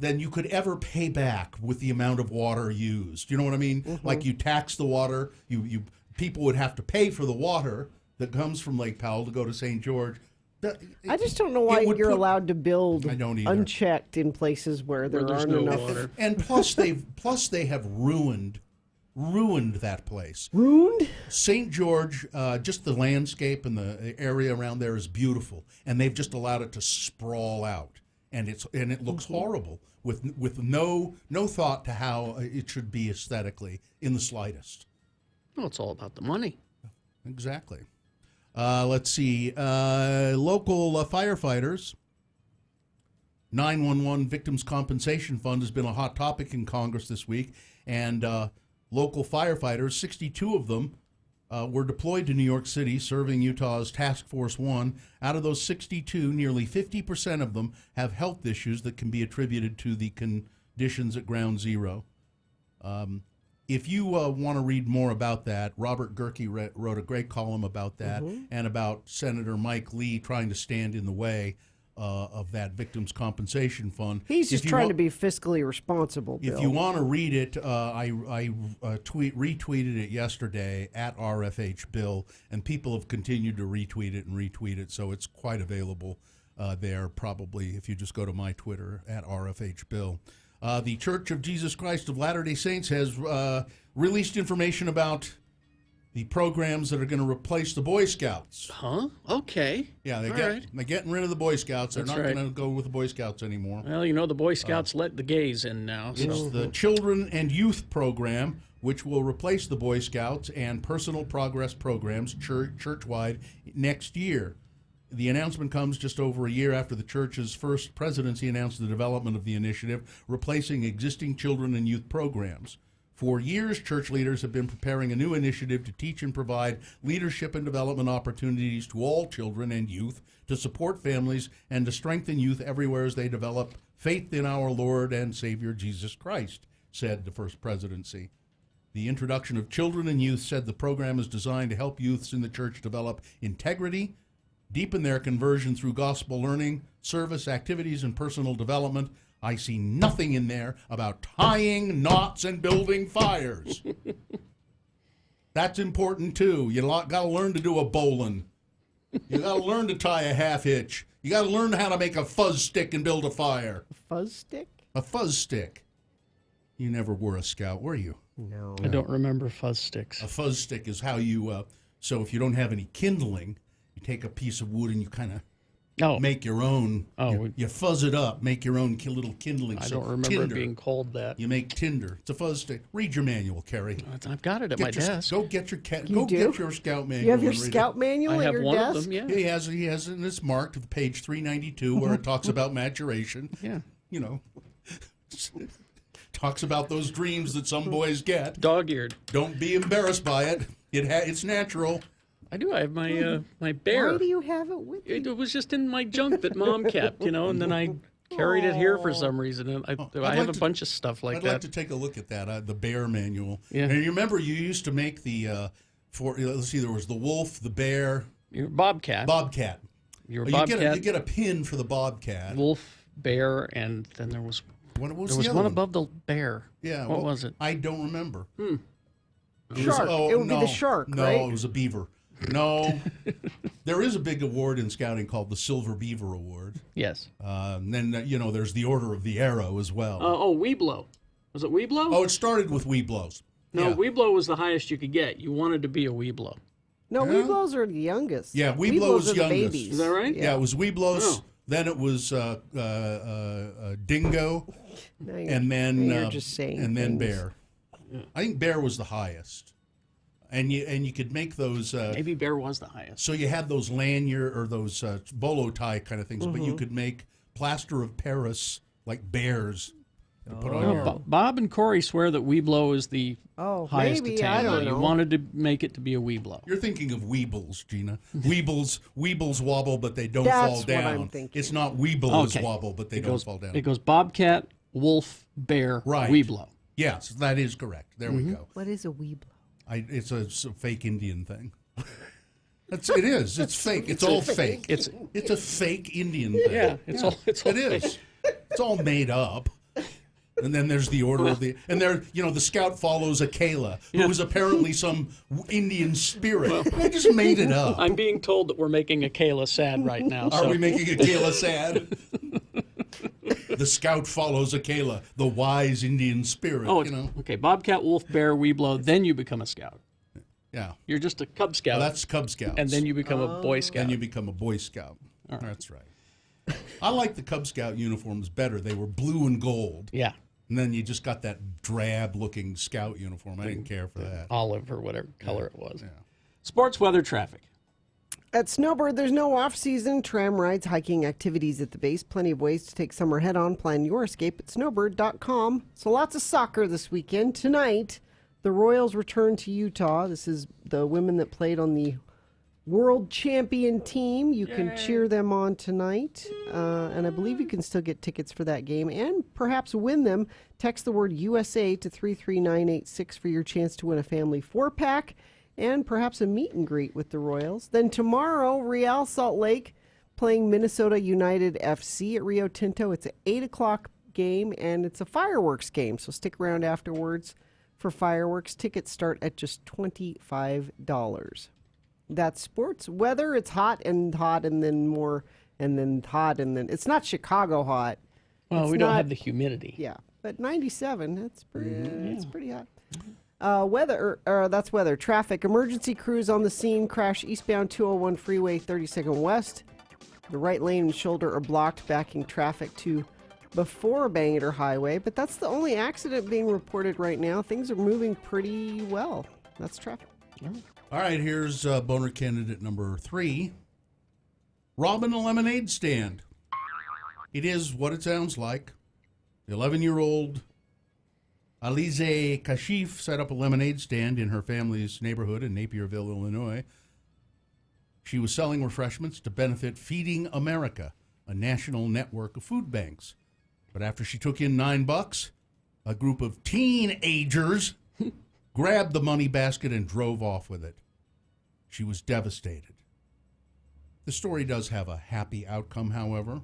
than you could ever pay back with the amount of water used. You know what I mean? Mm-hmm. Like you tax the water, people would have to pay for the water that comes from Lake Powell to go to St. George. I just don't know why you're allowed to build unchecked in places where there aren't no enough water. And plus they have ruined that place. Ruined? St. George, just the landscape and the area around there is beautiful, and they've just allowed it to sprawl out, and it looks horrible with no thought to how it should be aesthetically in the slightest. Well, it's all about the money. Exactly. Let's see. Local firefighters. 911 Victims Compensation Fund has been a hot topic in Congress this week, and local firefighters, 62 of them, were deployed to New York City, serving Utah's Task Force 1. Out of those 62, nearly 50% of them have health issues that can be attributed to the conditions at Ground Zero. If you want to read more about that, Robert Gerke wrote a great column about that and about Senator Mike Lee trying to stand in the way of that Victims Compensation Fund. He's just trying to be fiscally responsible, Bill. If you want to read it, I retweeted it yesterday at RFH Bill, and people have continued to retweet it, so it's quite available there probably if you just go to my Twitter at RFH Bill. The Church of Jesus Christ of Latter-day Saints has released information about the programs that are going to replace the Boy Scouts. Huh? Okay. Yeah, they're Right. getting rid of the Boy Scouts. They're That's not right. going to go with the Boy Scouts anymore. Well, the Boy Scouts let the gays in now. So. It's the Children and Youth Program, which will replace the Boy Scouts and Personal Progress programs church-wide next year. The announcement comes just over a year after the church's first presidency announced the development of the initiative, replacing existing children and youth programs. For years, church leaders have been preparing a new initiative to teach and provide leadership and development opportunities to all children and youth, to support families, and to strengthen youth everywhere as they develop faith in our Lord and Savior Jesus Christ, said the first presidency. The introduction of Children and Youth said the program is designed to help youths in the church develop integrity, deepen their conversion through gospel learning, service, activities, and personal development. I see nothing in there about tying knots and building fires. That's important, too. You got to learn to do a bowline. You got to learn to tie a half hitch. You got to learn how to make a fuzz stick and build a fire. A fuzz stick? A fuzz stick. You never were a scout, were you? No. I don't remember fuzz sticks. A fuzz stick is how you, so if you don't have any kindling, you take a piece of wood and you kind of make your own. You fuzz it up, make your own little kindling. I don't remember it being called that. You make tinder. It's a fuzz stick. Read your manual, Kerry. I've got it at my desk. Go get your You get your scout manual. You have your and read scout it. manual at your desk? I have one of them, yeah. He has it, and it's marked at page 392 where it talks about maturation. Yeah. Talks about those dreams that some boys get. Dog-eared. Don't be embarrassed by it. It's natural. I do. I have my my bear. Why do you have it with you? It was just in my junk that Mom kept, and then I carried it here for some reason. And I have a bunch of stuff like I'd that. like to take a look at that, the bear manual. Yeah. And you remember you used to make the, let's see, there was the wolf, the bear. Your bobcat. Bobcat. Your bobcat. You get a pin for the bobcat. Wolf, bear, and then there was what was there was the one other above the bear. Yeah. What was it? I don't remember. Shark. It would be the shark, no, right? No, it was a beaver. No. There is a big award in scouting called the Silver Beaver Award. Yes. And then, there's the Order of the Arrow as well. Weeblow. Was it Weeblow? Oh, it started with Weeblows. No, Yeah. Weeblow was the highest you could get. You wanted to be a Weeblow. No, Weeblows are the youngest. Yeah, Weeblow was are the youngest. babies. Is that right? Yeah, it was Weeblos. Oh. Then it was Dingo, and then just saying and then things. Bear. I think Bear was the highest, and you could make those. Maybe Bear was the highest. So you had those lanyard or those bolo tie kind of things, but you could make plaster of Paris like bears, to put on your... Bob and Corey swear that Weeblo is the highest maybe, I attainment. don't know. You wanted to make it to be a Weeblo. You're thinking of Weebles, Gina. Weebles wobble, but they don't That's fall down. what I'm thinking. It's not Weebles wobble, but they don't fall down. It goes Bobcat, Wolf, Bear, Right. Weeblo. Yes, that is correct. There we go. What is a Weeblo? It's a fake Indian thing. It is. It's fake. It's all fake. It's a fake Indian thing. Yeah, it's all It is. It's all made up. And then there's the order of the... And there, the scout follows a Kayla, who is apparently some Indian spirit. I just made it up. I'm being told that we're making a Kayla sad right now. Are we making a Kayla sad? The scout follows a Kayla, the wise Indian spirit. Oh, okay. Bobcat, Wolf, Bear, Weeblo, then you become a scout. Yeah. You're just a Cub Scout. Well, that's Cub Scouts. And then you become a Boy Scout. Then you become a Boy Scout. That's right. I like the Cub Scout uniforms better. They were blue and gold. Yeah. And then you just got that drab-looking Scout uniform. I didn't care for that. Olive or whatever color it was. Yeah. Sports weather traffic. At Snowbird, there's no off-season tram rides, hiking activities at the base. Plenty of ways to take summer head-on. Plan your escape at snowbird.com. So lots of soccer this weekend. Tonight, the Royals return to Utah. This is the women that played on the world champion team. You can cheer them on tonight. And I believe you can still get tickets for that game and perhaps win them. Text the word USA to 33986 for your chance to win a family 4-pack. And perhaps a meet and greet with the Royals. Then tomorrow, Real Salt Lake playing Minnesota United FC at Rio Tinto. It's an 8 o'clock game, and it's a fireworks game. So stick around afterwards for fireworks. Tickets start at just $25. That's sports. Weather, it's hot and then more and then hot and then... It's not Chicago hot. Well, we don't have the humidity. Yeah, but 97, that's pretty, it's pretty hot. That's weather. Traffic. Emergency crews on the scene. Crash eastbound 201 freeway 32nd West. The right lane and shoulder are blocked, backing traffic to before Bangor Highway. But that's the only accident being reported right now. Things are moving pretty well. That's traffic. All right, here's boner candidate number 3. Robbing a lemonade stand. It is what it sounds like. The 11-year-old Alize Kashif set up a lemonade stand in her family's neighborhood in Napierville, Illinois. She was selling refreshments to benefit Feeding America, a national network of food banks. But after she took in $9, a group of teenagers grabbed the money basket and drove off with it. She was devastated. The story does have a happy outcome, however.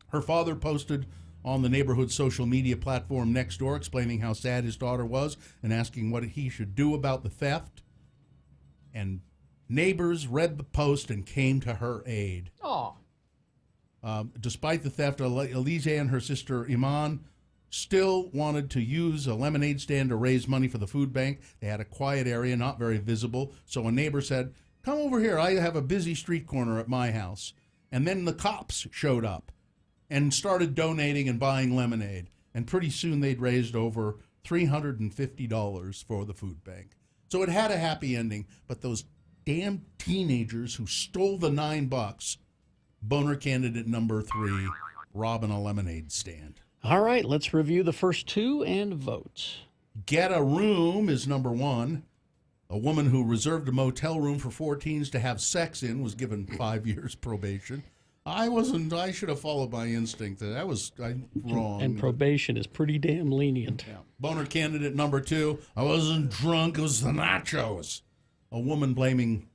Her father posted on the neighborhood social media platform Nextdoor, explaining how sad his daughter was and asking what he should do about the theft. And neighbors read the post and came to her aid. Despite the theft, Alize and her sister Iman still wanted to use a lemonade stand to raise money for the food bank. They had a quiet area, not very visible, so a neighbor said, "Come over here, I have a busy street corner at my house." And then the cops showed up and started donating and buying lemonade. And pretty soon they'd raised over $350 for the food bank. So it had a happy ending, but those damn teenagers who stole the $9, boner candidate number 3, robbing a lemonade stand. All right, let's review the first 2 and vote. Get a room is number 1. A woman who reserved a motel room for 4 teens to have sex in was given 5 years probation. I should have followed my instinct. That was wrong. And probation is pretty damn lenient. Yeah. Boner candidate number 2. I wasn't drunk, it was the nachos. A woman blaming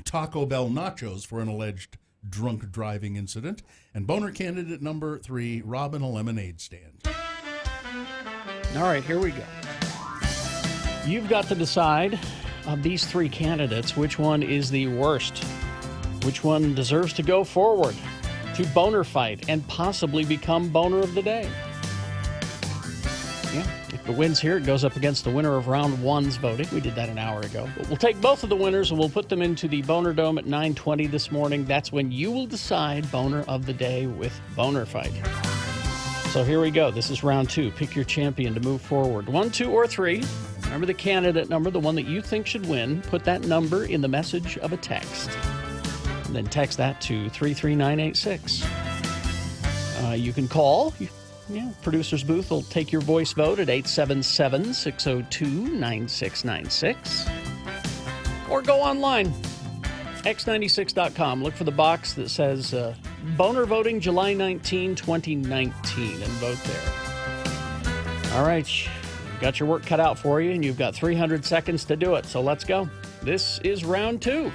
Taco Bell nachos for an alleged drunk driving incident. And boner candidate number 3, robbing a lemonade stand. All right, here we go. You've got to decide of these 3 candidates which one is the worst. Which one deserves to go forward to boner fight and possibly become boner of the day? Yeah, if it wins here, it goes up against the winner of round 1's voting. We did that an hour ago. But we'll take both of the winners and we'll put them into the Boner Dome at 9:20 this morning. That's when you will decide boner of the day with Boner Fight. So here we go. This is round 2. Pick your champion to move forward. 1, 2, or 3. Remember the candidate number, the one that you think should win. Put that number in the message of a text. And then text that to 33986. You can call Yeah, producer's booth will take your voice vote at 877-602-9696. Or go online, x96.com. Look for the box that says Boner Voting July 19, 2019, and vote there. All right, you've got your work cut out for you, and you've got 300 seconds to do it, so let's go. This is round 2.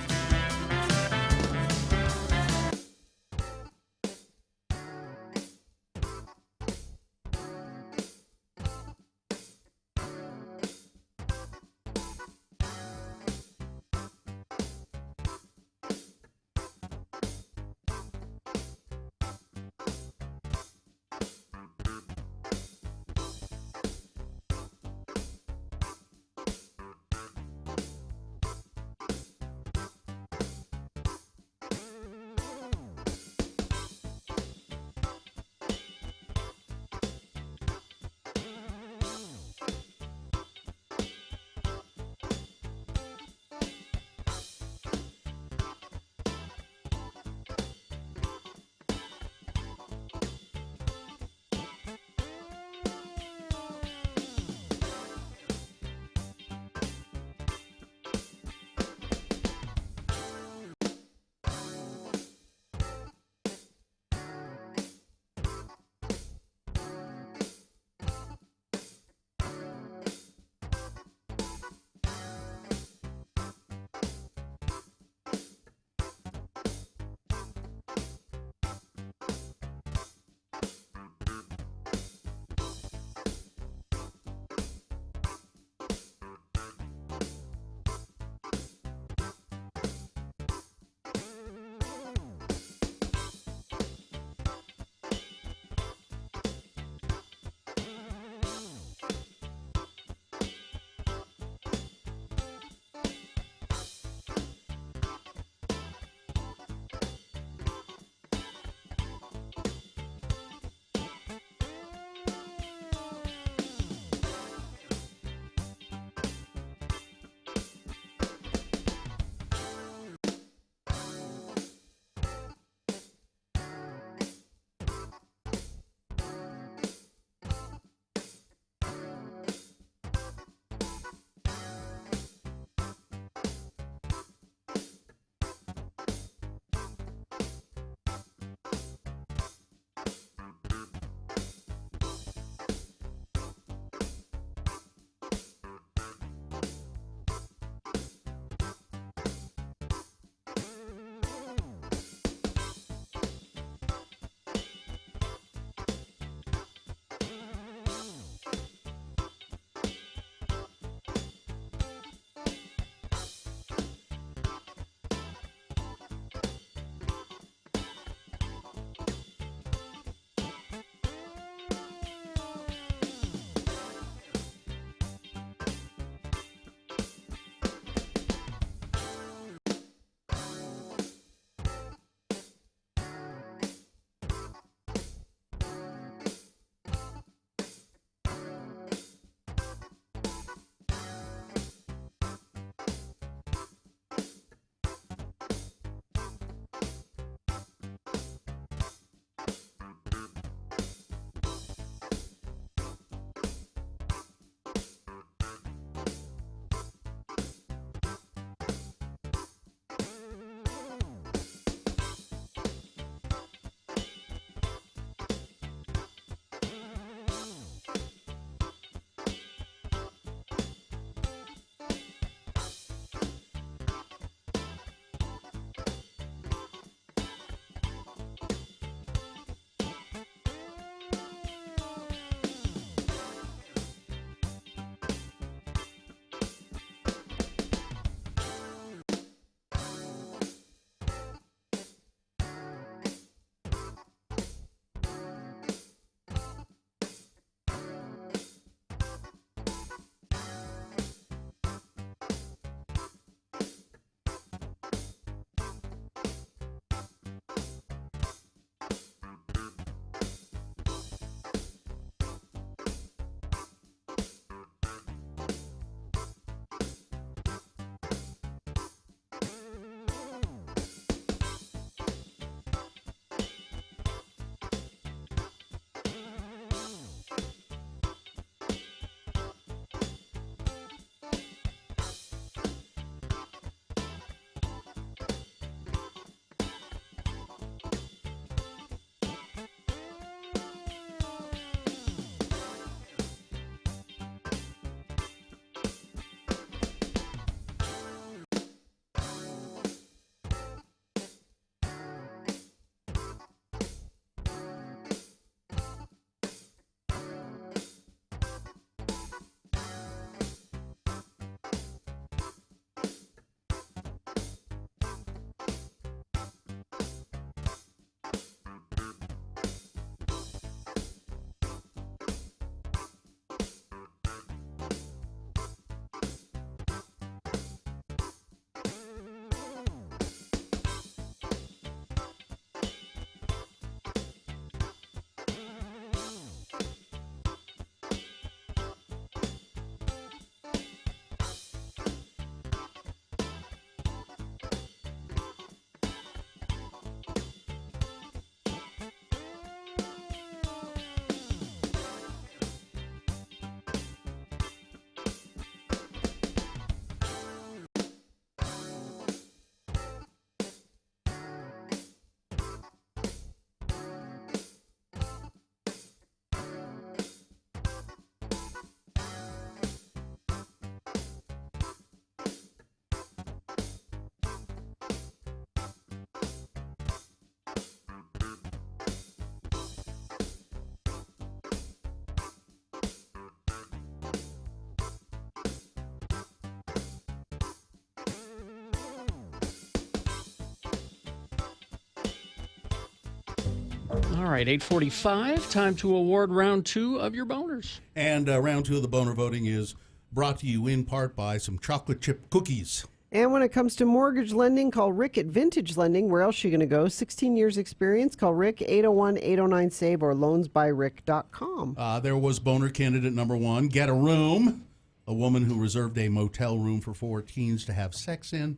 All right, 8:45. Time to award round 2 of your boners. And round 2 of the boner voting is brought to you in part by some chocolate chip cookies. And when it comes to mortgage lending, call Rick at Vintage Lending. Where else are you going to go? 16 years experience. Call Rick, 801-809-SAVE or loansbyrick.com. There was boner candidate number 1, get a room. A woman who reserved a motel room for 4 teens to have sex in.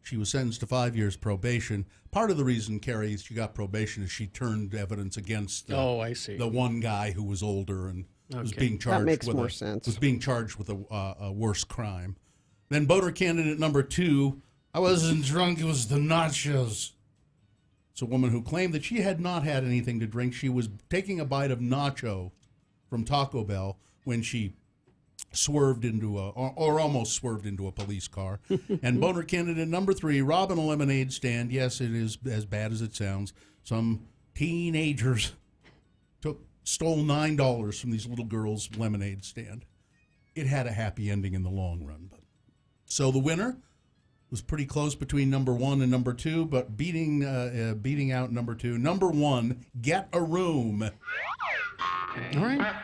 She was sentenced to 5 years probation. Part of the reason, Carrie, she got probation is she turned evidence against I see. the one guy who was older and was Okay. being charged That makes with more sense. was being charged with a worse crime. Then boner candidate number 2, I wasn't drunk, it was the nachos. It's a woman who claimed that she had not had anything to drink. She was taking a bite of nacho from Taco Bell when she swerved into or almost swerved into a police car. And boner candidate number 3, robbing a lemonade stand. Yes, it is as bad as it sounds. Some teenagers stole $9 from these little girls' lemonade stand. It had a happy ending in the long run, but so the winner was pretty close between number 1 and number 2, but beating out number 2. Number 1, get a room. All right.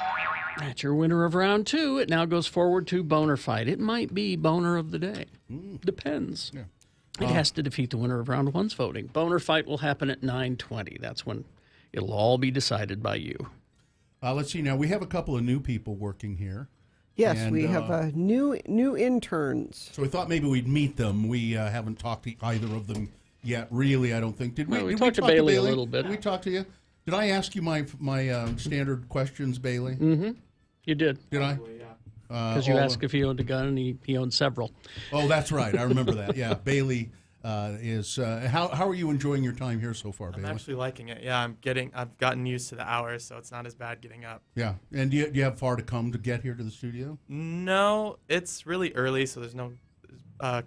That's your winner of round 2. It now goes forward to Boner Fight. It might be Boner of the Day. Depends. Yeah. It has to defeat the winner of round 1's voting. Boner Fight will happen at 9:20. That's when it'll all be decided by you. Let's see now. We have a couple of new people working here. Yes, And, we have new interns. So we thought maybe we'd meet them. We haven't talked to either of them yet, really, I don't think. Did we? Well, we Did talked to Bailey a little bit. Did we talk to you? Did I ask you my standard questions, Bailey? Mm-hmm. You did. Did I? Because you asked if he owned a gun, and he owned several. Oh, that's right. I remember that. Yeah, Bailey is. How are you enjoying your time here so far, I'm Bailey? actually liking it. Yeah, I've gotten used to the hours, so it's not as bad getting up. Yeah. And do you have far to come to get here to the studio? No, it's really early, so there's no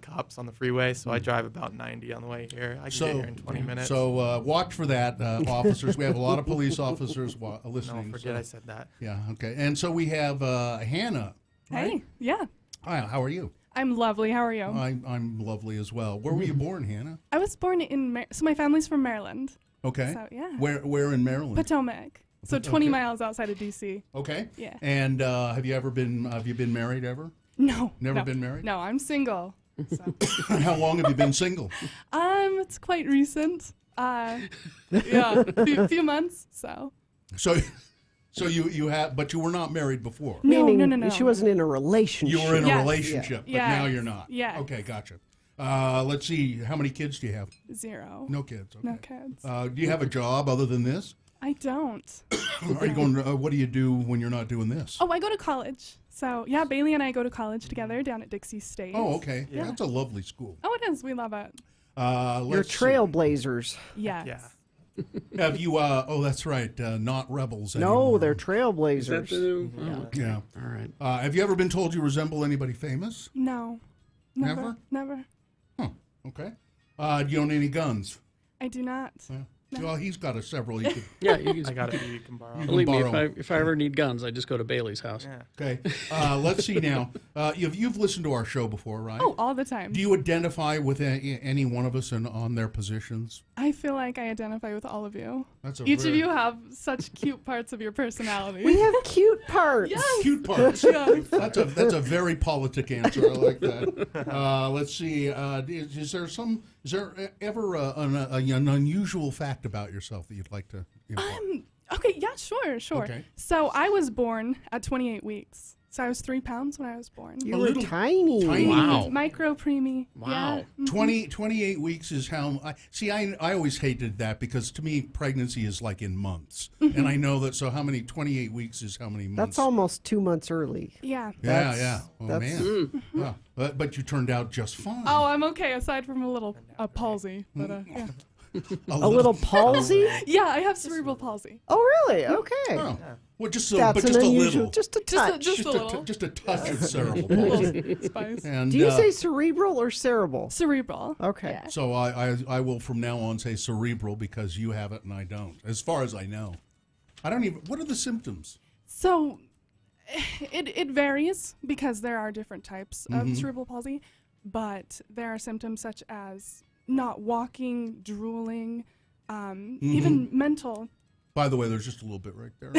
cops on the freeway, so I drive about 90 on the way here. I can get here in 20 minutes. So watch for that, officers. We have a lot of police officers listening. No, forget I said that. Yeah, okay. And so we have Hannah. Right? Hey, yeah. Hi, how are you? I'm lovely. How are you? I'm lovely as well. Where were you born, Hannah? I was born in so my family's from Maryland. Okay. So, yeah. Where in Maryland? Potomac. So 20 miles outside of D.C. Okay. Yeah. And have you been married ever? No. Never been married? No, I'm single. So. How long have you been single? It's quite recent. Yeah, few months. So you have, but you were not married before. No. She wasn't in a relationship. You were in a Yes. relationship, but now you're not. Yeah. Okay, gotcha. Let's see. How many kids do you have? 0. No kids. Okay. No kids. Do you have a job other than this? I don't. Are you going? What do you do when you're not doing this? Oh, I go to college. So yeah, Bailey and I go to college together down at Dixie State. Oh, okay. Yeah. That's a lovely school. Oh, it is. We love it. You're trailblazers. Yes. Yeah. Have you? Oh, that's right. Not rebels. No, anymore. they're trailblazers. Is that the new? Yeah. Oh, okay. All right. Have you ever been told you resemble anybody famous? No. Never? Never. Huh. Okay. Do you own any guns? I do not. Yeah. No. Well, he's got several. You could, Yeah, I got a few you can borrow. Believe me, borrow. if I ever need guns, I just go to Bailey's house. Yeah. Okay. Let's see now. You've listened to our show before, right? Oh, all the time. Do you identify with any one of us on their positions? I feel like I identify with all of you. That's Each of you have such cute parts of your personality. We have cute parts. Yes. Cute parts. Yes. That's a very politic answer. I like that. Let's see. Is there ever an unusual fact about yourself that you'd like to? Okay. Yeah. Sure. Okay. So I was born at 28 weeks. So I was 3 pounds when I was born. You were tiny. Wow. Micro preemie. Wow. Yeah. 28 weeks is how I always hated that because to me pregnancy is like in months. And I know that, so how many 28 weeks is how many months? That's almost 2 months early. Yeah. Yeah. Oh that's- man. Yeah. But you turned out just fine. Oh, I'm okay aside from a little palsy. But yeah. A little palsy? Yeah, I have cerebral palsy. Oh, really? Okay. Oh. Well, just That's just an a unusual, little. just a touch. Just a little. Just a touch of cerebral palsy. Spice. And, Do you say cerebral or cerebral? Cerebral. Okay. Yeah. So I will from now on say cerebral because you have it and I don't, as far as I know. I don't even. What are the symptoms? So it varies because there are different types of cerebral palsy, but there are symptoms such as not walking, drooling, even mental By the way, there's just a little bit right there.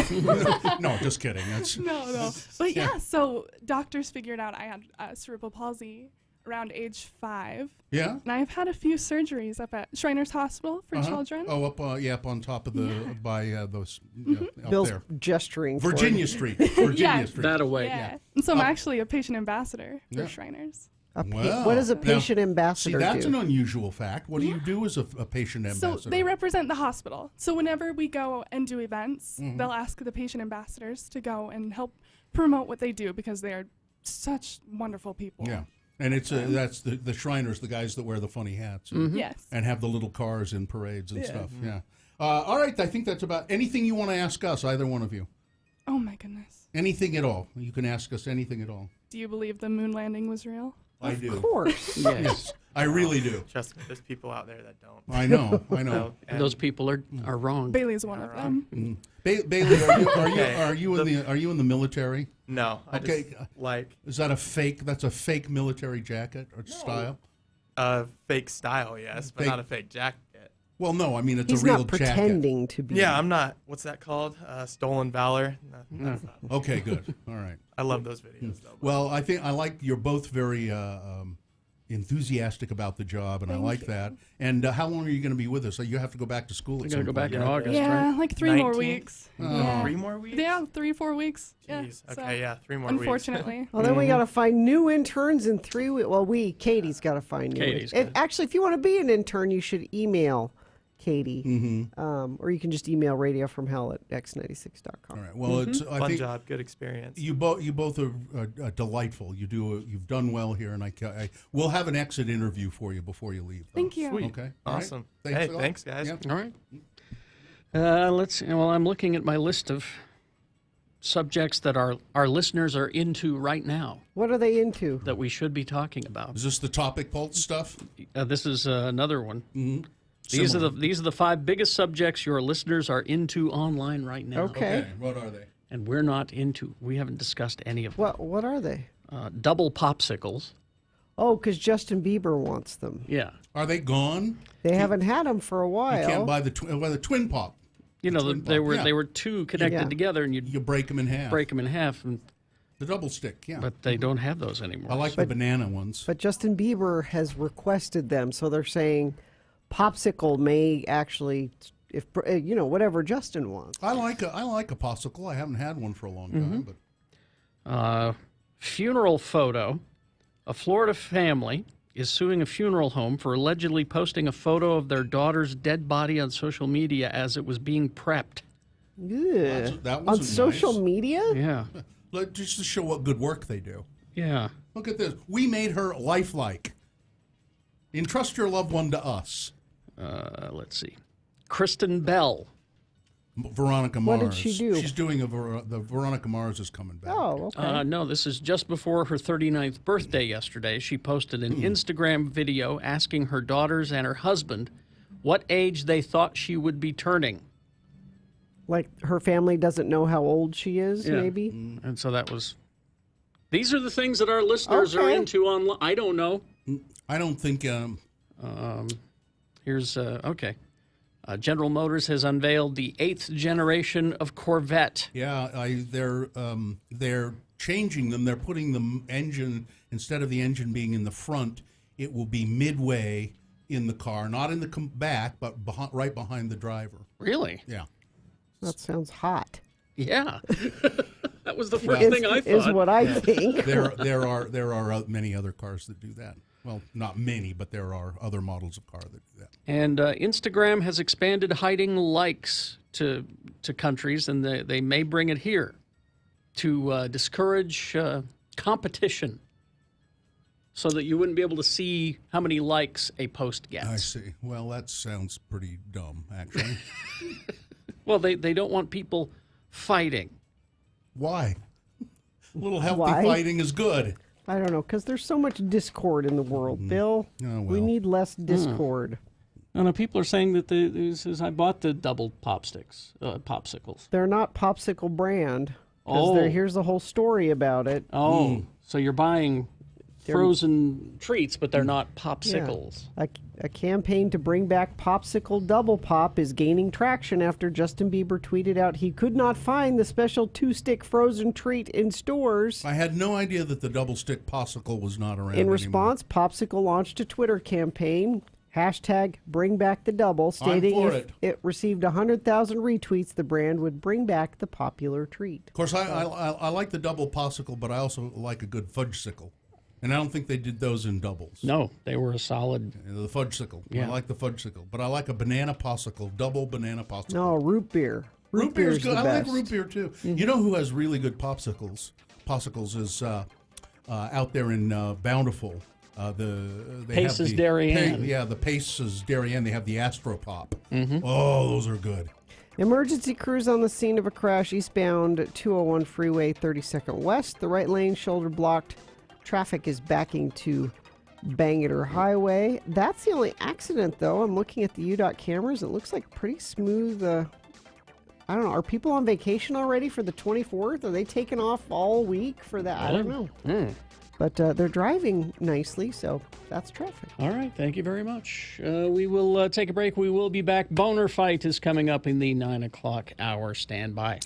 No, just kidding. That's No. But yeah, so doctors figured out I had cerebral palsy around age 5. Yeah. And I've had a few surgeries up at Shriners Hospital for children. Oh, up on top of the by those up Bill's there. gesturing. Virginia Street. Virginia Street. That away. Yeah. And so I'm actually a patient ambassador for Yeah. Shriners. What does a patient ambassador See, that's do? an unusual fact. What do you do as a patient ambassador? So they represent the hospital. So whenever we go and do events, they'll ask the patient ambassadors to go and help promote what they do because they are such wonderful people. Yeah. And it's that's the Shriners, the guys that wear the funny hats. Yes. And have the little cars in parades and stuff. Yeah. All right. I think that's about anything you want to ask us, either one of you. Oh, my goodness. Anything at all. You can ask us anything at all. Do you believe the moon landing was real? I do. Of course. Yes. I really do. Trust me, there's people out there that don't. I know. I know. And those people are wrong. Bailey's one of them. Bailey, are you in the military? No. Okay. Like. Is that a fake? That's a fake military jacket or style? Fake style, yes, but not a fake jacket. Well, no, I mean it's He's a real not pretending to be. Yeah, I'm not. What's that called? Stolen valor. No, that's not. Okay, good. All right. I love those videos, though. Well, I think I like you're both very enthusiastic about the job, and I like that. And how long are you going to be with us? So you have to go back to school. You're going to go back in August, Yeah, right? like 3 more 19? weeks. Yeah. 3 more weeks? Yeah, 3-4 weeks. Jeez. Yeah. Okay, yeah, 3 more unfortunately. weeks. Well, then we got to find new interns in 3 weeks. Well, Katie's got to find new. Katie's Actually, if you want to be an intern, you should email Katie, or you can just email radiofromhell@x96.com. All right. Well, it's I Fun think job, good experience. you both are delightful. You've done well here, and I will have an exit interview for you before you leave. Thank you. Sweet. Okay. All right. Awesome. Thanks Hey, a lot. thanks, guys. Yeah. All right. Let's see. Well, I'm looking at my list of subjects that our listeners are into right now What are they into? that we should be talking about. Is this the topic pulse stuff? This is another one. Mm-hmm. These are the 5 biggest subjects your listeners are into online right now. Okay. What are they? And we're not into. We haven't discussed any of them. What are they? Double popsicles. Oh, because Justin Bieber wants them. Yeah. Are they gone? They haven't had them for a while. You can't buy the twin pop. You know, Twin they pop, were yeah. they were 2 connected Yeah. together, and You break them in half. break them in half, and, The double stick, yeah. but they don't have those anymore. I like the banana ones. But Justin Bieber has requested them, so they're saying popsicle may actually, if whatever Justin wants. I like a popsicle. I haven't had one for a long time, but Funeral photo. A Florida family is suing a funeral home for allegedly posting a photo of their daughter's dead body on social media as it was being prepped. Yeah. that On wasn't social nice. media? Yeah. Just to show what good work they do. Yeah. Look at this. We made her lifelike. Entrust your loved one to us. Let's see. Kristen Bell. Veronica Mars. What did she do? She's doing the Veronica Mars is coming back. Oh, okay. No, this is just before her 39th birthday yesterday. She posted an Instagram video asking her daughters and her husband what age they thought she would be turning. Like her family doesn't know how old she is, maybe? And so that was... These are the things that our listeners are Okay. into online. I don't know. I don't think... Here's, okay. General Motors has unveiled the 8th generation of Corvette. Yeah, they're changing them. They're putting the engine, instead of the engine being in the front, it will be midway in the car, not in the back, but right behind the driver. Really? Yeah. That sounds hot. Yeah. That was the first thing I thought. Is what I think. There are many other cars that do that. Well, not many, but there are other models of car that do that. And Instagram has expanded hiding likes to countries, and they may bring it here to discourage competition so that you wouldn't be able to see how many likes a post gets. I see. Well, that sounds pretty dumb, actually. Well, they don't want people fighting. Why? A little healthy Why? fighting is good. I don't know, because there's so much discord in the world, Bill. Oh, We well. need less discord. I know people are saying that I bought the double popsicles. They're not Popsicle brand. Oh. Here's the whole story about it. Oh, so you're buying frozen treats, but they're not popsicles. Yeah. A campaign to bring back Popsicle Double Pop is gaining traction after Justin Bieber tweeted out he could not find the special 2-stick frozen treat in stores. I had no idea that the double stick popsicle was not around In response, Popsicle launched a Twitter campaign, #BringBackTheDouble, stating if it received 100,000 retweets, the brand would bring back the popular treat. Of course, I like the double popsicle, but I also like a good fudgesicle. And I don't think they did those in doubles. No, they were a solid. The fudgesicle. Yeah. I like the fudgesicle. But I like a banana popsicle, double banana popsicle. No, root beer. Root beer is good. I best. like root beer, too. Mm-hmm. You know who has really good popsicles? Popsicles is out there in Bountiful. Pace's Darien. The Pace's Darien. They have the Astro Pop. Mm-hmm. Oh, those are good. Emergency crews on the scene of a crash eastbound 201 freeway 32nd West. The right lane shoulder blocked. Traffic is backing to Bangor Highway. That's the only accident, though. I'm looking at the UDOT cameras. It looks like pretty smooth. I don't know. Are people on vacation already for the 24th? Are they taking off all week for that? I don't know. Mm. But they're driving nicely, so that's traffic. All right. Thank you very much. We will take a break. We will be back. Boner Fight is coming up in the 9 o'clock hour. Stand by.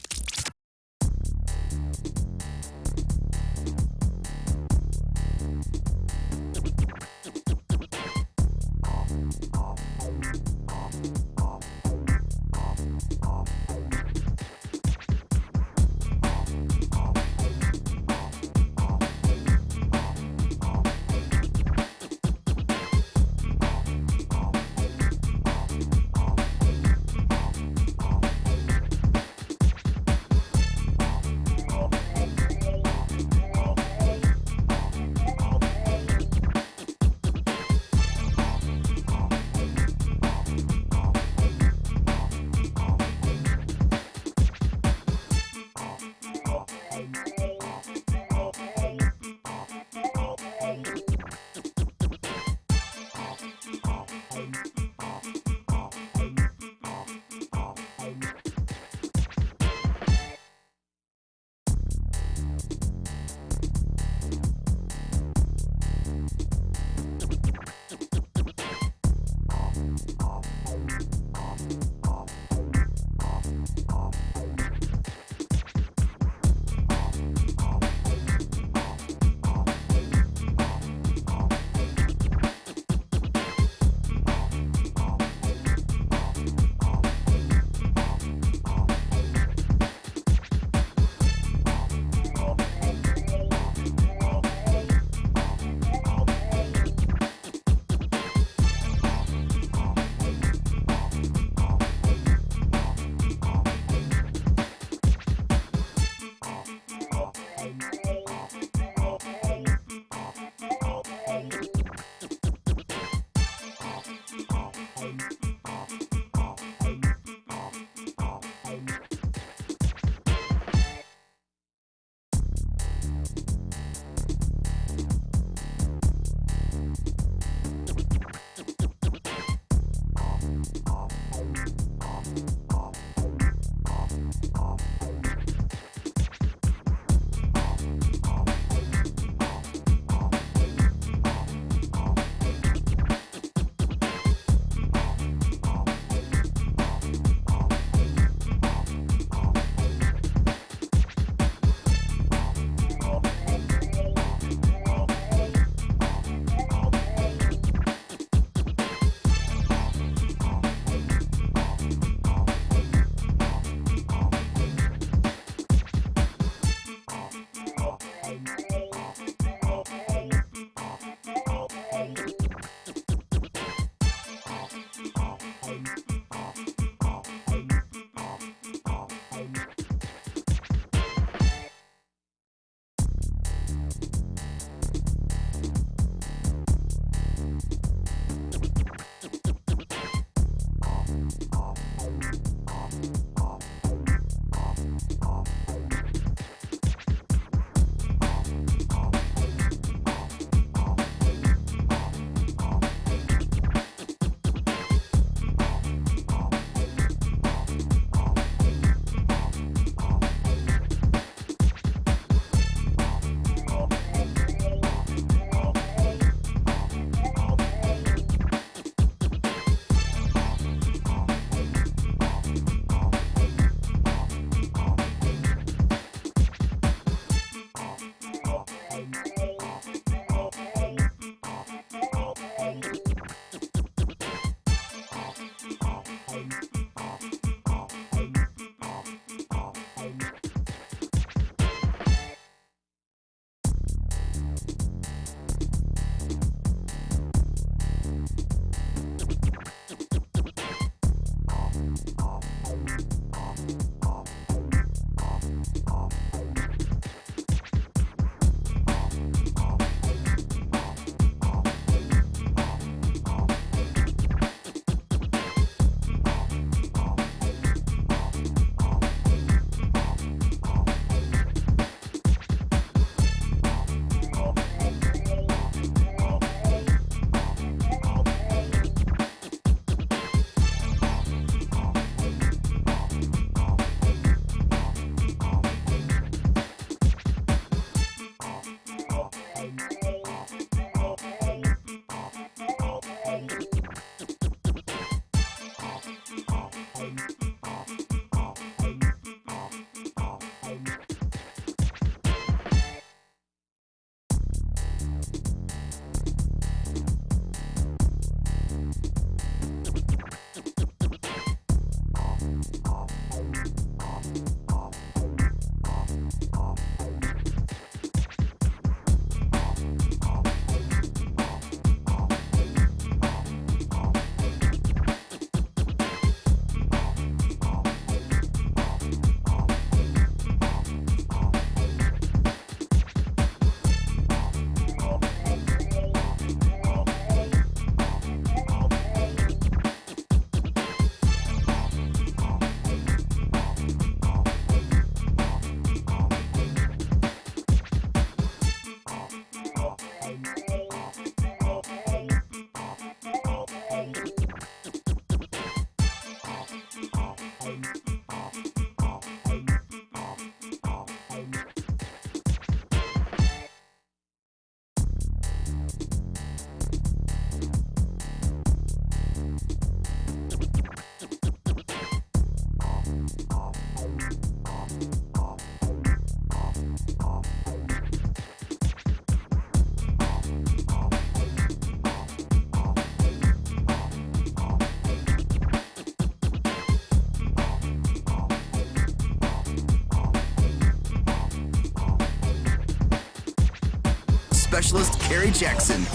specialist, Carrie Jackson.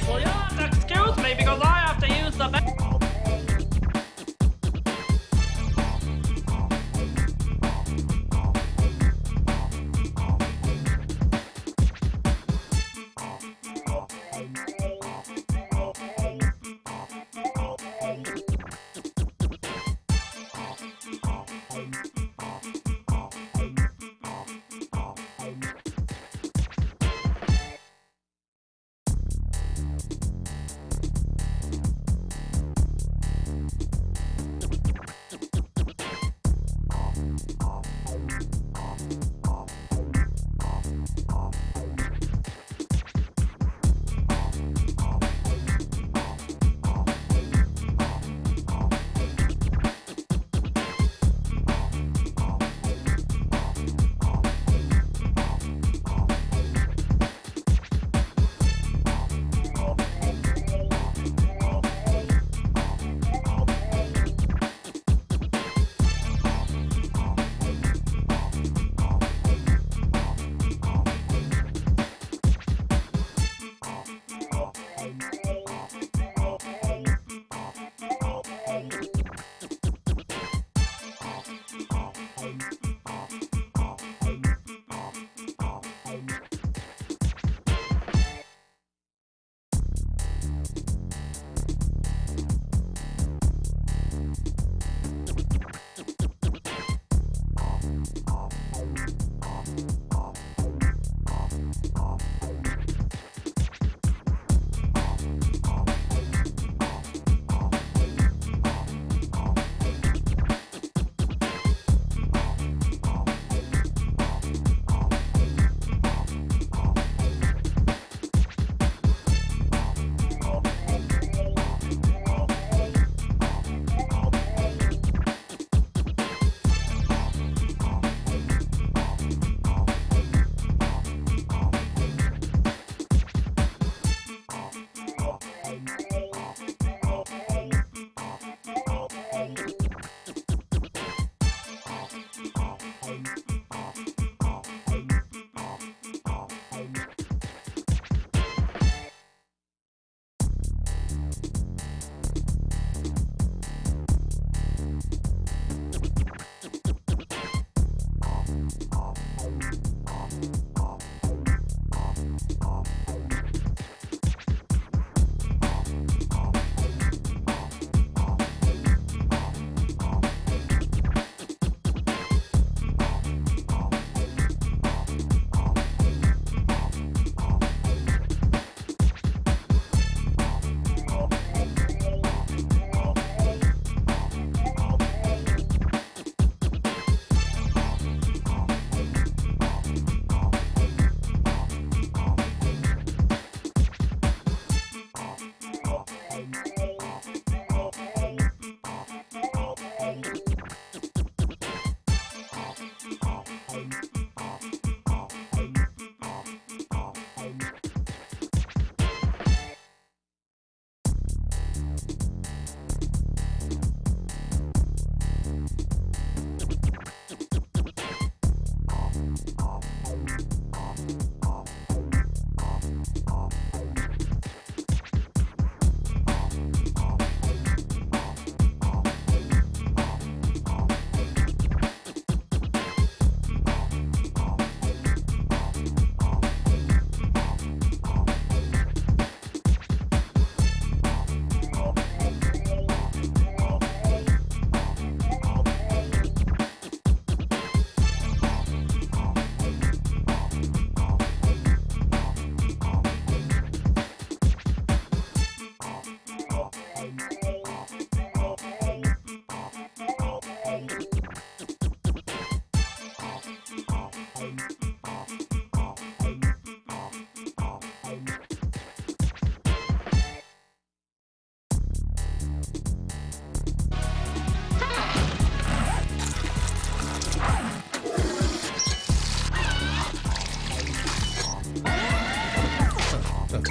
Well, you'll have to excuse me because I have to use the bathroom.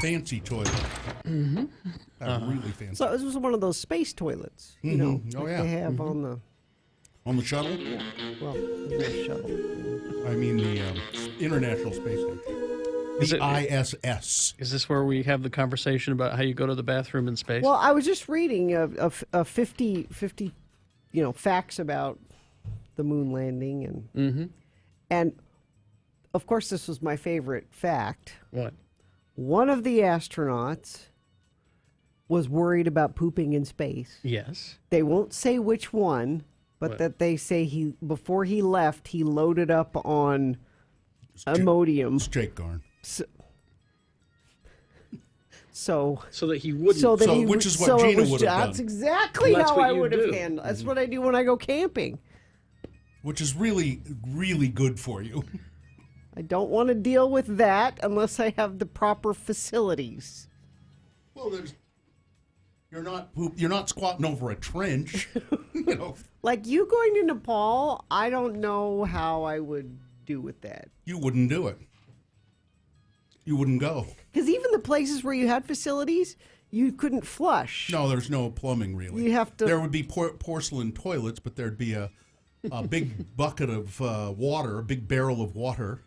fancy toilet. Mm-hmm. Really fancy. So this was one of those space toilets, you know, Oh, like yeah. they have on the shuttle. Well, the shuttle. I mean the International Space Station. it- ISS. Is this where we have the conversation about how you go to the bathroom in space? Well, I was just reading a 50, facts about the moon landing, and of course this was my favorite fact. What? One of the astronauts was worried about pooping in space. Yes. They won't say which one, but What? that they say before he left, he loaded up on Imodium. It's Jake Garn. So that he wouldn't. Which is what Gina would have done. That's exactly Well, that's how what I you would have do. handled. That's what I do when I go camping. Which is really, really good for you. I don't want to deal with that unless I have the proper facilities. Well, you're not squatting over a trench. Like you going to Nepal, I don't know how I would do with that. You wouldn't do it. You wouldn't go. Because even the places where you had facilities, you couldn't flush. No, there's no plumbing really. You have to. There would be porcelain toilets, but there'd be a big bucket of water, a big barrel of water,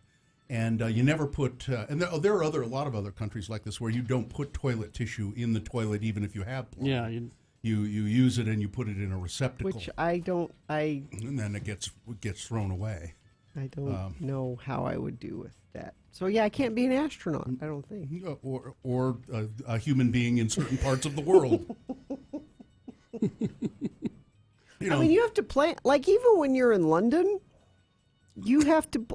and you never put. And there are a lot of other countries like this where you don't put toilet tissue in the toilet, even if you have plumbing. Yeah. You use it and you put it in a receptacle. Which I don't. And then it gets thrown away. I don't know how I would do with that. So yeah, I can't be an astronaut. I don't think. Or a human being in certain parts of the world. I mean, you have to plan. Like even when you're in London, you have to.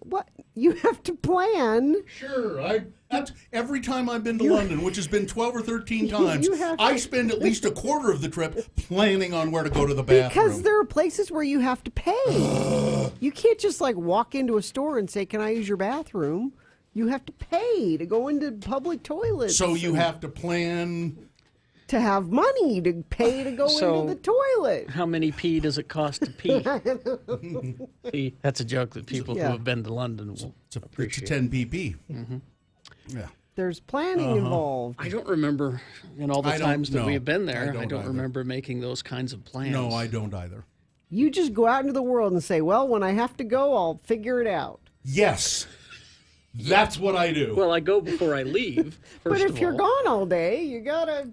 What you have to plan? Sure, that's every time I've been to London, which has been 12 or 13 times. I spend at least a quarter of the trip planning on where to go to the bathroom. Because there are places where you have to pay. You can't just like walk into a store and say, "Can I use your bathroom?" You have to pay to go into public toilets. So you have to plan to have money to pay to go into the toilet. How many pee does it cost to pee? See, that's a joke that people who have been to London will appreciate. It's a 10 pp. Mm-hmm. Yeah. There's planning involved. I don't remember in all the times that we have been there. I don't either. remember making those kinds of plans. No, I don't either. You just go out into the world and say, "Well, when I have to go, I'll figure it out." Yes. That's what I do. Well, I go before I leave. But if you're gone all day, you gotta.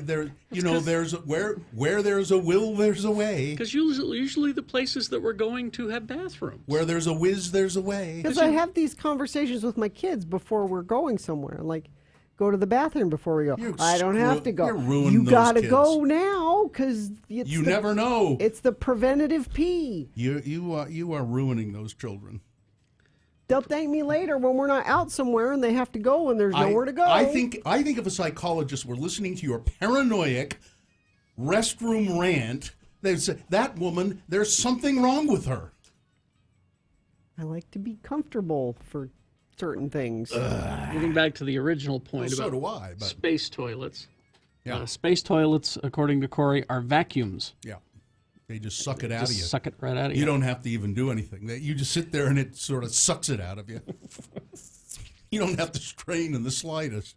There's where there's a will, there's a way. Because usually the places that we're going to have bathrooms. Where there's a whiz, there's a way. Because I have these conversations with my kids before we're going somewhere. Like, go to the bathroom before we go. I don't have to go. You're ruining You those gotta kids. go now because You never know. It's the preventative pee. You are ruining those children. They'll thank me later when we're not out somewhere and they have to go and there's nowhere to go. I think if a psychologist were listening to your paranoid restroom rant, they'd say, "That woman, there's something wrong with her." I like to be comfortable for certain things. Getting back to the original point Well, so about do I, but- space toilets. Yeah. Space toilets, according to Corey, are vacuums. Yeah. They just suck it out of Just you. suck it right out of You you. don't have to even do anything. You just sit there and it sort of sucks it out of you. You don't have to strain in the slightest.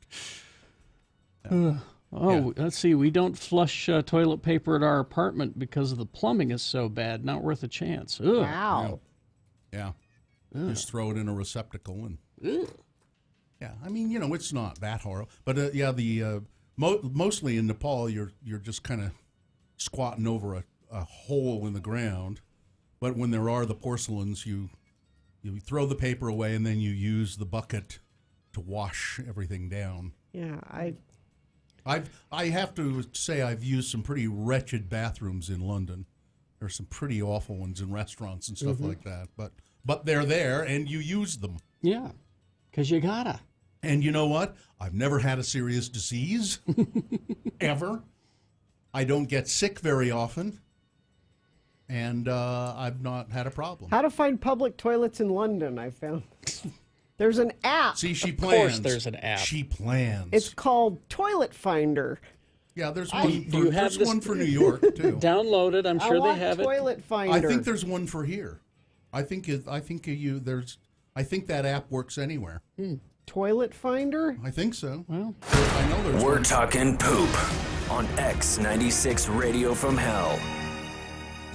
Let's see. We don't flush toilet paper at our apartment because the plumbing is so bad. Not worth a chance. Ugh. Wow. Yeah. Just throw it in a receptacle and. Ugh. Yeah, I mean, it's not that horrible, but the mostly in Nepal, you're just kind of squatting over a hole in the ground, but when there are the porcelains, you throw the paper away and then you use the bucket to wash everything down. Yeah, I have to say I've used some pretty wretched bathrooms in London. There's some pretty awful ones in restaurants and stuff like that, but they're there and you use them. Yeah, because you gotta. And you know what? I've never had a serious disease, ever. I don't get sick very often, and I've not had a problem. How to find public toilets in London, I found. There's an app. See, she Of plans. course there's an app. She plans. It's called Toilet Finder. Yeah, there's one. There's one for New York too. Download it. I'm sure I want they have Toilet Finder. I think there's one for here. I think that app works anywhere. Toilet Finder? I think so. Well, I know there's We're one. talking poop on X96 Radio from Hell.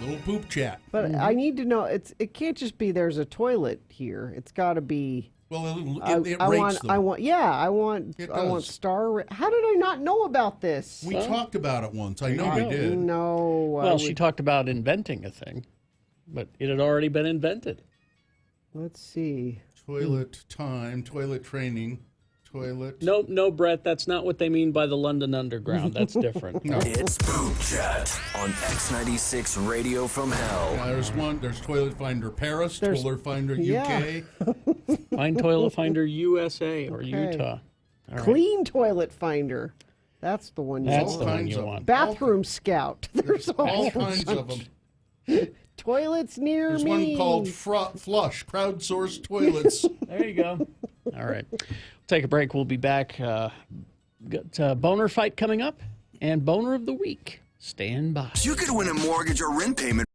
Little poop chat. But I need to know, it can't just be there's a toilet here. It's got to be Well, it I rates want. them. I want. Yeah, I want. It I want does. star. How did I not know about this? We talked about it once. I know we did. No. Well, she talked about inventing a thing, but it had already been invented. Let's see. Toilet time, toilet training, toilet. No, Brett, that's not what they mean by the London Underground. That's different. It's Poop Chat on X96 Radio from Hell. Yeah, there's Toilet Finder Paris, There's- Toilet Finder yeah. UK. Find Toilet Finder USA or Okay. Utah. All right. Clean toilet finder. That's the one you That's want. the one kinds you of want. Bathroom scout. There's All kinds of them. Toilets near There's me. one called Flush, crowdsourced toilets. There you go. All right. We'll take a break. We'll be back. Got Boner Fight coming up and Boner of the Week. Stand by. You could win a mortgage or rent payment.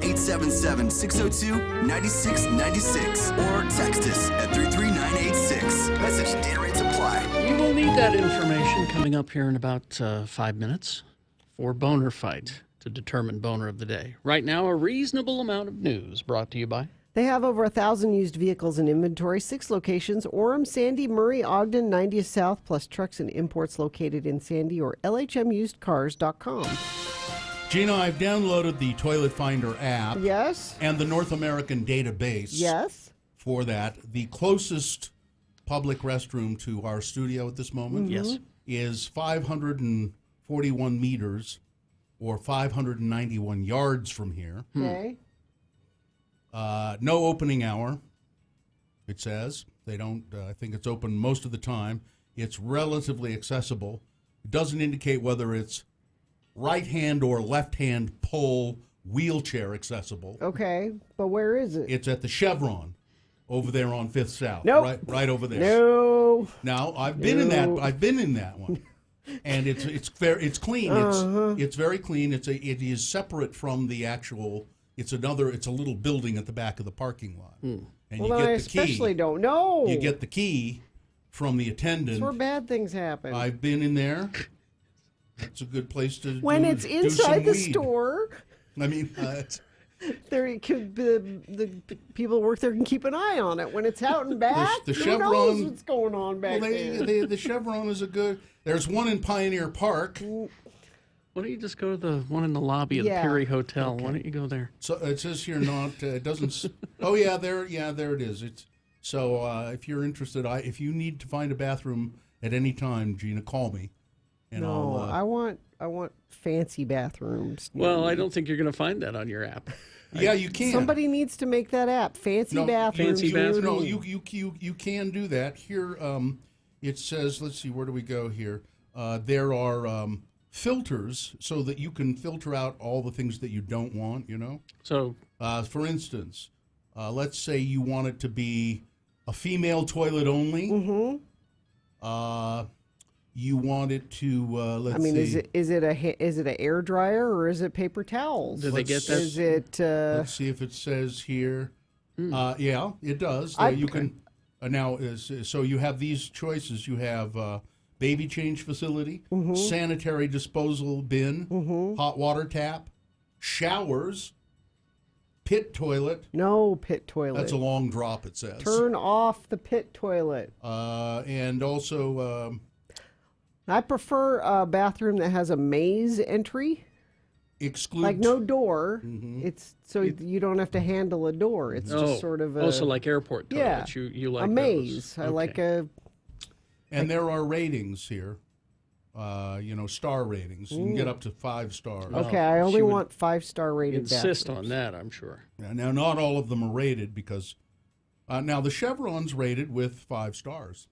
877-602-9696 or text us at 33986. Message and data rates apply. You will need that information coming up here in about 5 minutes for Boner Fight to determine Boner of the Day. Right now, a reasonable amount of news brought to you by... They have over 1,000 used vehicles in inventory, 6 locations, Orem, Sandy, Murray, Ogden, 90th South, plus trucks and imports located in Sandy or LHMusedcars.com. Gina, I've downloaded the Toilet Finder app. Yes. And the North American database. Yes. For that. The closest public restroom to our studio at this moment Yes. is 541 meters or 591 yards from here. Okay. No opening hour, it says. They don't, I think it's open most of the time. It's relatively accessible. It doesn't indicate whether it's right hand or left hand pull wheelchair accessible. Okay, but where is it? It's at the Chevron over there on 5th South. Nope. Right over there. No. Now, I've been in that one. And it's clean. It's very clean. It is separate from the actual. It's a little building at the back of the parking lot. And well, you get I especially don't know. You get the key from the attendant. That's where bad things happen. I've been in there. It's a good place to when it's inside the store. I mean, there could the people who work there can keep an eye on it. When it's out and back, the who Chevron, knows what's going on back there? The Chevron is a good. There's one in Pioneer Park. Why don't you just go to the one in the lobby of the Perry Hotel? Okay. Why don't you go there? So it says here not. It doesn't. Oh yeah, there it is. It's so if you're interested, if you need to find a bathroom at any time, Gina, call me. And I want fancy bathrooms. Well, I don't think you're going to find that on your app. Yeah, you can. Somebody needs to make that app. Fancy bathrooms. Fancy bathrooms. No, you can do that. Here, it says. Let's see. Where do we go here? There are filters so that you can filter out all the things that you don't want. You know. So, for instance, let's say you want it to be a female toilet only. Mm-hmm. You want it to let's see. is it an air dryer or is it paper towels? Do they get that? Is it? Let's see if it says here. Yeah, it does. You can now. So you have these choices. You have baby change facility, sanitary disposal bin, hot water tap, showers, pit toilet. No pit toilet. That's a long drop. It says. Turn off the pit toilet. And also. I prefer a bathroom that has a maze entry. Exclude. Like no door. It's so you don't have to handle a door. It's just sort of a. Also like airport toilets. Yeah. You like a maze. Those. I like a. And there are ratings here. Star ratings. You can get up to 5 stars. Okay, I only want 5-star rated insist bathrooms. on that, I'm sure. Yeah, now, not all of them are rated because now the Chevron's rated with 5 stars.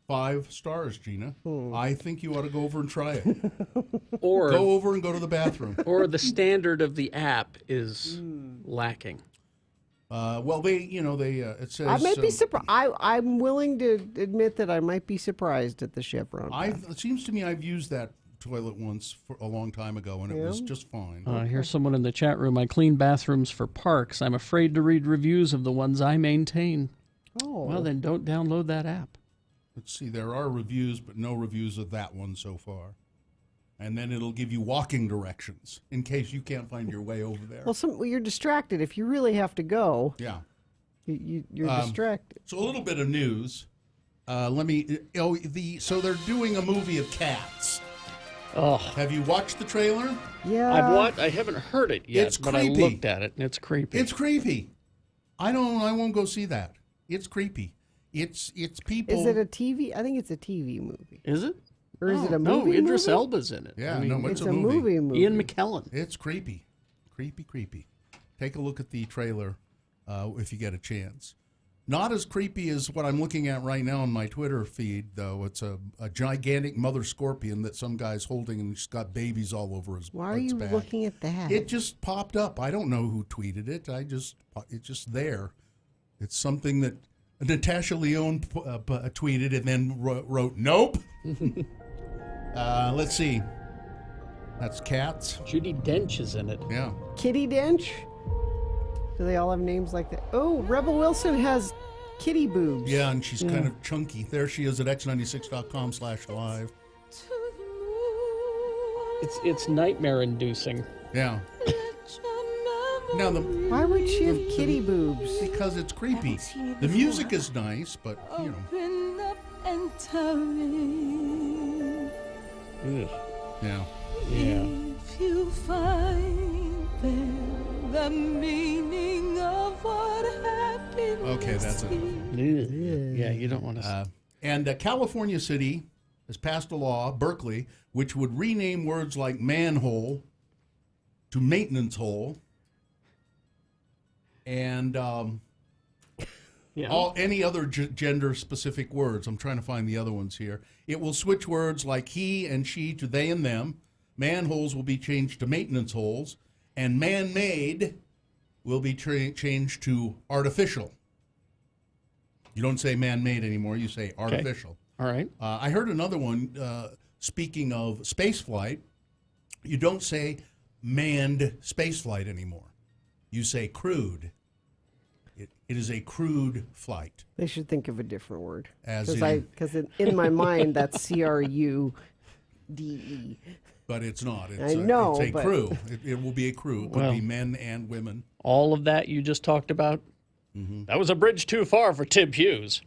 5 stars, Gina. I think you ought to go over and try it. Or go over and go to the bathroom. Or the standard of the app is lacking. Well, it says. I might be surprised. I'm willing to admit that I might be surprised at the Chevron. It seems to me I've used that toilet once for a long time ago, and it was just fine. Here's someone in the chat room. I clean bathrooms for parks. I'm afraid to read reviews of the ones I maintain. Oh. Well, then don't download that app. Let's see. There are reviews, but no reviews of that one so far. And then it'll give you walking directions in case you can't find your way over there. Well, you're distracted. If you really have to go, you're distracted. So a little bit of news. So they're doing a movie of Cats. Oh, have you watched the trailer? Yeah, I haven't heard it yet, but I looked at it and it's creepy. It's creepy. I won't go see that. It's creepy. It's people. Is it a TV? I think it's a TV movie. Is it? Or is it a movie? No, Idris Elba's in it. Yeah, it's a movie. Ian McKellen. It's creepy. Creepy. Take a look at the trailer if you get a chance. Not as creepy as what I'm looking at right now on my Twitter feed, though. It's a gigantic mother scorpion that some guy's holding, and she's got babies all over his back. Why are you looking at that? It just popped up. I don't know who tweeted it. It's just there. It's something that Natasha Lyonne tweeted and then wrote, nope. Let's see. That's cats. Judi Dench is in it. Yeah. Kitty Dench? Do they all have names like that? Oh, Rebel Wilson has kitty boobs. Yeah, and she's kind of chunky. There she is at x96.com/live. It's nightmare inducing. Yeah. Now why would she have kitty boobs? Because it's creepy. The music is nice, but you know. Yeah. Yeah. If you find there the meaning of what happiness Okay, that's it. Yeah, you don't want to. And California City has passed a law, Berkeley, which would rename words like manhole to maintenance hole, and any other gender-specific words. I'm trying to find the other ones here. It will switch words like he and she to they and them. Manholes will be changed to maintenance holes, and man-made will be changed to artificial. You don't say man-made anymore. You say artificial. All right. I heard another one, speaking of space flight, you don't say manned space flight anymore. You say crewed. It is a crewed flight. They should think of a different word. Because in my mind, that's CRUDE. But it's not. I know. It's a crew. It will be a crew. It could be men and women. All of that you just talked about, that was a bridge too far for Tib Hughes.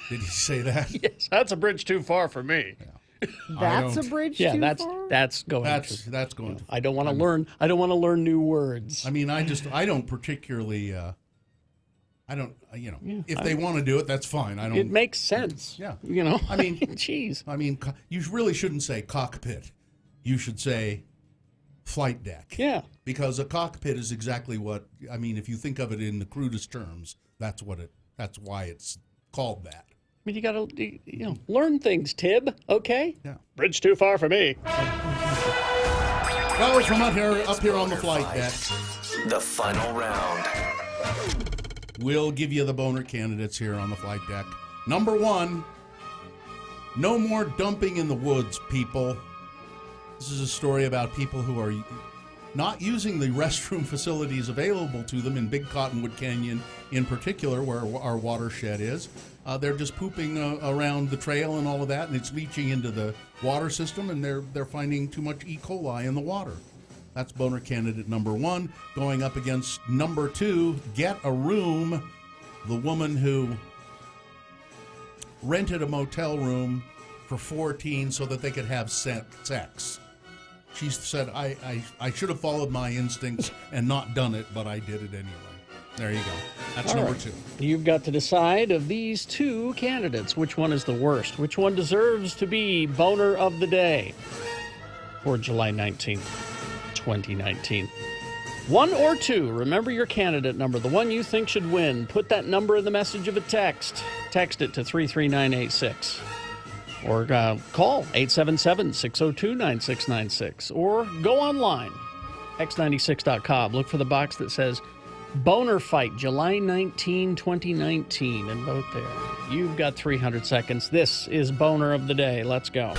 Did he say that? Yes, that's a bridge too far for me. Yeah. That's a bridge too far? That's going That's going. I don't want to learn. I don't want to learn new words. I mean, I don't particularly. If they want to do it, that's fine. I don't. It makes sense. Yeah. I mean, jeez. I mean, you really shouldn't say cockpit. You should say flight deck. Yeah. Because a cockpit is exactly what. I mean, if you think of it in the crudest terms, that's why it's called that. I mean, you got to learn things, Tib. Okay. Yeah. Bridge too far for me. Well, from up here on the flight deck. The final round. We'll give you the boner candidates here on the flight deck. Number 1, no more dumping in the woods, people. This is a story about people who are not using the restroom facilities available to them in Big Cottonwood Canyon in particular, where our watershed is. They're just pooping around the trail and all of that, and it's leaching into the water system, and they're finding too much E. coli in the water. That's boner candidate number 1. Going up against number 2, get a room. The woman who rented a motel room for 4 teens so that they could have sex. She said, I should have followed my instincts and not done it, but I did it anyway. There you go. That's All number right. 2. You've got to decide of these 2 candidates, which one is the worst? Which one deserves to be boner of the day for July 19th, 2019? 1 or 2, remember your candidate number, the one you think should win. Put that number in the message of a text. Text it to 33986. Or call 877-602-9696. Or go online, x96.com. Look for the box that says Boner Fight, July 19, 2019, and vote there. You've got 300 seconds. This is Boner of the Day. Let's go.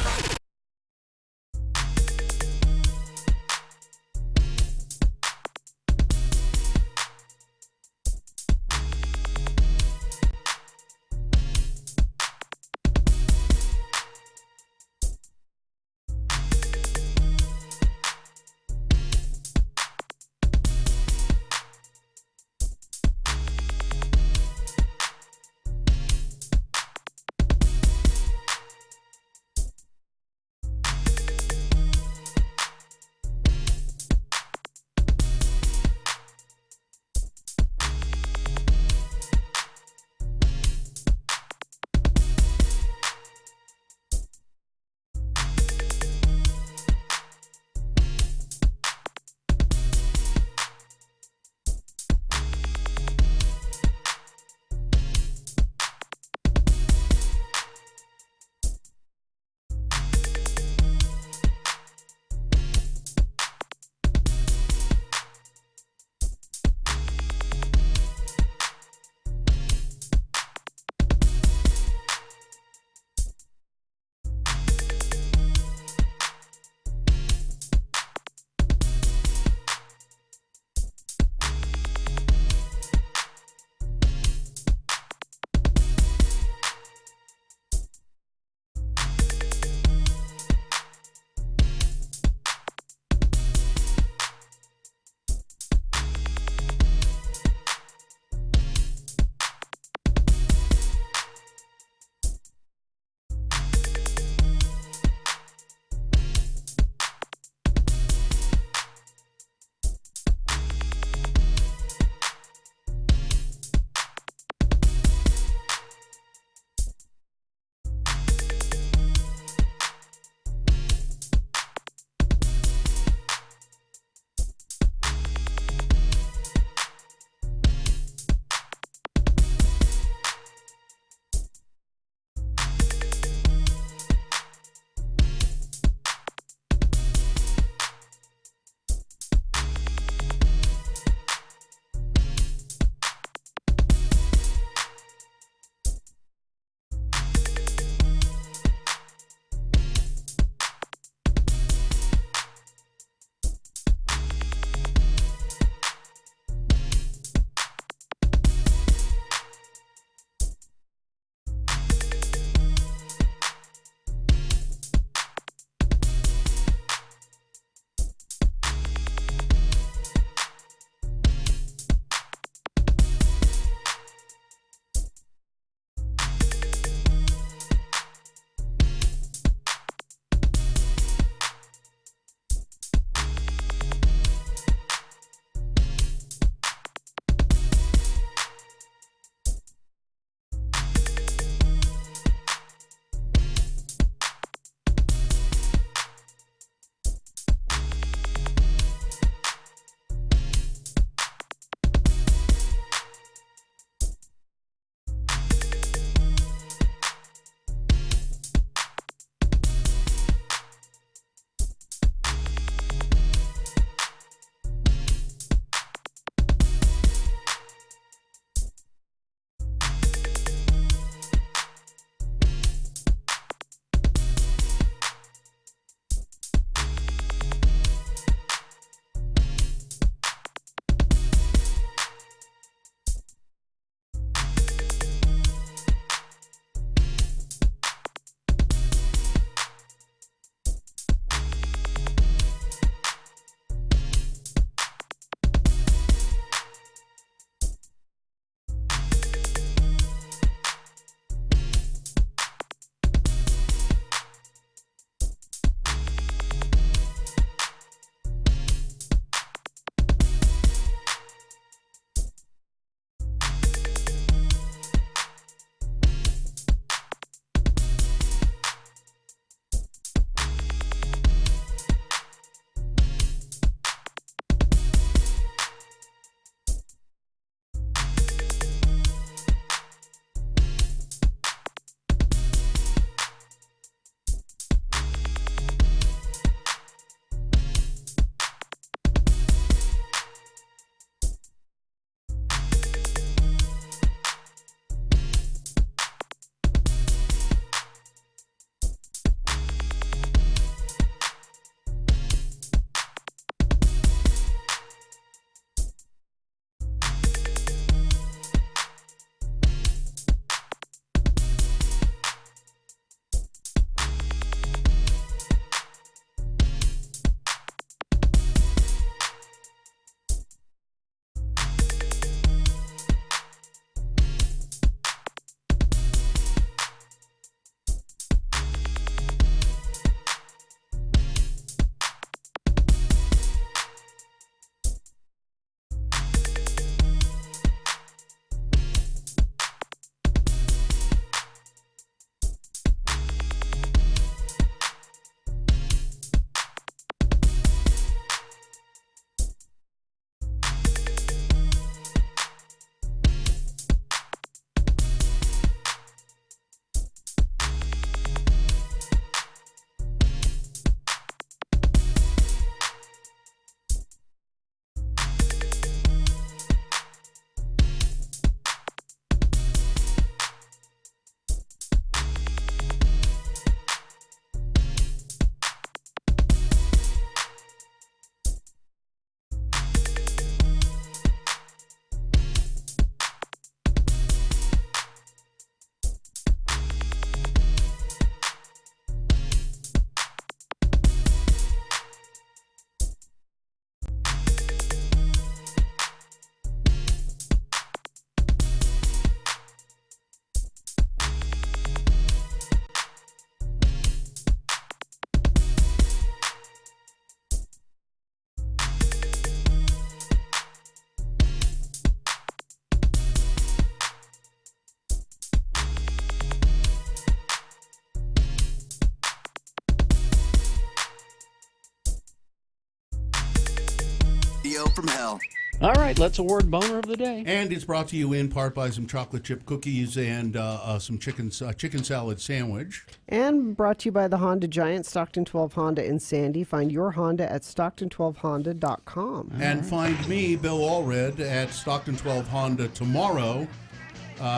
Radio from Hell. All right, let's award Boner of the Day. And it's brought to you in part by some chocolate chip cookies and some chicken salad sandwich. And brought to you by the Honda Giant, Stockton 12 Honda in Sandy. Find your Honda at stockton12honda.com. And find me, Bill Allred, at Stockton 12 Honda tomorrow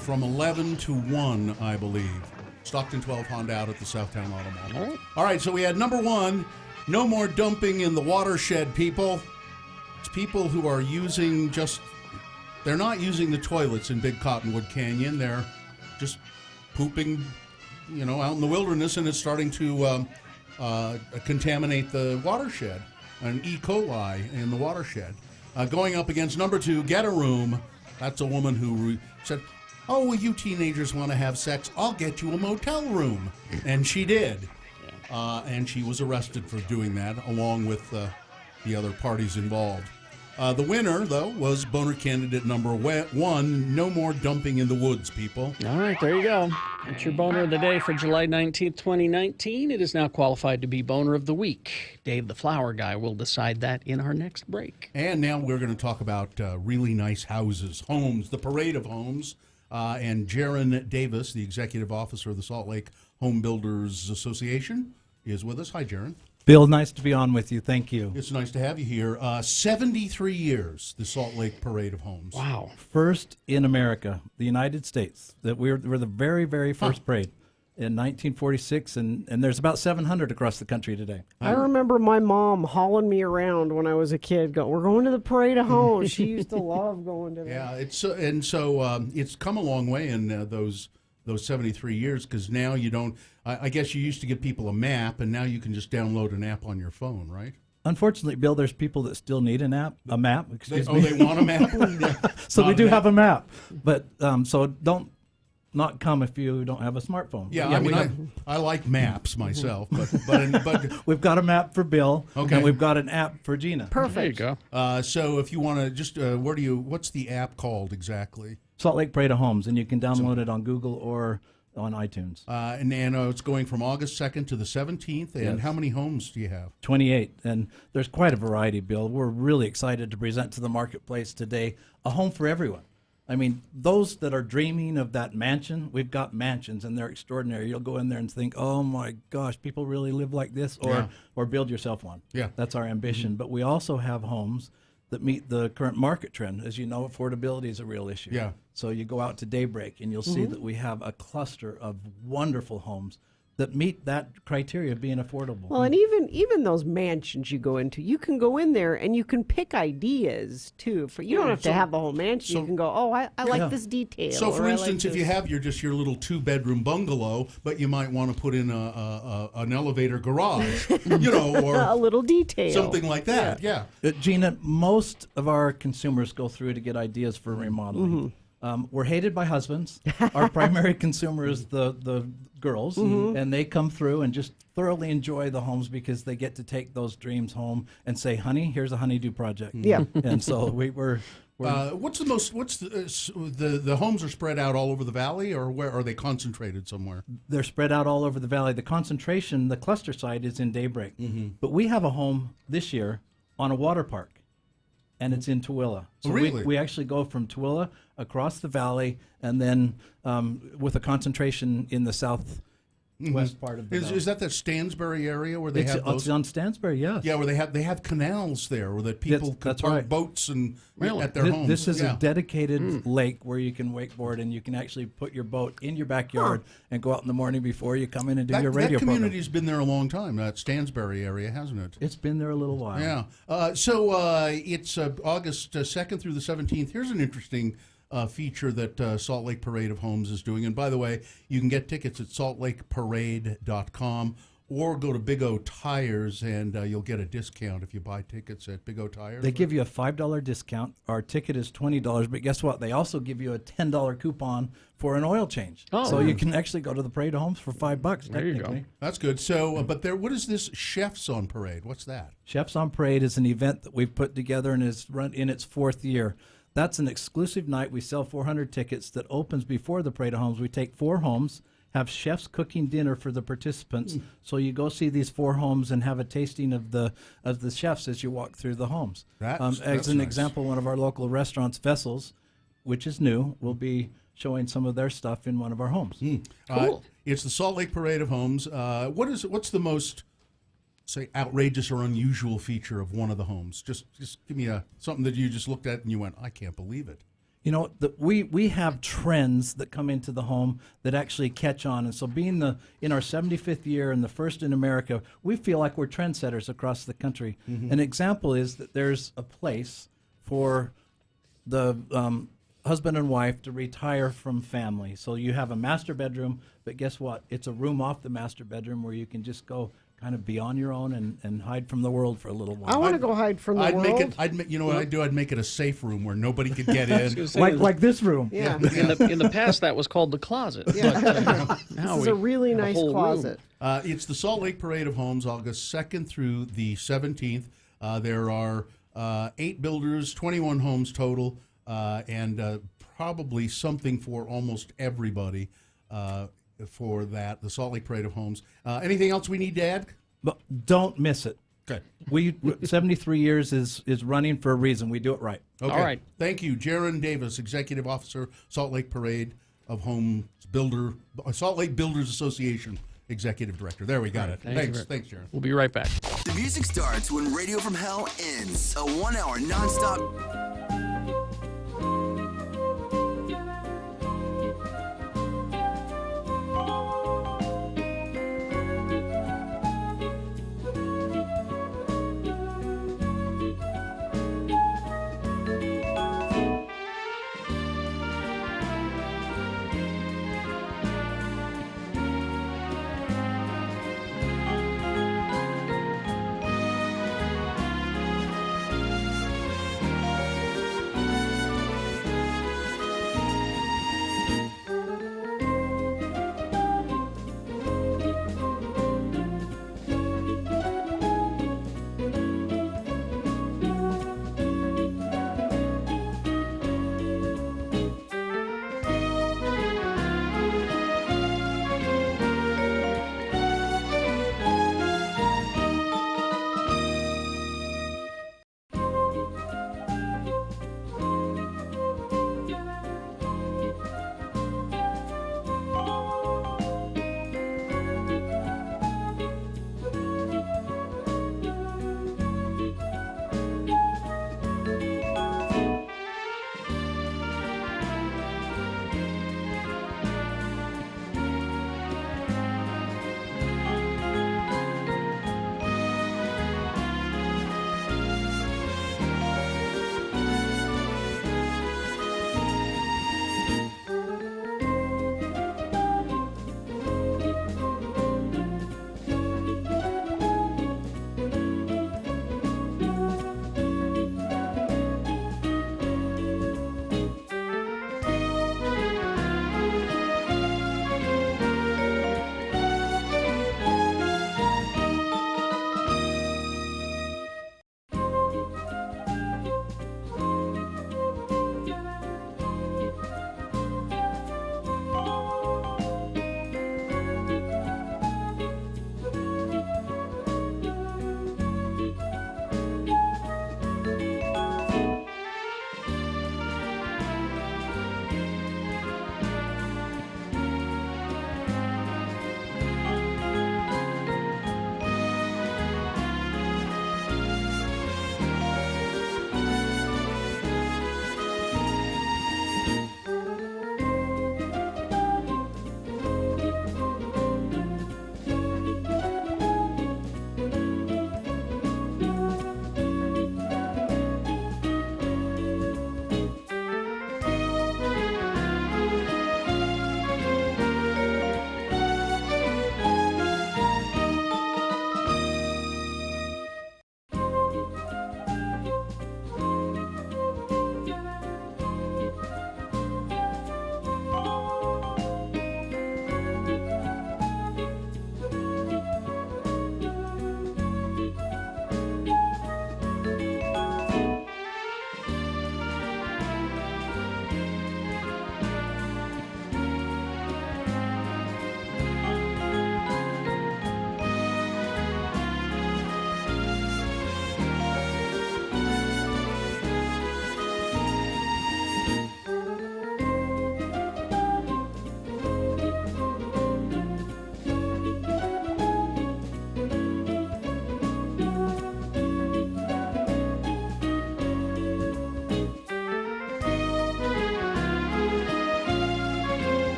from 11 to 1, I believe. Stockton 12 Honda out at the Southtown Auto Mall. All right, so we had number 1, no more dumping in the watershed, people. It's people who are they're not using the toilets in Big Cottonwood Canyon. They're just pooping, out in the wilderness, and it's starting to contaminate the watershed. An E. coli in the watershed. Going up against number 2, Get a Room. That's a woman who said, "Oh, well, you teenagers want to have sex? I'll get you a motel room." And she did. And she was arrested for doing that, along with the other parties involved. The winner, though, was Boner candidate number 1, no more dumping in the woods, people. All right, there you go. That's your Boner of the Day for July 19th, 2019. It is now qualified to be Boner of the Week. Dave the Flower Guy will decide that in our next break. And now we're going to talk about really nice houses, homes, the parade of homes. And Jaron Davis, the executive officer of the Salt Lake Home Builders Association, is with us. Hi, Jaron. Bill, nice to be on with you. Thank you. It's nice to have you here. 73 years, the Salt Lake Parade of Homes. Wow. First in America, the United States. That we're the very, very first parade in 1946, and there's about 700 across the country today. I remember my mom hauling me around when I was a kid. We're going to the Parade of Homes. She used to love going to that. Yeah, it's come a long way in those 73 years, because now you don't. I guess you used to give people a map, and now you can just download an app on your phone, right? Unfortunately, Bill, there's people that still need a map. Excuse me. They want a map. So we do have a map, but so don't not come if you don't have a smartphone. Yeah, I like maps myself, but we've got a map for Bill, okay, and we've got an app for Gina. Perfect. There you go. So if you want to just, what's the app called exactly? Salt Lake Parade of Homes, and you can download it on Google or on iTunes. And it's going from August 2nd to the 17th. And Yes. How many homes do you have? 28. And there's quite a variety, Bill. We're really excited to present to the marketplace today a home for everyone. I mean, those that are dreaming of that mansion, we've got mansions, and they're extraordinary. You'll go in there and think, oh, my gosh, people really live like this, or build yourself one. Yeah. That's our ambition. Mm-hmm. But we also have homes that meet the current market trend. As you know, affordability is a real issue. Yeah. So you go out to Daybreak, and you'll see that we have a cluster of wonderful homes that meet that criteria of being affordable. Well, and even those mansions you go into, you can go in there and you can pick ideas too. You don't have to have the whole mansion. You can go, I like this detail. So, for instance, if you have your little 2-bedroom bungalow, but you might want to put in an elevator garage, or a little detail, something like that. Yeah. Gina, most of our consumers go through to get ideas for remodeling. We're hated by husbands. Our primary consumer is the girls, and they come through and just thoroughly enjoy the homes because they get to take those dreams home and say, honey, here's a honeydew project. Yeah. And so we're what's the homes are spread out all over the valley, or where are they concentrated somewhere? They're spread out all over the valley. The concentration, the cluster site is in Daybreak. But we have a home this year on a water park, and it's in Tooele. So really? we actually go from Tooele across the valley, and then with a concentration in the southwest part of the valley. Is that the Stansbury area where they have those? It's on Stansbury, yes. Yeah, where they have canals there, where the people can park boats and at their homes. This is a dedicated lake where you can wakeboard, and you can actually put your boat in your backyard and go out in the morning before you come in and do your radio program. That community's been there a long time, that Stansbury area, hasn't it? It's been there a little while. Yeah. So it's August 2nd through the 17th. Here's an interesting feature that Salt Lake Parade of Homes is doing. And by the way, you can get tickets at saltlakeparade.com or go to Big O Tires, and you'll get a discount if you buy tickets at Big O Tires. They give you a $5 discount. Our ticket is $20, but guess what? They also give you a $10 coupon for an oil change. So you can actually go to the Parade of Homes for $5. There you go. That's good. So, but what is this Chefs on Parade? What's that? Chefs on Parade is an event that we've put together and is run in its 4th year. That's an exclusive night. We sell 400 tickets that opens before the Parade of Homes. We take 4 homes, have chefs cooking dinner for the participants. So you go see these 4 homes and have a tasting of the chefs as you walk through the homes. As an example, one of our local restaurants, Vessels, which is new, will be showing some of their stuff in one of our homes. Cool. It's the Salt Lake Parade of Homes. What's the most, say, outrageous or unusual feature of one of the homes? Just give me something that you just looked at and you went, I can't believe it. You know, we have trends that come into the home that actually catch on. And so being in our 75th year and the first in America, we feel like we're trendsetters across the country. An example is that there's a place for the husband and wife to retire from family. So you have a master bedroom, but guess what? It's a room off the master bedroom where you can just go kind of be on your own and hide from the world for a little while. I want to go hide from the world. You know what I'd do? I'd make it a safe room where nobody could get in. like this room. Yeah. In the past, that was called the closet. Yeah. But, this is a really nice closet. It's the Salt Lake Parade of Homes, August 2nd through the 17th. There are 8 builders, 21 homes total, and probably something for almost everybody. For that, the Salt Lake Parade of Homes. Anything else we need to add? But don't miss it. Okay. 73 years is running for a reason. We do it right. Okay. All right. Thank you, Jaron Davis, Executive Officer, Salt Lake Parade of Homes Builder, Salt Lake Builders Association Executive Director. There, we got it. Thanks, Jaron. We'll be right back. The music starts when Radio from Hell ends. A 1-hour nonstop.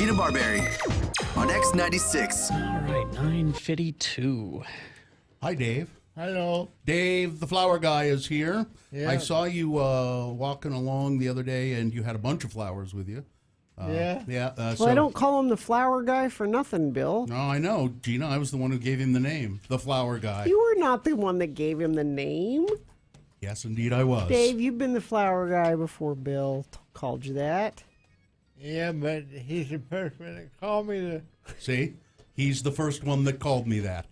Sheena Barberry on X96. All right, 9:52. Hi, Dave. Hello. Dave, the flower guy, is here. Yeah. I saw you walking along the other day, and you had a bunch of flowers with you. Yeah? Yeah. Well, I don't call him the flower guy for nothing, Bill. No, I know, Gina. I was the one who gave him the name, the flower guy. You were not the one that gave him the name. Yes, indeed, I was. Dave, you've been the flower guy before Bill called you that. Yeah, but he's the first one that called me the... See? He's the first one that called me that.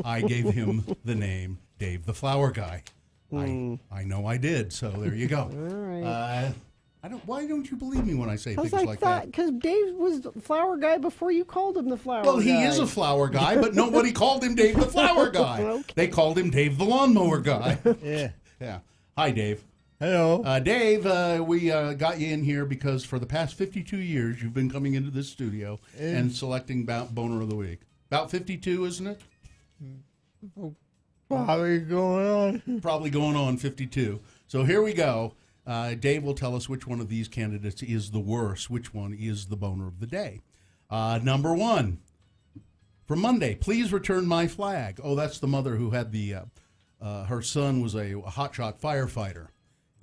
I gave him the name Dave the Flower Guy. I know I did, so there you go. All right. Why don't you believe me when I say things Because like that? Because Dave was the flower guy before you called him the flower guy. Well, he is a flower guy, but nobody called him Dave the Flower Guy. Okay. They called him Dave the Lawnmower Guy. Yeah. Yeah. Hi, Dave. Hello. Dave, we got you in here because for the past 52 years, you've been coming into this studio and selecting Boner of the Week. About 52, isn't it? Probably going on. Probably going on 52. So here we go. Dave will tell us which one of these candidates is the worst, which one is the boner of the day. Number 1, from Monday, please return my flag. Oh, that's the mother who had the, her son was a hotshot firefighter,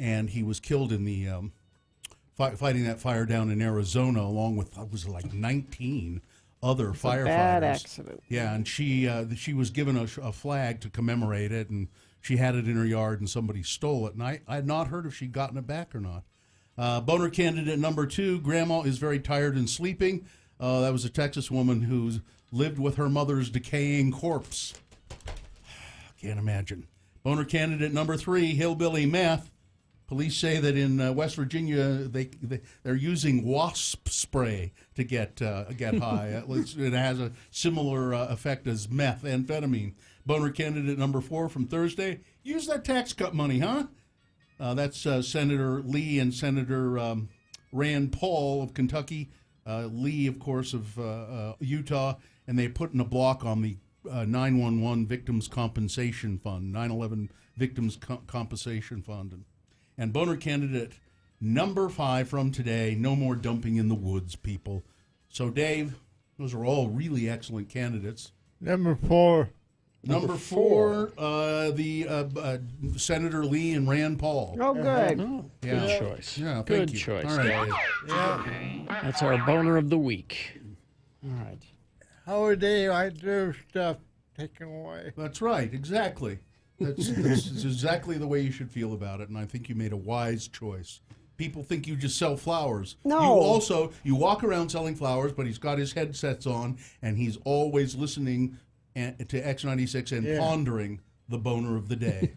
and he was killed in the, fighting that fire down in Arizona along with, it was like 19 other firefighters. Bad accident. Yeah, and she was given a flag to commemorate it, and she had it in her yard, and somebody stole it. And I had not heard if she'd gotten it back or not. Boner candidate number 2, Grandma is very tired and sleeping. That was a Texas woman who lived with her mother's decaying corpse. Can't imagine. Boner candidate number 3, Hillbilly Meth. Police say that in West Virginia they're using wasp spray to get high. It has a similar effect as methamphetamine. Boner candidate number 4 from Thursday. Use that tax cut money, huh? That's Senator Lee and Senator Rand Paul of Kentucky. Lee, of course, of Utah, and they put in a block on the 911 Victims Compensation Fund, 9/11 Victims Compensation Fund. And Boner candidate number 5 from today, no more dumping in the woods, people. So, Dave, those are all really excellent candidates. Number 4. Number 4, the Senator Lee and Rand Paul. Oh, good. Yeah. Good choice. Yeah, Good thank you. choice, All right. Dave. Yeah. That's our boner of the week. All right. Holiday, I do stuff taken away. That's right, exactly. That's exactly the way you should feel about it, and I think you made a wise choice. People think you just sell flowers. No. You walk around selling flowers, but he's got his headsets on, and he's always listening to X96 and pondering the boner of the day.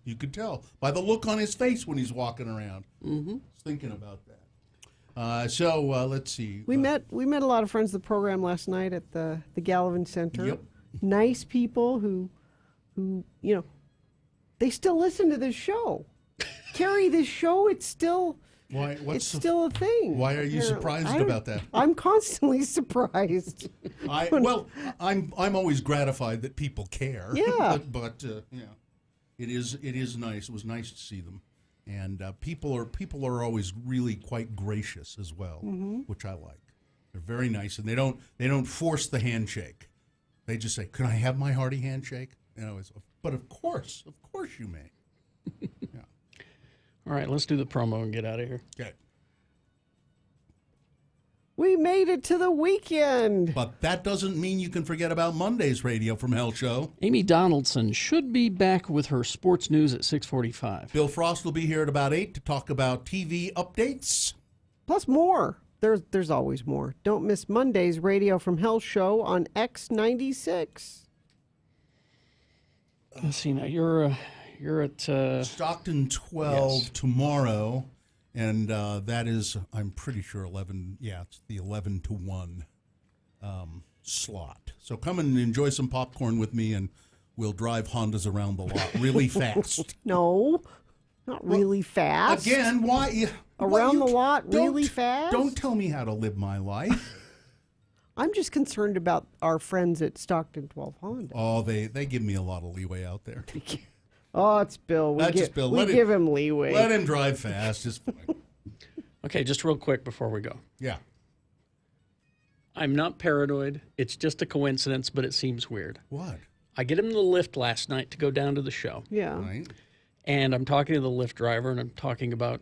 You could tell by the look on his face when he's walking around. Mm-hmm. He's thinking about that. So let's see. We met a lot of friends of the program last night at the Gallivan Center. Yep. Nice people who they still listen to this show. Carry this show, it's still still a thing. Why are you surprised about that? I'm constantly surprised. I'm always gratified that people care. Yeah. but it is nice. It was nice to see them, and people are always really quite gracious as well, which I like. They're very nice, and they don't force the handshake. They just say, "Can I have my hearty handshake?" But of course you may. Yeah. All right, let's do the promo and get out of here. Okay. We made it to the weekend. But that doesn't mean you can forget about Monday's Radio from Hell show. Amy Donaldson should be back with her sports news at 6:45. Bill Frost will be here at about 8 to talk about TV updates. Plus more. There's always more. Don't miss Monday's Radio from Hell show on X96. Let's see now. You're at Stockton 12 tomorrow, and that is, I'm pretty sure 11. Yeah, it's the 11 to 1 slot. So come and enjoy some popcorn with me, and we'll drive Hondas around the lot really fast. No, not really fast. Again, why? Around the lot really fast? Don't tell me how to live my life. I'm just concerned about our friends at Stockton 12 Honda. Oh, they give me a lot of leeway out there. Oh, it's Bill. We give him leeway. Let him drive fast. It's fine. Okay, just real quick before we go. Yeah. I'm not paranoid. It's just a coincidence, but it seems weird. What? I get him in the lift last night to go down to the show. Yeah. Right. And I'm talking to the lift driver, and I'm talking about,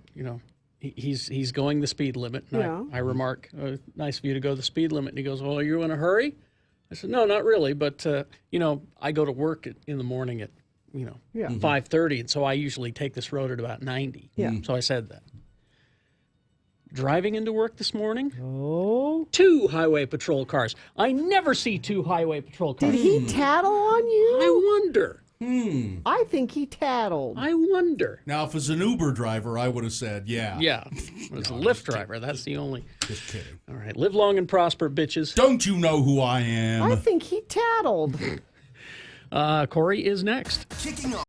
he's going the speed limit. And Yeah. I remark, nice of you to go the speed limit. And he goes, well, are you in a hurry? I said, no, not really. But, I go to work in the morning at, 5:30. And so I usually take this road at about 90. Yeah. So I said that. Driving into work this morning, 2 highway patrol cars. I never see 2 highway patrol cars. Did he tattle on you? I wonder. I think he tattled. I wonder. Now, if it was an Uber driver, I would have said, yeah. Yeah. It was a Lyft driver. That's the only. Just kidding. All right. Live long and prosper, bitches. Don't you know who I am? I think he tattled. Corey is next. Kicking off